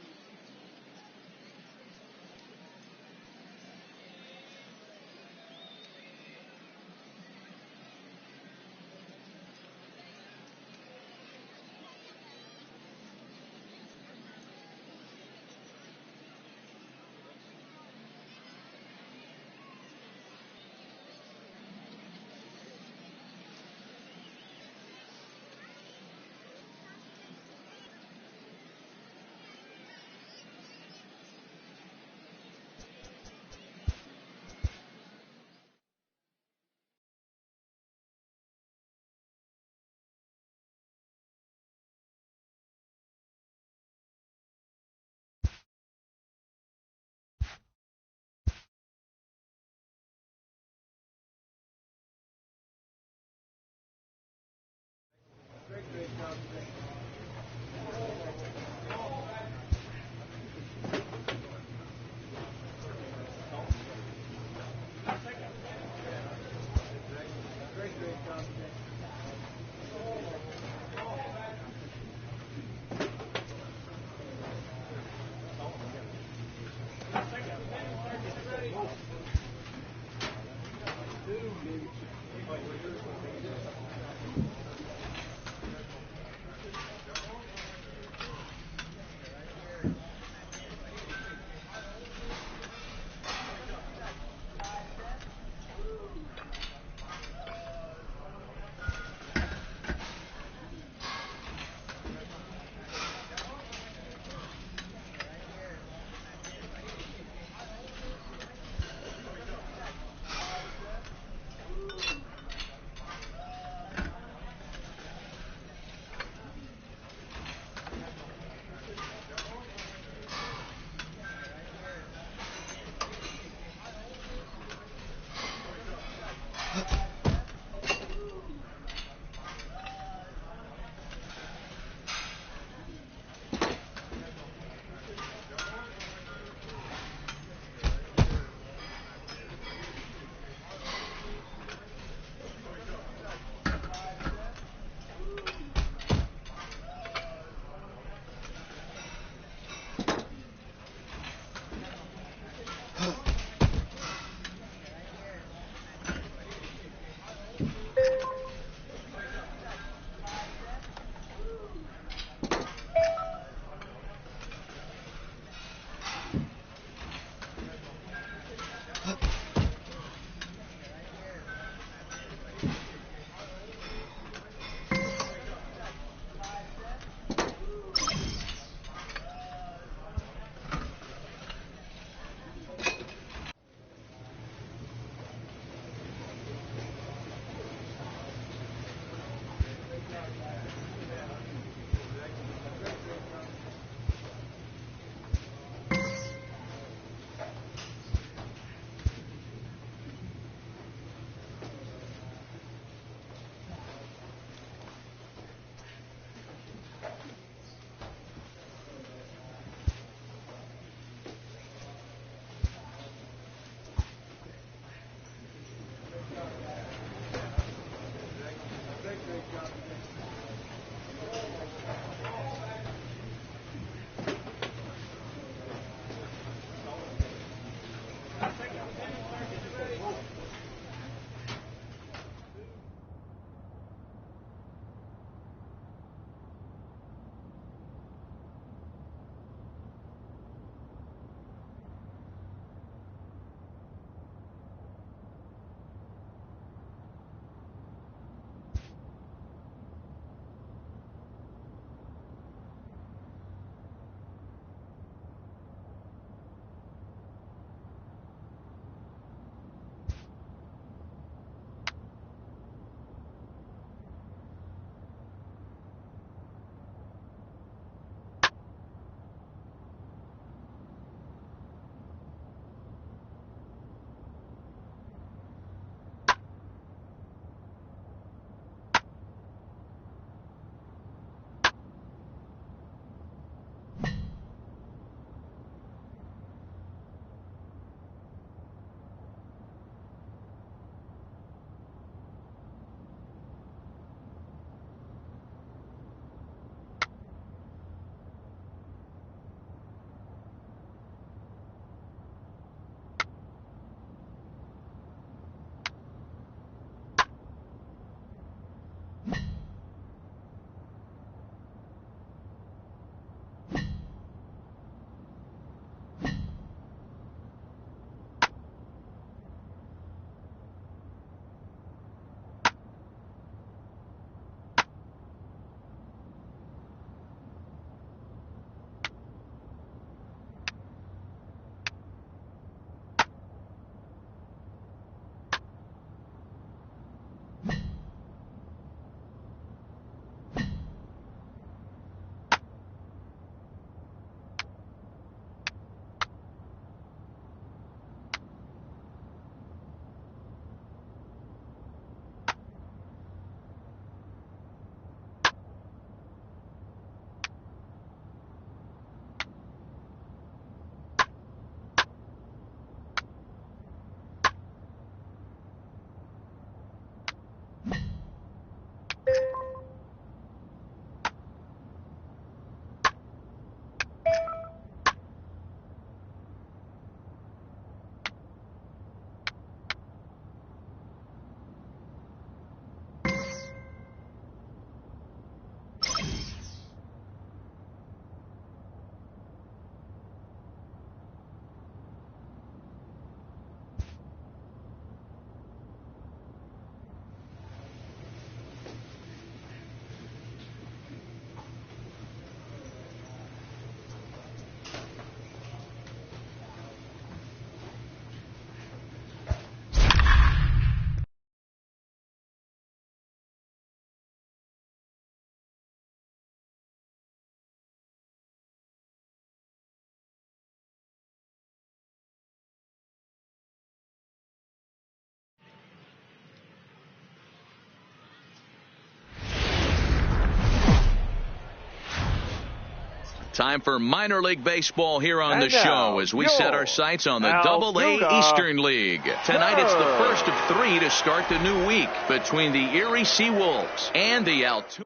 Speaker 1: Time for minor league baseball here on
Speaker 3: And
Speaker 1: the show as we set our sights on the Double-A Eastern League. Tonight it's the first of 3 to start the new week between the Erie Seawolves and the Altoona.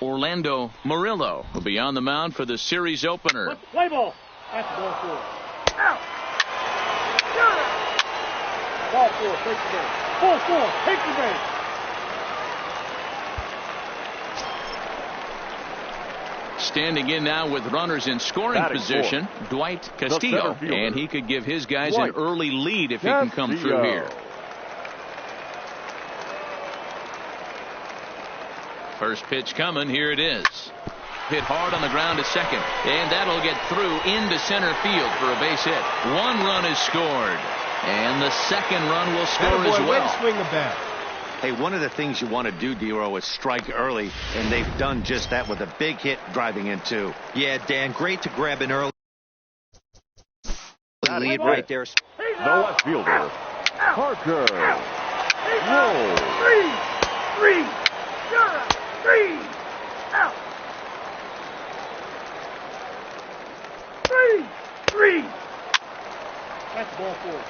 Speaker 1: Orlando Murillo will be on the mound for the series opener.
Speaker 2: Play ball. That's ball 4. Out. Got it. Ball 4. Take the base. Ball 4. Take the base.
Speaker 1: Standing in now with runners in scoring position, Dwight Castillo. And he could give his guys an early lead if he can come through here. First pitch coming. Here it is. Hit hard on the ground to second. And that'll get through into center field for a base hit. 1 run is scored. And the second run will score as well.
Speaker 7: Way to swing the bat.
Speaker 4: Hey, one of the things you want to do, Dero, is strike early, and they've done just that with a big hit driving in 2.
Speaker 5: Yeah, Dan, great to grab an early lead right there.
Speaker 3: The left fielder, Parker.
Speaker 2: Roll. 3. Got it. 3. Out. 3. That's ball 4.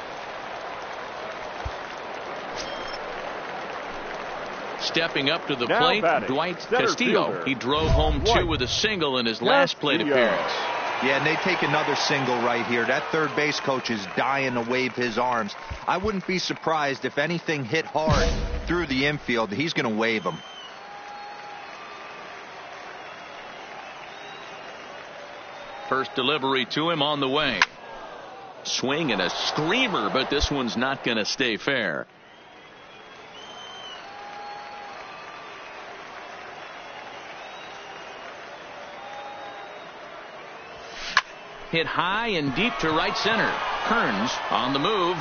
Speaker 1: Stepping up to the
Speaker 3: Now
Speaker 1: plate,
Speaker 3: batting,
Speaker 1: Dwight
Speaker 3: center
Speaker 1: Castillo.
Speaker 3: fielder,
Speaker 1: He drove home 2
Speaker 3: Dwight
Speaker 1: with a single in his last plate
Speaker 3: Castillo.
Speaker 1: appearance.
Speaker 5: Yeah, and they take another single right here. That third base coach is dying to wave his arms. I wouldn't be surprised if anything hit hard through the infield. He's going to wave them.
Speaker 1: First delivery to him on the way. Swing and a screamer, but this one's not going to stay fair. Hit high and deep to right center. Kearns on the move.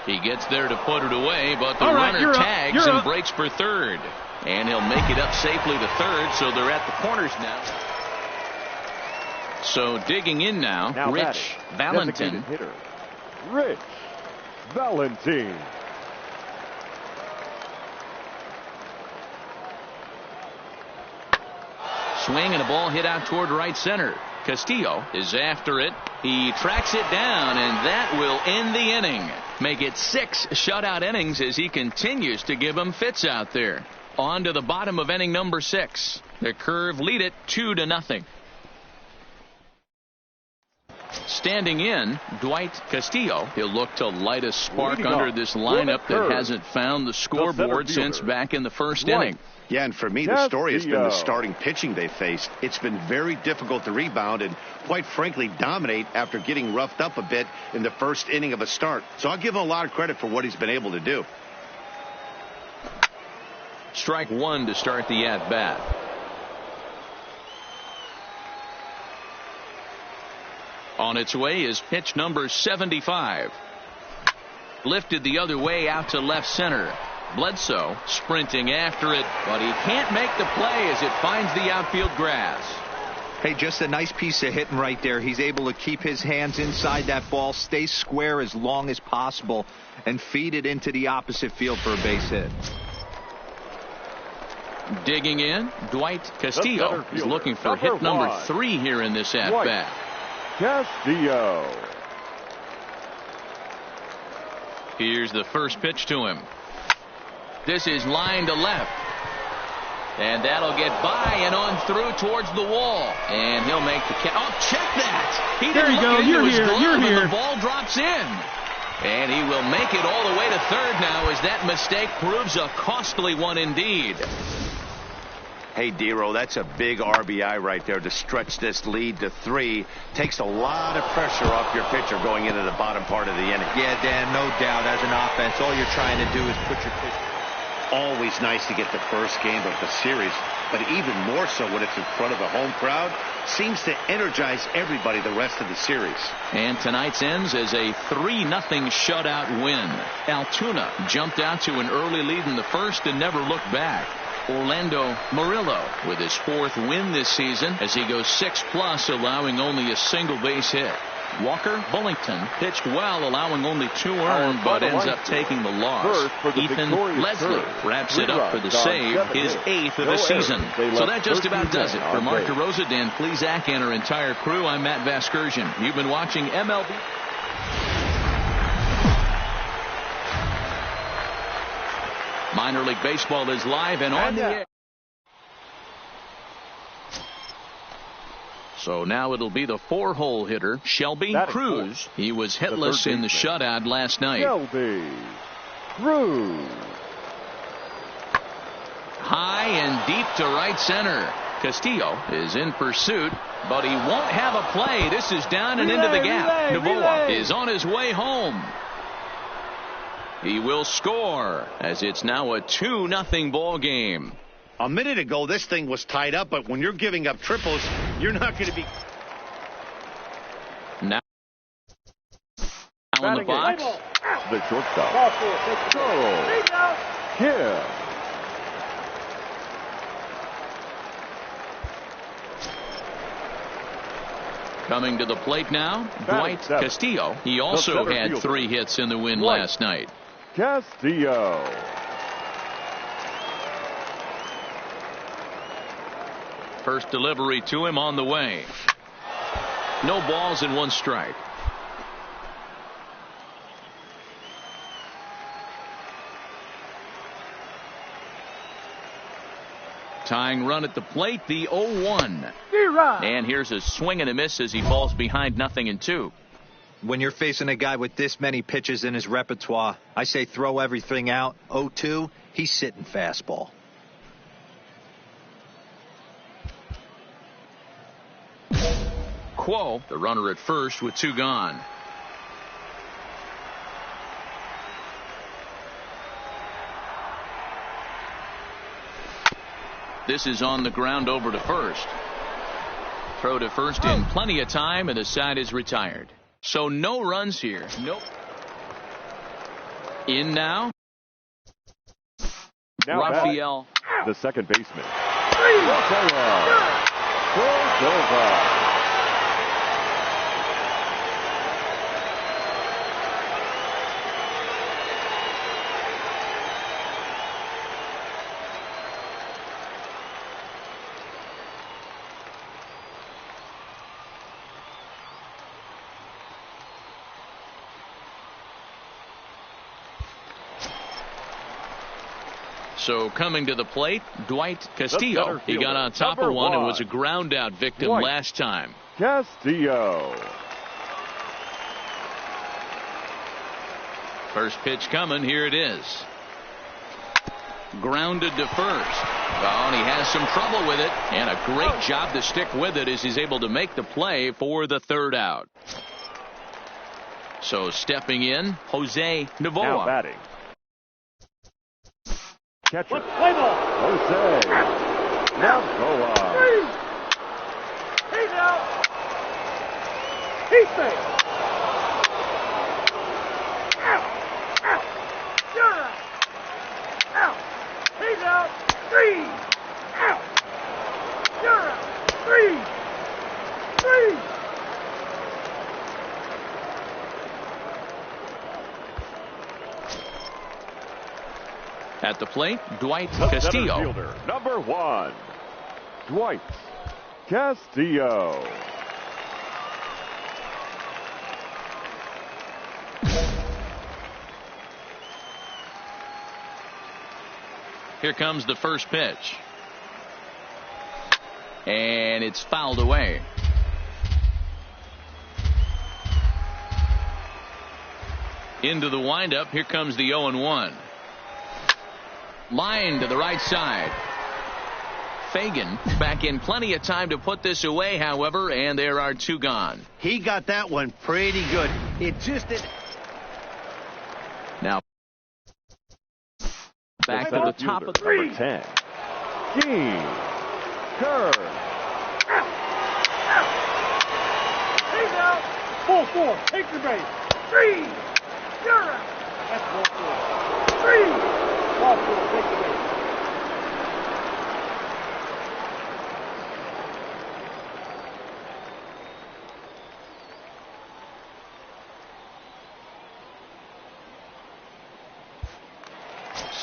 Speaker 1: He gets there to put it away, but the runner tags and breaks for third. And he'll make it up safely to third, so they're at the corners now. So digging in now Rich Valentin.
Speaker 3: Hitter, Rich Valentin.
Speaker 1: Swing and a ball hit out toward right center. Castillo is after it. He tracks it down, and that will end the inning. Make it 6 shutout innings as he continues to give them fits out there. On to the bottom of inning number 6. The Curve lead it 2-0. Standing in, Dwight Castillo. He'll look to light a spark under this lineup that hasn't found the scoreboard since back in the first inning.
Speaker 4: Yeah, and for me, the story has been the starting pitching they faced. It's been very difficult to rebound and, quite frankly, dominate after getting roughed up a bit in the first inning of a start. So I'll give him a lot of credit for what he's been able to do.
Speaker 1: Strike 1 to start the at-bat. On its way is pitch number 75. Lifted the other way out to left center. Bledsoe sprinting after it, but he can't make the play as it finds the outfield grass.
Speaker 5: Hey, just a nice piece of hitting right there. He's able to keep his hands inside that ball, stay square as long as possible, and feed it into the opposite field for a base hit.
Speaker 1: Digging in, Dwight Castillo is looking for hit number 3 here in this at-bat.
Speaker 3: Castillo.
Speaker 1: Here's the first pitch to him. This is line to left. And that'll get by and on through towards the wall. And he'll make the catch. Oh, check that. He didn't look into his glove, and the ball drops in. And he will make it all the way to third now as that mistake proves a costly one indeed.
Speaker 4: Hey, Dero, that's a big RBI right there to stretch this lead to 3. Takes a lot of pressure off your pitcher going into the bottom part of the inning.
Speaker 5: Yeah, Dan, no doubt. As an offense, all you're trying to do is put your pitcher.
Speaker 4: Always nice to get the first game of the series, but even more so when it's in front of a home crowd. Seems to energize everybody the rest of the series.
Speaker 1: And tonight's ends as a 3-0 shutout win. Altoona jumped out to an early lead in the first and never looked back. Orlando Murillo with his 4th win this season as he goes 6+, allowing only a single base hit. Walker Bullington pitched well, allowing only 2 earned, but ends up taking the loss. Ethan Leslie wraps it up for the save, his 8th of the season. So that just about does it. For Mark DeRosa, Dan Plesac, and our entire crew, I'm Matt Vasgersian. You've been watching MLB. Minor League Baseball is live and on the air. So now it'll be the 4-hole hitter, Shelby Cruz. He was hitless in the shutout last night.
Speaker 3: Shelby Cruz.
Speaker 1: High and deep to right center. Castillo is in pursuit, but he won't have a play. This is down and into the gap. Novoa is on his way home. He will score as it's now a 2-0 ball game.
Speaker 4: A minute ago, this thing was tied up, but when you're giving up triples, you're not going to be.
Speaker 1: Now in the box.
Speaker 3: The shortstop. Here.
Speaker 1: Coming to the plate now, Dwight Castillo. He also had 3 hits in the win last night.
Speaker 3: Castillo.
Speaker 1: First delivery to him on the way. No balls and 1 strike. Tying run at the plate, the 0-1. And here's a swing and a miss as he falls behind 0-2.
Speaker 5: When you're facing a guy with this many pitches in his repertoire, I say throw everything out. 0-2, he's sitting fastball.
Speaker 1: Quo, the runner at first with 2 gone. This is on the ground over to first. Throw to first in plenty of time, and the side is retired. So no runs here. Nope. In now. Rafael.
Speaker 3: The second baseman. Cordova.
Speaker 1: So coming to the plate, Dwight Castillo. He got on top of one and was a ground out victim last time.
Speaker 3: Castillo.
Speaker 1: First pitch coming. Here it is. Grounded to first. Oh, and he has some trouble with it. And a great job to stick with it as he's able to make the play for the 3rd out. So stepping in, Jose Novoa.
Speaker 3: Now batting. Catcher. Jose Novoa.
Speaker 2: He's out. He's safe. Out. Out. You're out. Out. He's out. 3. Out. You're out. 3. 3.
Speaker 1: At the plate, Dwight Castillo.
Speaker 3: Fielder, number 1, Dwight Castillo.
Speaker 1: Here comes the first pitch. And it's fouled away. Into the windup. Here comes the 0-1. Line to the right side. Fagan back in plenty of time to put this away, however, and there are 2 gone.
Speaker 4: He got that one pretty good. It just didn't.
Speaker 1: Now back to the top of the
Speaker 3: number 10. Gene Kerr.
Speaker 2: He's out. Full 4. Take the base. 3. You're out. That's ball 4. 3. Ball 4. Take the base.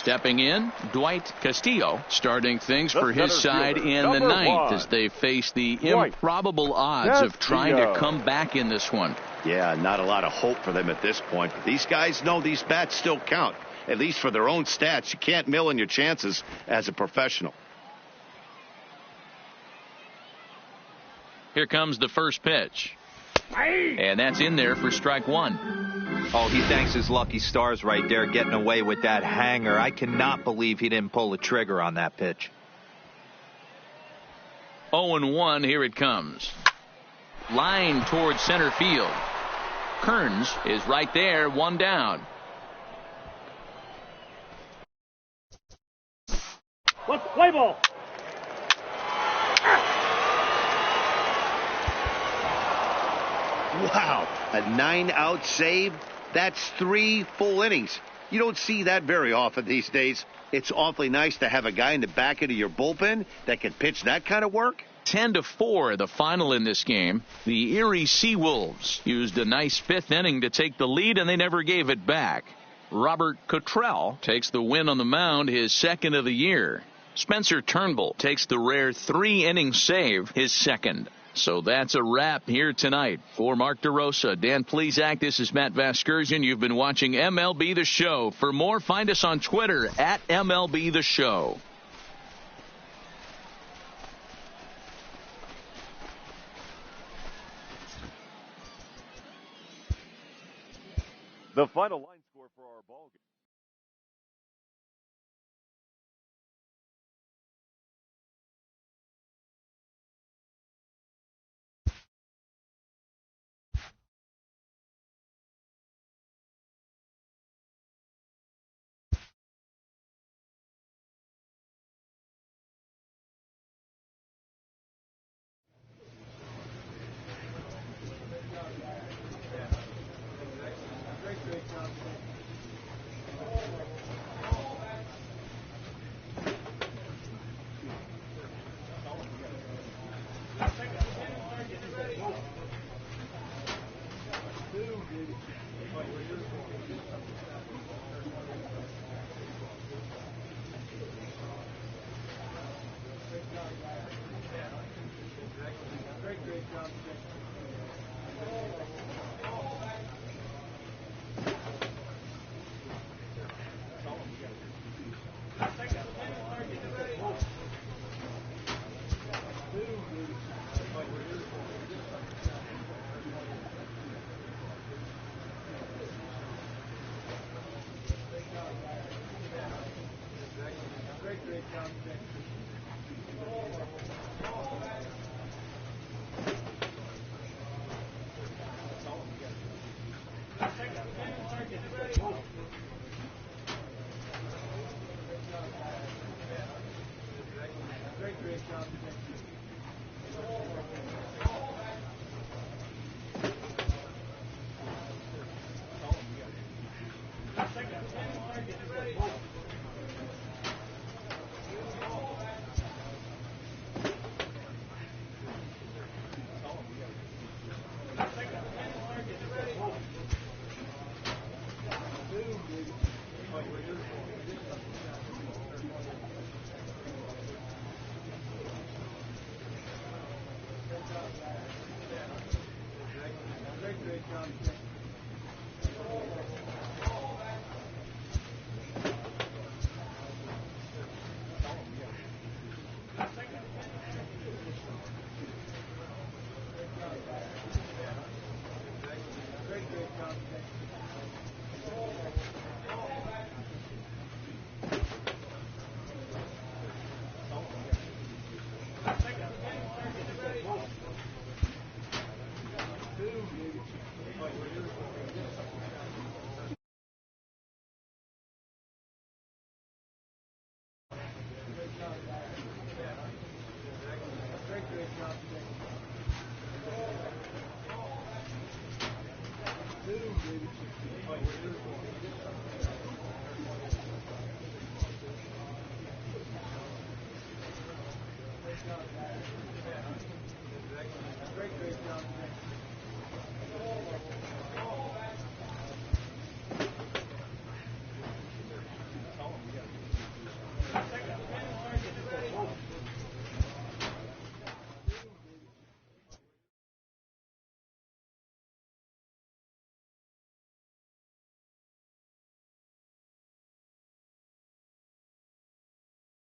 Speaker 1: Stepping in, Dwight Castillo, starting things
Speaker 3: The
Speaker 1: for his
Speaker 3: center
Speaker 1: side
Speaker 3: fielder,
Speaker 1: in the
Speaker 3: number
Speaker 1: ninth
Speaker 3: 1.
Speaker 1: as they face the
Speaker 3: Dwight
Speaker 1: improbable odds of trying to
Speaker 3: Castillo.
Speaker 1: come back in this one.
Speaker 4: Yeah, not a lot of hope for them at this point. But these guys know these bats still count, at least for their own stats. You can't mill in your chances as a professional.
Speaker 1: Here comes the first pitch. And that's in there for strike one.
Speaker 5: Oh, he thanks his lucky stars right there getting away with that hanger. I cannot believe he didn't pull the trigger on that pitch.
Speaker 1: 0-1, here it comes. Line towards center field. Kearns is right there, one down.
Speaker 2: Let's play ball.
Speaker 4: Wow, a 9-out save? That's 3 full innings. You don't see that very often these days. It's awfully nice to have a guy in the back end of your bullpen that can pitch that kind of work.
Speaker 1: 10-4, the final in this game. The Erie Seawolves used a nice 5th inning to take the lead, and they never gave it back. Robert Cottrell takes the win on the mound, his second of the year. Spencer Turnbull takes the rare 3-inning save, his second. So that's a wrap here tonight. For Mark DeRosa, Dan Plesac, this is Matt Vasgersian. You've been watching MLB The Show. For more, find us on Twitter at MLB The Show.
Speaker 3: The final line score for our ball game.